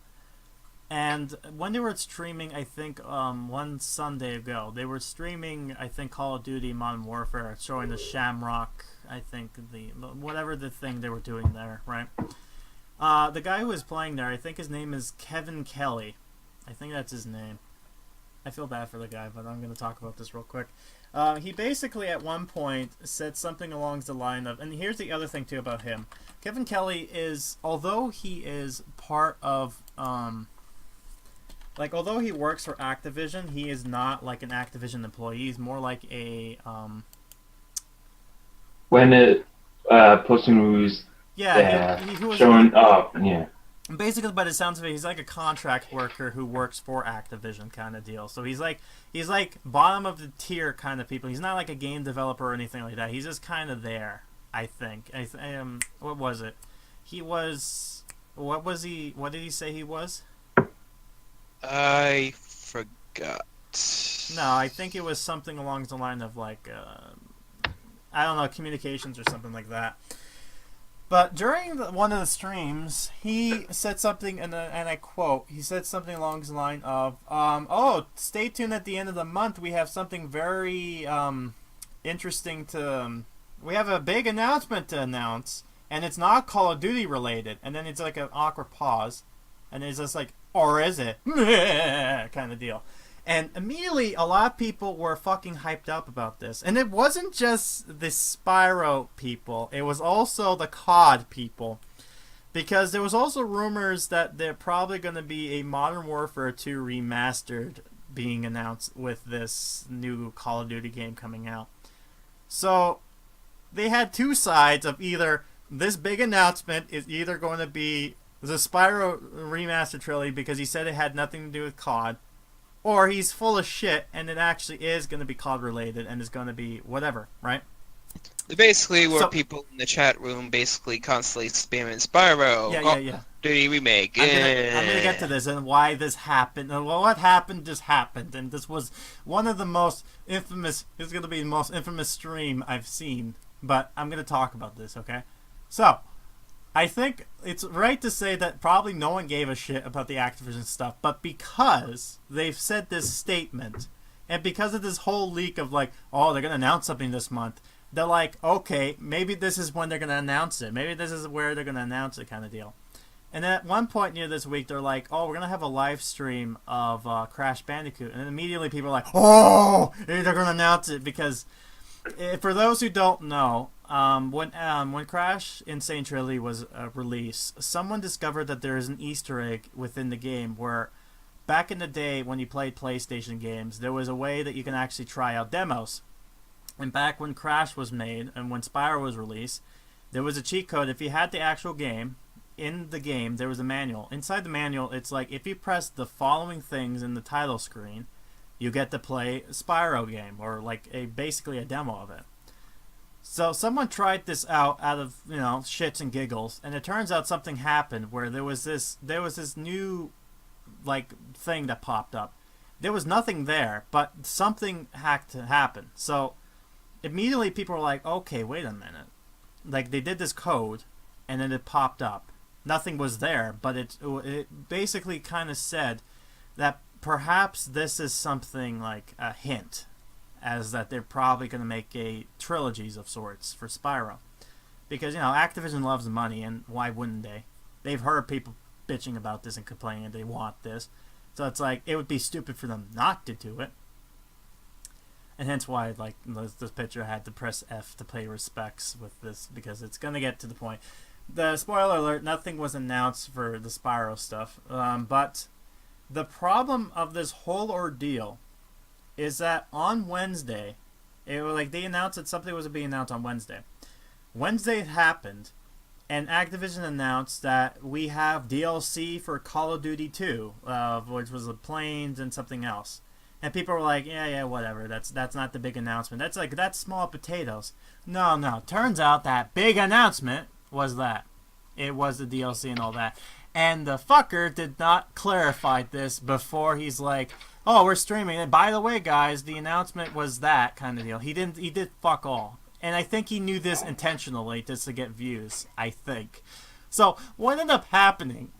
and when they were streaming, I think one Sunday ago, they were streaming, I think, Call of Duty Modern Warfare, showing the Shamrock, I think whatever the thing they were doing there, right? The guy who was playing there, I think his name is Kevin Kelly. I think that's his name. I feel bad for the guy, but I'm going to talk about this real quick. He basically at one point said something along the line of, and here's the other thing too about him. Kevin Kelly is, although he is part of, although he works for Activision, he is not like an Activision employee. He's more like a, When a person who's he was showing up, yeah. basically, by the sounds of it, he's like a contract worker who works for Activision kind of deal. So he's like bottom of the tier kind of people. He's not like a game developer or anything like that. He's just kind of there, I think. What was it? What did he say he was? I forgot. No, I think it was something along the line of like, I don't know, communications or something like that. But during one of the streams, he said something, and I quote, he said something along the line of, stay tuned at the end of the month. We have something very interesting we have a big announcement to announce, and it's not Call of Duty related. And then it's like an awkward pause, and it's just like, or is it? kind of deal. And immediately, a lot of people were fucking hyped up about this. And it wasn't just the Spyro people. It was also the COD people. Because there was also rumors that they're probably going to be a Modern Warfare 2 remastered being announced with this new Call of Duty game coming out. So, they had two sides of either this big announcement is either going to be the Spyro remastered trilogy because he said it had nothing to do with COD, or he's full of shit and it actually is going to be COD related and is going to be whatever, right? Basically, where people in the chat room basically constantly spamming Spyro. Yeah. Dirty remake. I'm gonna get to this and why this happened. Well, what happened just happened, and this was one of the most infamous. It's gonna be the most infamous stream I've seen, but I'm gonna talk about this, okay? So, I think it's right to say that probably no one gave a shit about the Activision stuff, but because they've said this statement, and because of this whole leak of like, oh, they're gonna announce something this month, they're like, okay, maybe this is when they're gonna announce it. Maybe this is where they're gonna announce it, kind of deal. And then at one point near this week, they're like, oh, we're going to have a live stream of Crash Bandicoot. And then immediately people are like, oh, they're going to announce it. Because for those who don't know, when Crash Insane Trilogy was released, someone discovered that there is an Easter egg within the game where back in the day when you played PlayStation games, there was a way that you can actually try out demos. And back when Crash was made and when Spyro was released, there was a cheat code. If you had the actual game, in the game, there was a manual. Inside the manual, it's like if you press the following things in the title screen, you get to play a Spyro game, or like basically a demo of it. So someone tried this out of shits and giggles, and it turns out something happened where there was this new like thing that popped up. There was nothing there, but something had to happen. So immediately people were like, okay, wait a minute. Like they did this code, and then it popped up. Nothing was there, but it basically kind of said that perhaps this is something like a hint, as that they're probably going to make a trilogies of sorts for Spyro. Because, Activision loves money, and why wouldn't they? They've heard people bitching about this and complaining that they want this. So it's like, it would be stupid for them not to do it. And hence why, like, this picture had to press F to pay respects with this, because it's going to get to the point. The spoiler alert, nothing was announced for the Spyro stuff. But the problem of this whole ordeal is that on Wednesday, they announced that something was being announced on Wednesday. Wednesday it happened, and Activision announced that we have DLC for Call of Duty 2, which was the planes and something else. And people were like, yeah, whatever. That's not the big announcement. That's small potatoes. No. Turns out that big announcement was that. It was the DLC and all that. And the fucker did not clarify this before he's like, oh, we're streaming. And by the way, guys, the announcement was that kind of deal. He did fuck all. And I think he knew this intentionally just to get views, I think. So what ended up happening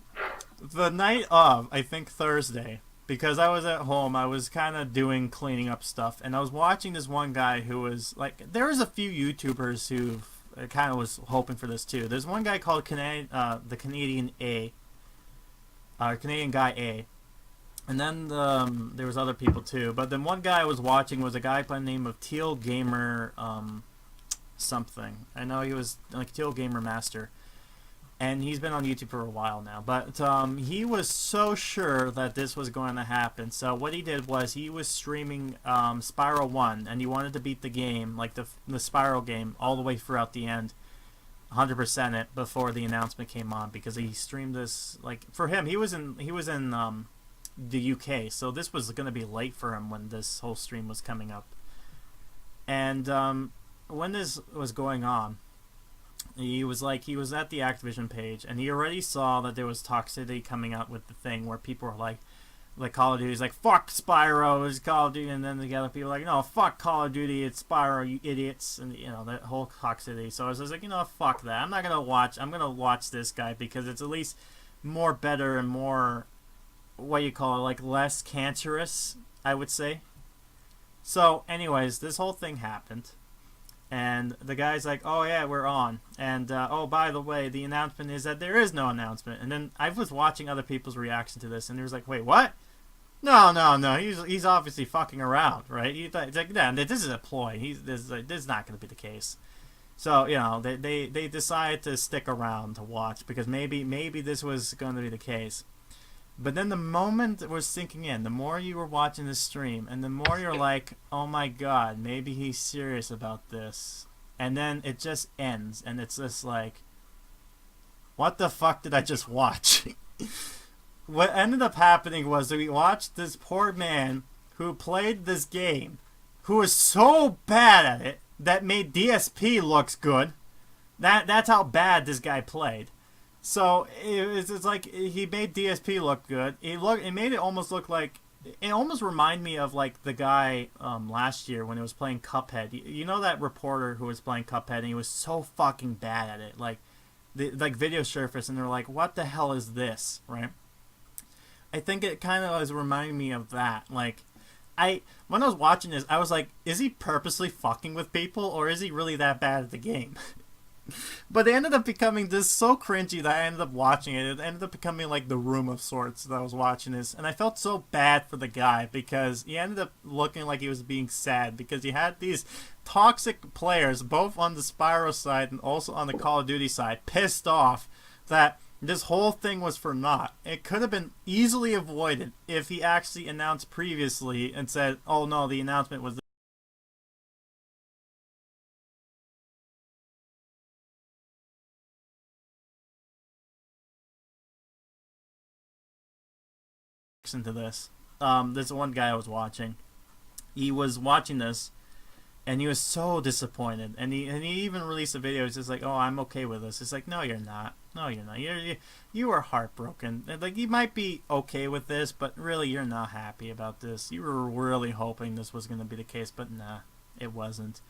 the night of, I think Thursday, because I was at home, I was kind of doing cleaning up stuff, and I was watching this one guy who was like, there was a few YouTubers who kind of was hoping for this too. There's one guy called the Canadian Guy A, And then there was other people too. But then one guy I was watching was a guy by the name of Teal Gamer something. I know he was like Teal Gamer Master. And he's been on YouTube for a while now. But he was so sure that this was going to happen. So what he did was he was streaming Spyro 1. And he wanted to beat the game, like the Spyro game, all the way throughout the end. 100% it before the announcement came on. Because he streamed this, like, for him, he was in the UK, so this was going to be late for him when this whole stream was coming up. And when this was going on, he was at the Activision page, and he already saw that there was toxicity coming out with the thing where people were like Call of Duty's like, fuck Spyro, it's Call of Duty, and then the other people were like, no, fuck Call of Duty, it's Spyro, you idiots, and that whole toxicity. So I was just like, fuck that, I'm gonna watch this guy because it's at least more better and more, what you call it, like less cancerous, I would say. So anyways, this whole thing happened, and the guy's like, oh yeah, we're on, and oh, by the way, the announcement is that there is no announcement. And then I was watching other people's reaction to this, and he was like, wait, what? No, he's obviously fucking around, right? It's like, yeah, this is a ploy. This is not going to be the case. So they decided to stick around to watch because maybe this was going to be the case. But then the moment it was sinking in, the more you were watching the stream, and the more you're like, oh my god, maybe he's serious about this. And then it just ends, and it's just like, what the fuck did I just watch? What ended up happening was that we watched this poor man who played this game, who was so bad at it, that made DSP looks good. That's how bad this guy played. So it's like he made DSP look good. It made it almost look like, it almost reminded me of like the guy last year when he was playing Cuphead. You know that reporter who was playing Cuphead, and he was so fucking bad at it. Like video surface, and they're like, what the hell is this, right? I think it kind of was reminding me of that. Like, when I was watching this, I was like, is he purposely fucking with people, or is he really that bad at the game? But it ended up becoming this so cringy that I ended up watching it. It ended up becoming like the room of sorts that I was watching this. And I felt so bad for the guy because he ended up looking like he was being sad because he had these toxic players, both on the Spyro side and also on the Call of Duty side, pissed off that this whole thing was for naught. It could have been easily avoided if he actually announced previously and said, oh no, the announcement was into this. There's one guy I was watching. He was watching this, and he was so disappointed. And he even released a video. He's just like, "Oh, I'm okay with this." It's like, "No, you're not. No, you're not. You are heartbroken. Like, you might be okay with this, but really, you're not happy about this. You were really hoping this was going to be the case, but nah, it wasn't."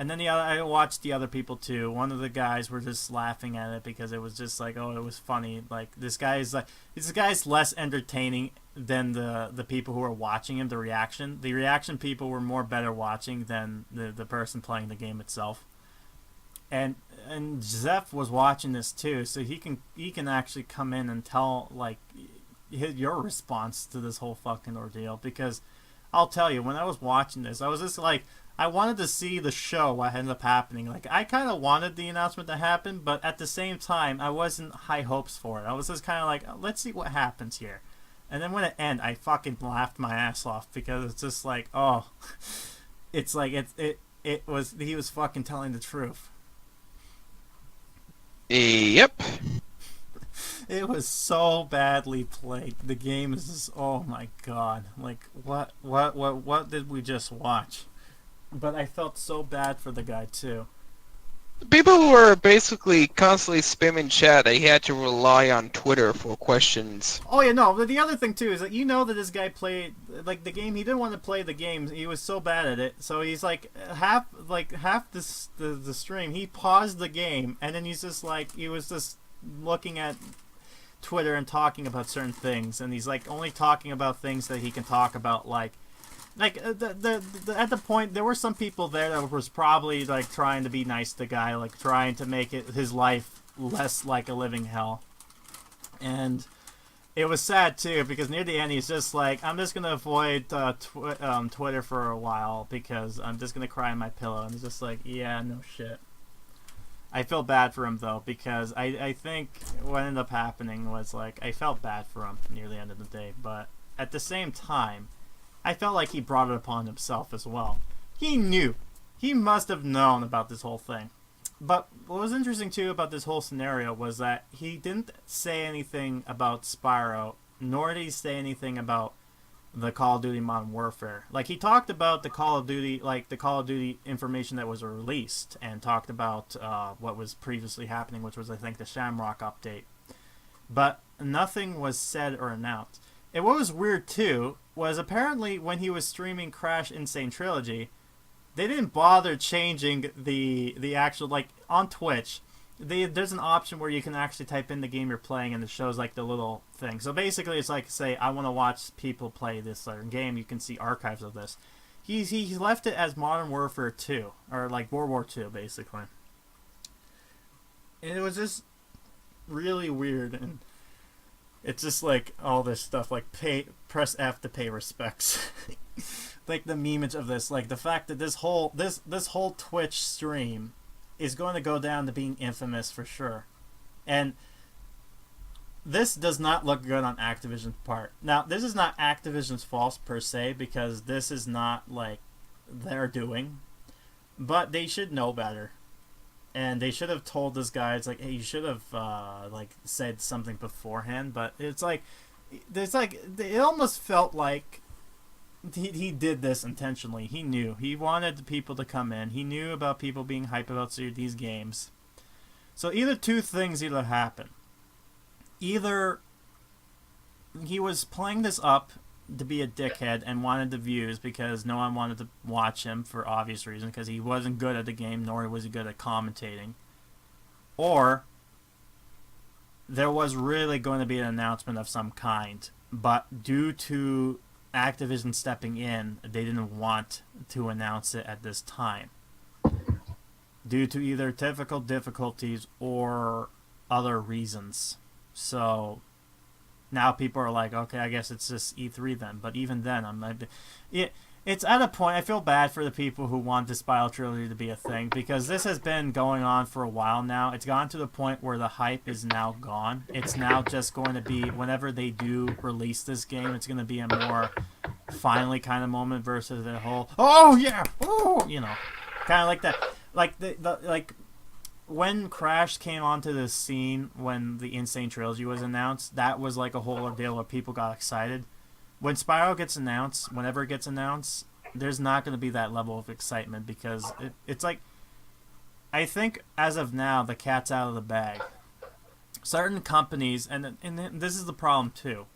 And then I watched the other people too. One of the guys were just laughing at it because it was just like, oh, it was funny. Like, this guy's less entertaining than the people who were watching him. The reaction people were more better watching than the person playing the game itself. And Zeph was watching this too, so he can actually come in and tell like your response to this whole fucking ordeal. Because I'll tell you, when I was watching this, I was just like, I wanted to see the show, what ended up happening. Like, I kind of wanted the announcement to happen, but at the same time, I wasn't high hopes for it. I was just kind of like, let's see what happens here. And then when it ended, I fucking laughed my ass off because it's just like, oh, it's like he was fucking telling the truth. Yep. It was so badly played. The game is just, oh my god. Like, what did we just watch? But I felt so bad for the guy too. People who were basically constantly spamming chat, they had to rely on Twitter for questions. Oh yeah, no. But the other thing too is that that this guy played like the game. He didn't want to play the game. He was so bad at it. So he's like half the stream. He paused the game and then he was just looking at Twitter and talking about certain things. And he's like only talking about things that he can talk about, like at the point, there were some people there that was probably like trying to be nice to the guy, like trying to make his life less like a living hell. And it was sad too because near the end he's just like, I'm just gonna avoid Twitter for a while because I'm just gonna cry in my pillow. And it's just like, yeah, no shit. I feel bad for him though because I think what ended up happening was like I felt bad for him near the end of the day, but at the same time, I felt like he brought it upon himself as well. He knew. He must have known about this whole thing. But what was interesting too about this whole scenario was that he didn't say anything about Spyro, nor did he say anything about the Call of Duty Modern Warfare. Like, he talked about the Call of Duty information that was released, and talked about what was previously happening, which was, I think, the Shamrock update. But nothing was said or announced. And what was weird too was apparently when he was streaming Crash Insane Trilogy, they didn't bother changing the actual, like, on Twitch, there's an option where you can actually type in the game you're playing and it shows, like, the little thing. So basically it's like, say, I want to watch people play this certain game, you can see archives of this. He left it as Modern Warfare 2, or, like, World War 2, basically. And it was just really weird, and it's just, like, all this stuff, like, press F to pay respects. Like the memeage of this, like the fact that this whole Twitch stream is going to go down to being infamous for sure. And this does not look good on Activision's part. Now, this is not Activision's fault per se, because this is not like their doing, but they should know better. And they should have told this guy, it's like, hey, you should have like said something beforehand. But it's like it almost felt like he did this intentionally. He knew. He wanted the people to come in. He knew about people being hype about these games. So either two things happen. Either he was playing this up to be a dickhead and wanted the views because no one wanted to watch him for obvious reasons, because he wasn't good at the game, nor was he good at commentating. Or there was really going to be an announcement of some kind, but due to Activision stepping in, they didn't want to announce it at this time due to either technical difficulties or other reasons. So now people are like, okay, I guess it's just E3 then. But even then, it's at a point, I feel bad for the people who want this Spyro trilogy to be a thing, because this has been going on for a while now. It's gone to the point where the hype is now gone. It's now just going to be, whenever they do release this game, it's going to be a more finally kind of moment versus the whole, oh yeah, oh, you know, kind of like that. Like when Crash came onto the scene when the Insane Trilogy was announced, that was like a whole ordeal where people got excited. When Spyro gets announced, whenever it gets announced, there's not going to be that level of excitement, because it's like, I think as of now, the cat's out of the bag. Certain companies, and this is the problem too,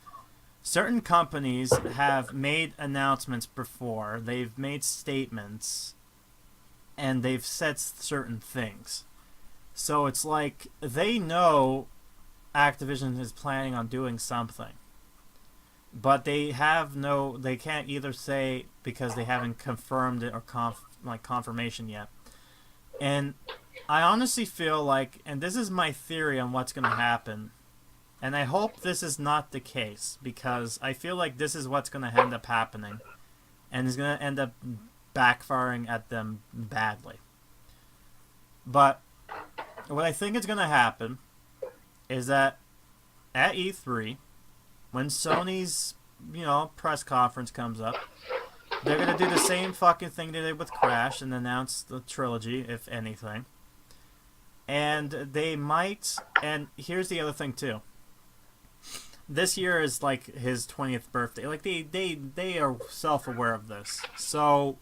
certain companies have made announcements before, they've made statements, and they've said certain things. So it's like, they know Activision is planning on doing something. But they can't either say, because they haven't confirmed it or confirmation yet. And I honestly feel like, and this is my theory on what's going to happen, and I hope this is not the case, because I feel like this is what's going to end up happening, and is going to end up backfiring at them badly. But what I think is going to happen is that at E3, when Sony's, press conference comes up, they're going to do the same fucking thing they did with Crash and announce the trilogy, if anything. And they might, and here's the other thing too. This year is like his 20th birthday. Like they are self-aware of this. So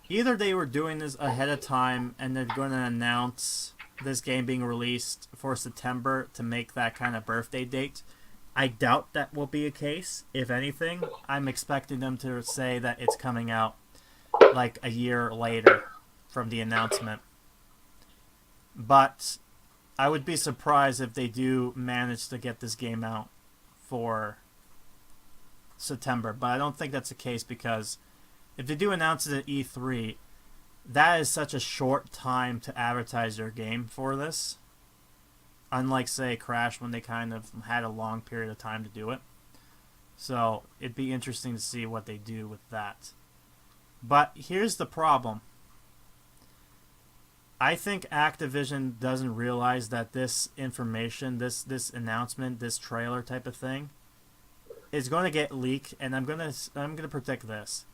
either they were doing this ahead of time and they're going to announce this game being released for September to make that kind of birthday date. I doubt that will be a case. If anything, I'm expecting them to say that it's coming out like a year later from the announcement. But I would be surprised if they do manage to get this game out for September. But I don't think that's the case, because if they do announce it at E3, that is such a short time to advertise your game for this. unlike, say, Crash when they kind of had a long period of time to do it. So it'd be interesting to see what they do with that. But here's the problem. I think Activision doesn't realize that this information, this announcement, this trailer type of thing, is going to get leaked, and I'm gonna predict this.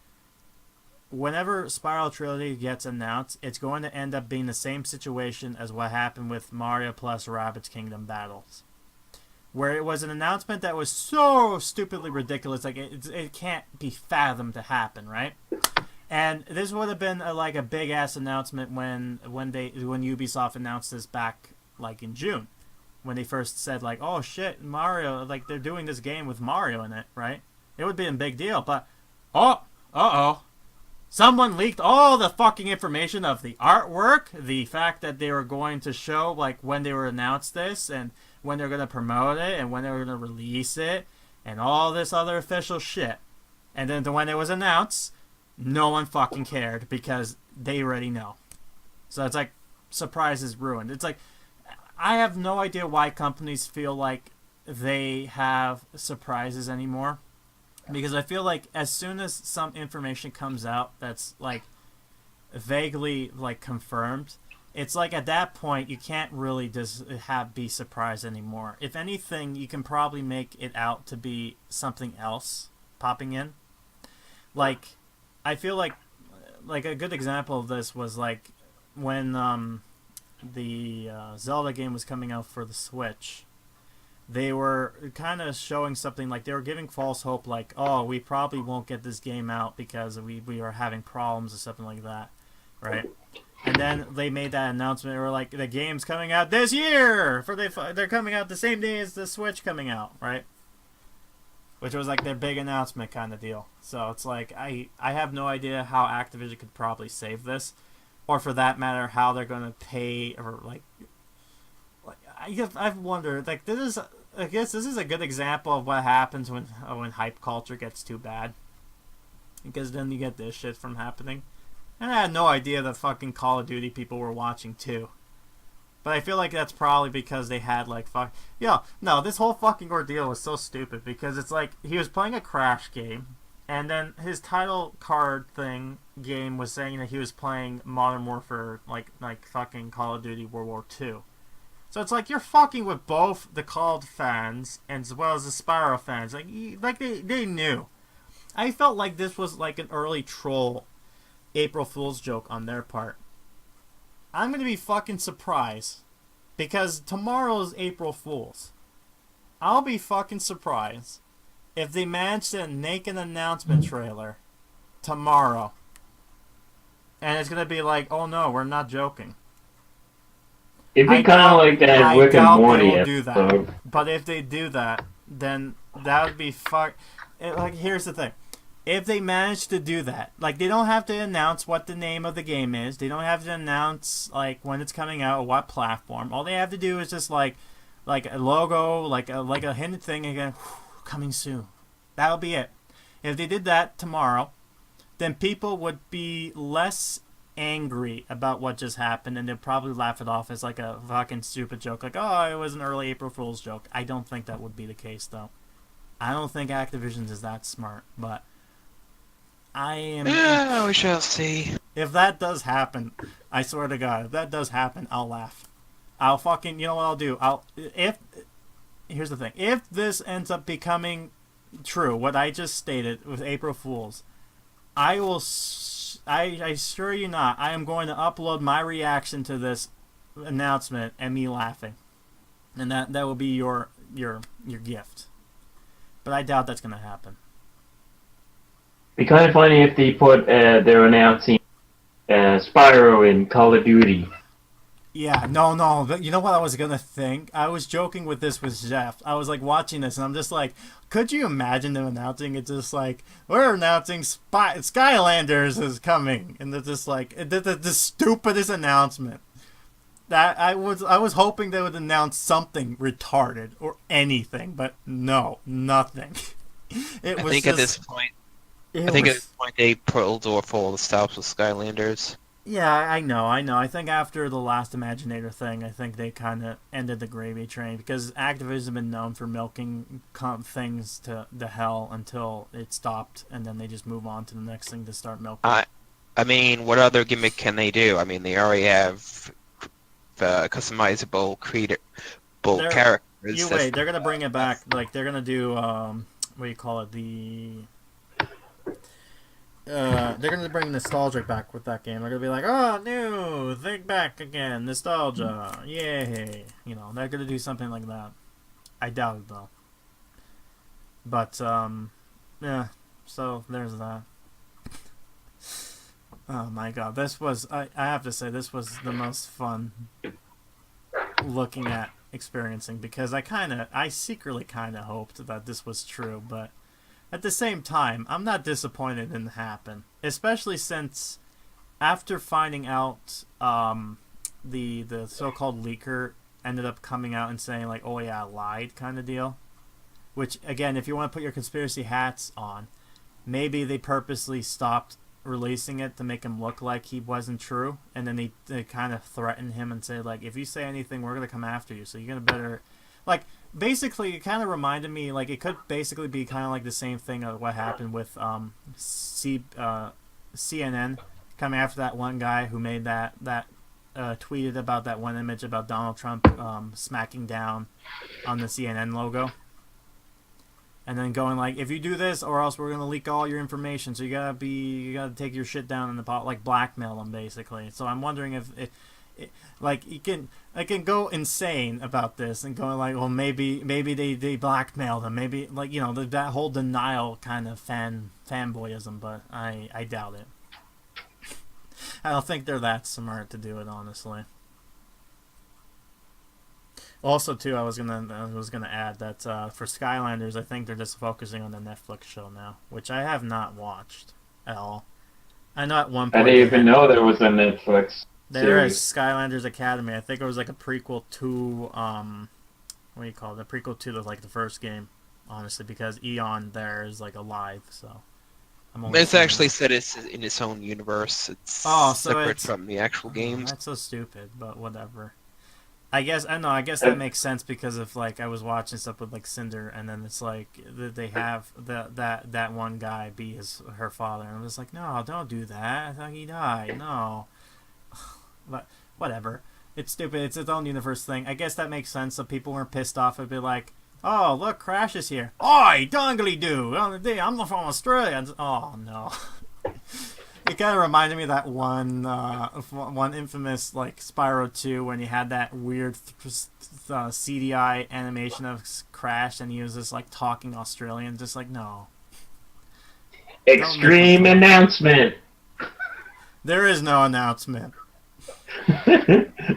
Whenever Spiral Trilogy gets announced, it's going to end up being the same situation as what happened with Mario plus Rabbids Kingdom Battles, where it was an announcement that was so stupidly ridiculous, like it can't be fathomed to happen, right? And this would have been a big ass announcement when Ubisoft announced this back like in June, when they first said like, oh shit, Mario, like they're doing this game with Mario in it, right? It would be a big deal, but someone leaked all the fucking information of the artwork, the fact that they were going to show like when they were announced this and when they're going to promote it and when they were going to release it and all this other official shit. And then when it was announced, no one fucking cared because they already know. So it's like, surprise is ruined. It's like, I have no idea why companies feel like they have surprises anymore. Because I feel like as soon as some information comes out that's like vaguely like confirmed, it's like at that point you can't really just be surprised anymore. If anything, you can probably make it out to be something else popping in. Like, I feel like a good example of this was like when the Zelda game was coming out for the Switch. They were kind of showing something like they were giving false hope, like, oh, we probably won't get this game out because we are having problems or something like that, right? And then they made that announcement. They were like, the game's coming out this year. They're coming out the same day as the Switch coming out, right? Which was like their big announcement kind of deal. So it's like, I have no idea how Activision could probably save this. Or for that matter, how they're going to pay or like I've wondered, like, I guess this is a good example of what happens when hype culture gets too bad. Because then you get this shit from happening. And I had no idea that fucking Call of Duty people were watching too. But I feel like that's probably because they had like this whole fucking ordeal was so stupid because it's like he was playing a Crash game and then his title card game was saying that he was playing Modern Warfare like fucking Call of Duty World War II. So it's like you're fucking with both the COD fans as well as the Spyro fans. Like they knew. I felt like this was like an early troll April Fool's joke on their part. I'm going to be fucking surprised because tomorrow's April Fool's. I'll be fucking surprised if they manage to make an announcement trailer tomorrow. And it's going to be like, oh no, we're not joking. It'd be kind of like that Rick and Morty episode. But if they do that, then that would be like, here's the thing. If they manage to do that, like, they don't have to announce what the name of the game is. They don't have to announce, like, when it's coming out or what platform. All they have to do is just, like a logo, like a hidden thing, again, coming soon. That'll be it. If they did that tomorrow, then people would be less angry about what just happened, and they'd probably laugh it off as, like, a fucking stupid joke. Like, oh, it was an early April Fool's joke. I don't think that would be the case, though. I don't think Activision is that smart, but we shall see. If that does happen, I swear to God, if that does happen, I'll laugh. I'll fucking, you know what I'll do? Here's the thing. If this ends up becoming true, what I just stated with April Fools, I assure you not, I am going to upload my reaction to this announcement and me laughing. And that will be your gift. But I doubt that's going to happen. It'd be kind of funny if they put they're announcing Spyro in Call of Duty. Yeah, no. You know what I was going to think? I was joking with this with Jeff. I was like watching this and I'm just like, could you imagine them announcing it just like, we're announcing Skylanders is coming. And they're just like, the stupidest announcement. That I was hoping they would announce something retarded or anything, but no, nothing. I think at this point they pulled off all the stops with Skylanders. Yeah, I know. I think after the last Imaginator thing, I think they kind of ended the gravy train because Activision have been known for milking things to the hell until it stopped, and then they just move on to the next thing to start milking. I mean, what other gimmick can they do? I mean, they already have customizable, creatable characters. You wait, they're gonna bring it back. Like they're gonna do what do you call it? They're gonna bring nostalgia back with that game. They're gonna be like, oh, new, think back again, nostalgia, yay! You know, they're gonna do something like that. I doubt it though. But yeah. So there's that. Oh my god, this was I have to say this was the most fun looking at experiencing because I secretly kinda hoped that this was true, but at the same time, I'm not disappointed it didn't happen. Especially since after finding out the so-called leaker ended up coming out and saying like, oh yeah, I lied kind of deal. Which again, if you want to put your conspiracy hats on, maybe they purposely stopped releasing it to make him look like he wasn't true, and then they kind of threatened him and say like, if you say anything, we're gonna come after you, so you're gonna better like. Basically, it kind of reminded me like it could basically be kind of like the same thing of what happened with CNN coming after that one guy who made that tweeted about that one image about Donald Trump smacking down on the CNN logo. And then going like, if you do this, or else we're gonna leak all your information. So you gotta take your shit down in the pot, like blackmail them basically. So I'm wondering if like I can go insane about this and going like, well, maybe they blackmailed them. Maybe like that whole denial kind of fanboyism, but I doubt it. I don't think they're that smart to do it, honestly. Also, too, I was gonna add that for Skylanders, I think they're just focusing on the Netflix show now, which I have not watched at all. I know at one point I didn't even know there was a Netflix there is series. Skylanders Academy. I think it was like a prequel to what do you call it? The prequel to the first game, honestly, because Eon there is like alive, so It's actually set in its own universe. It's separate from the actual games. That's so stupid, but whatever. I guess that makes sense because of like I was watching stuff with like Cinder, and then it's like they have that one guy be her father, and I'm just like, no, don't do that. I thought he died. No, but whatever. It's stupid. It's its own universe thing. I guess that makes sense. So people weren't pissed off. It'd be like, oh look, Crash is here. Oi, dongly doo. I'm from Australia. Oh no. It kind of reminded me of that one infamous like Spyro 2 when he had that weird CDI animation of Crash and he was just like talking Australian, just like no. Extreme announcement. There is no announcement.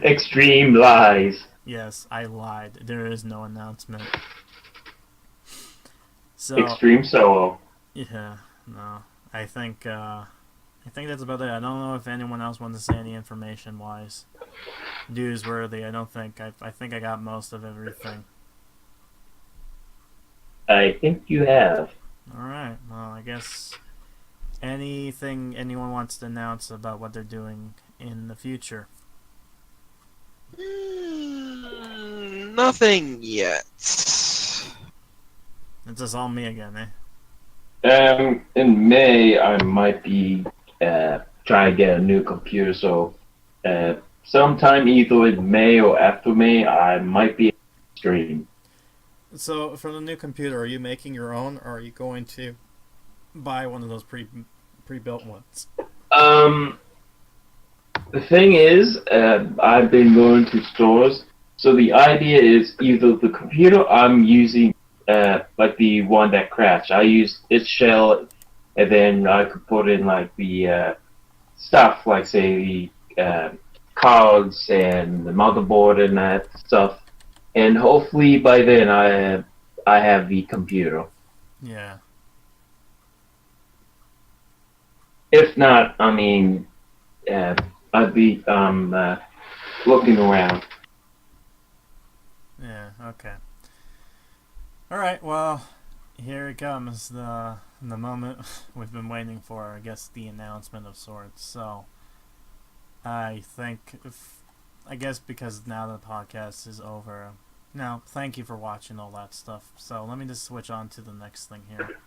Extreme lies. Yes, I lied. There is no announcement. So Extreme solo. yeah, no. I think that's about it. I don't know if anyone else wants to say any information-wise. Newsworthy, I don't think. I think I got most of everything. I think you have. Alright, well, I guess anything anyone wants to announce about what they're doing in the future? Nothing yet. It's just all me again, eh? In May, I might be trying to get a new computer, so sometime either in May or after May, I might be stream. So, for the new computer, are you making your own, or are you going to buy one of those pre-built ones? The thing is, I've been going to stores, so the idea is either the computer I'm using, like the one that crashed, I use its shell, and then I could put in like the stuff, like say the cards and the motherboard and that stuff, and hopefully by then I have the computer. Yeah. If not, I mean, I'd be looking around. Yeah, okay. Alright, well, here it comes, the moment we've been waiting for, I guess the announcement of sorts. So, I think, I guess because now the podcast is over. Now, thank you for watching all that stuff. So let me just switch on to the next thing here.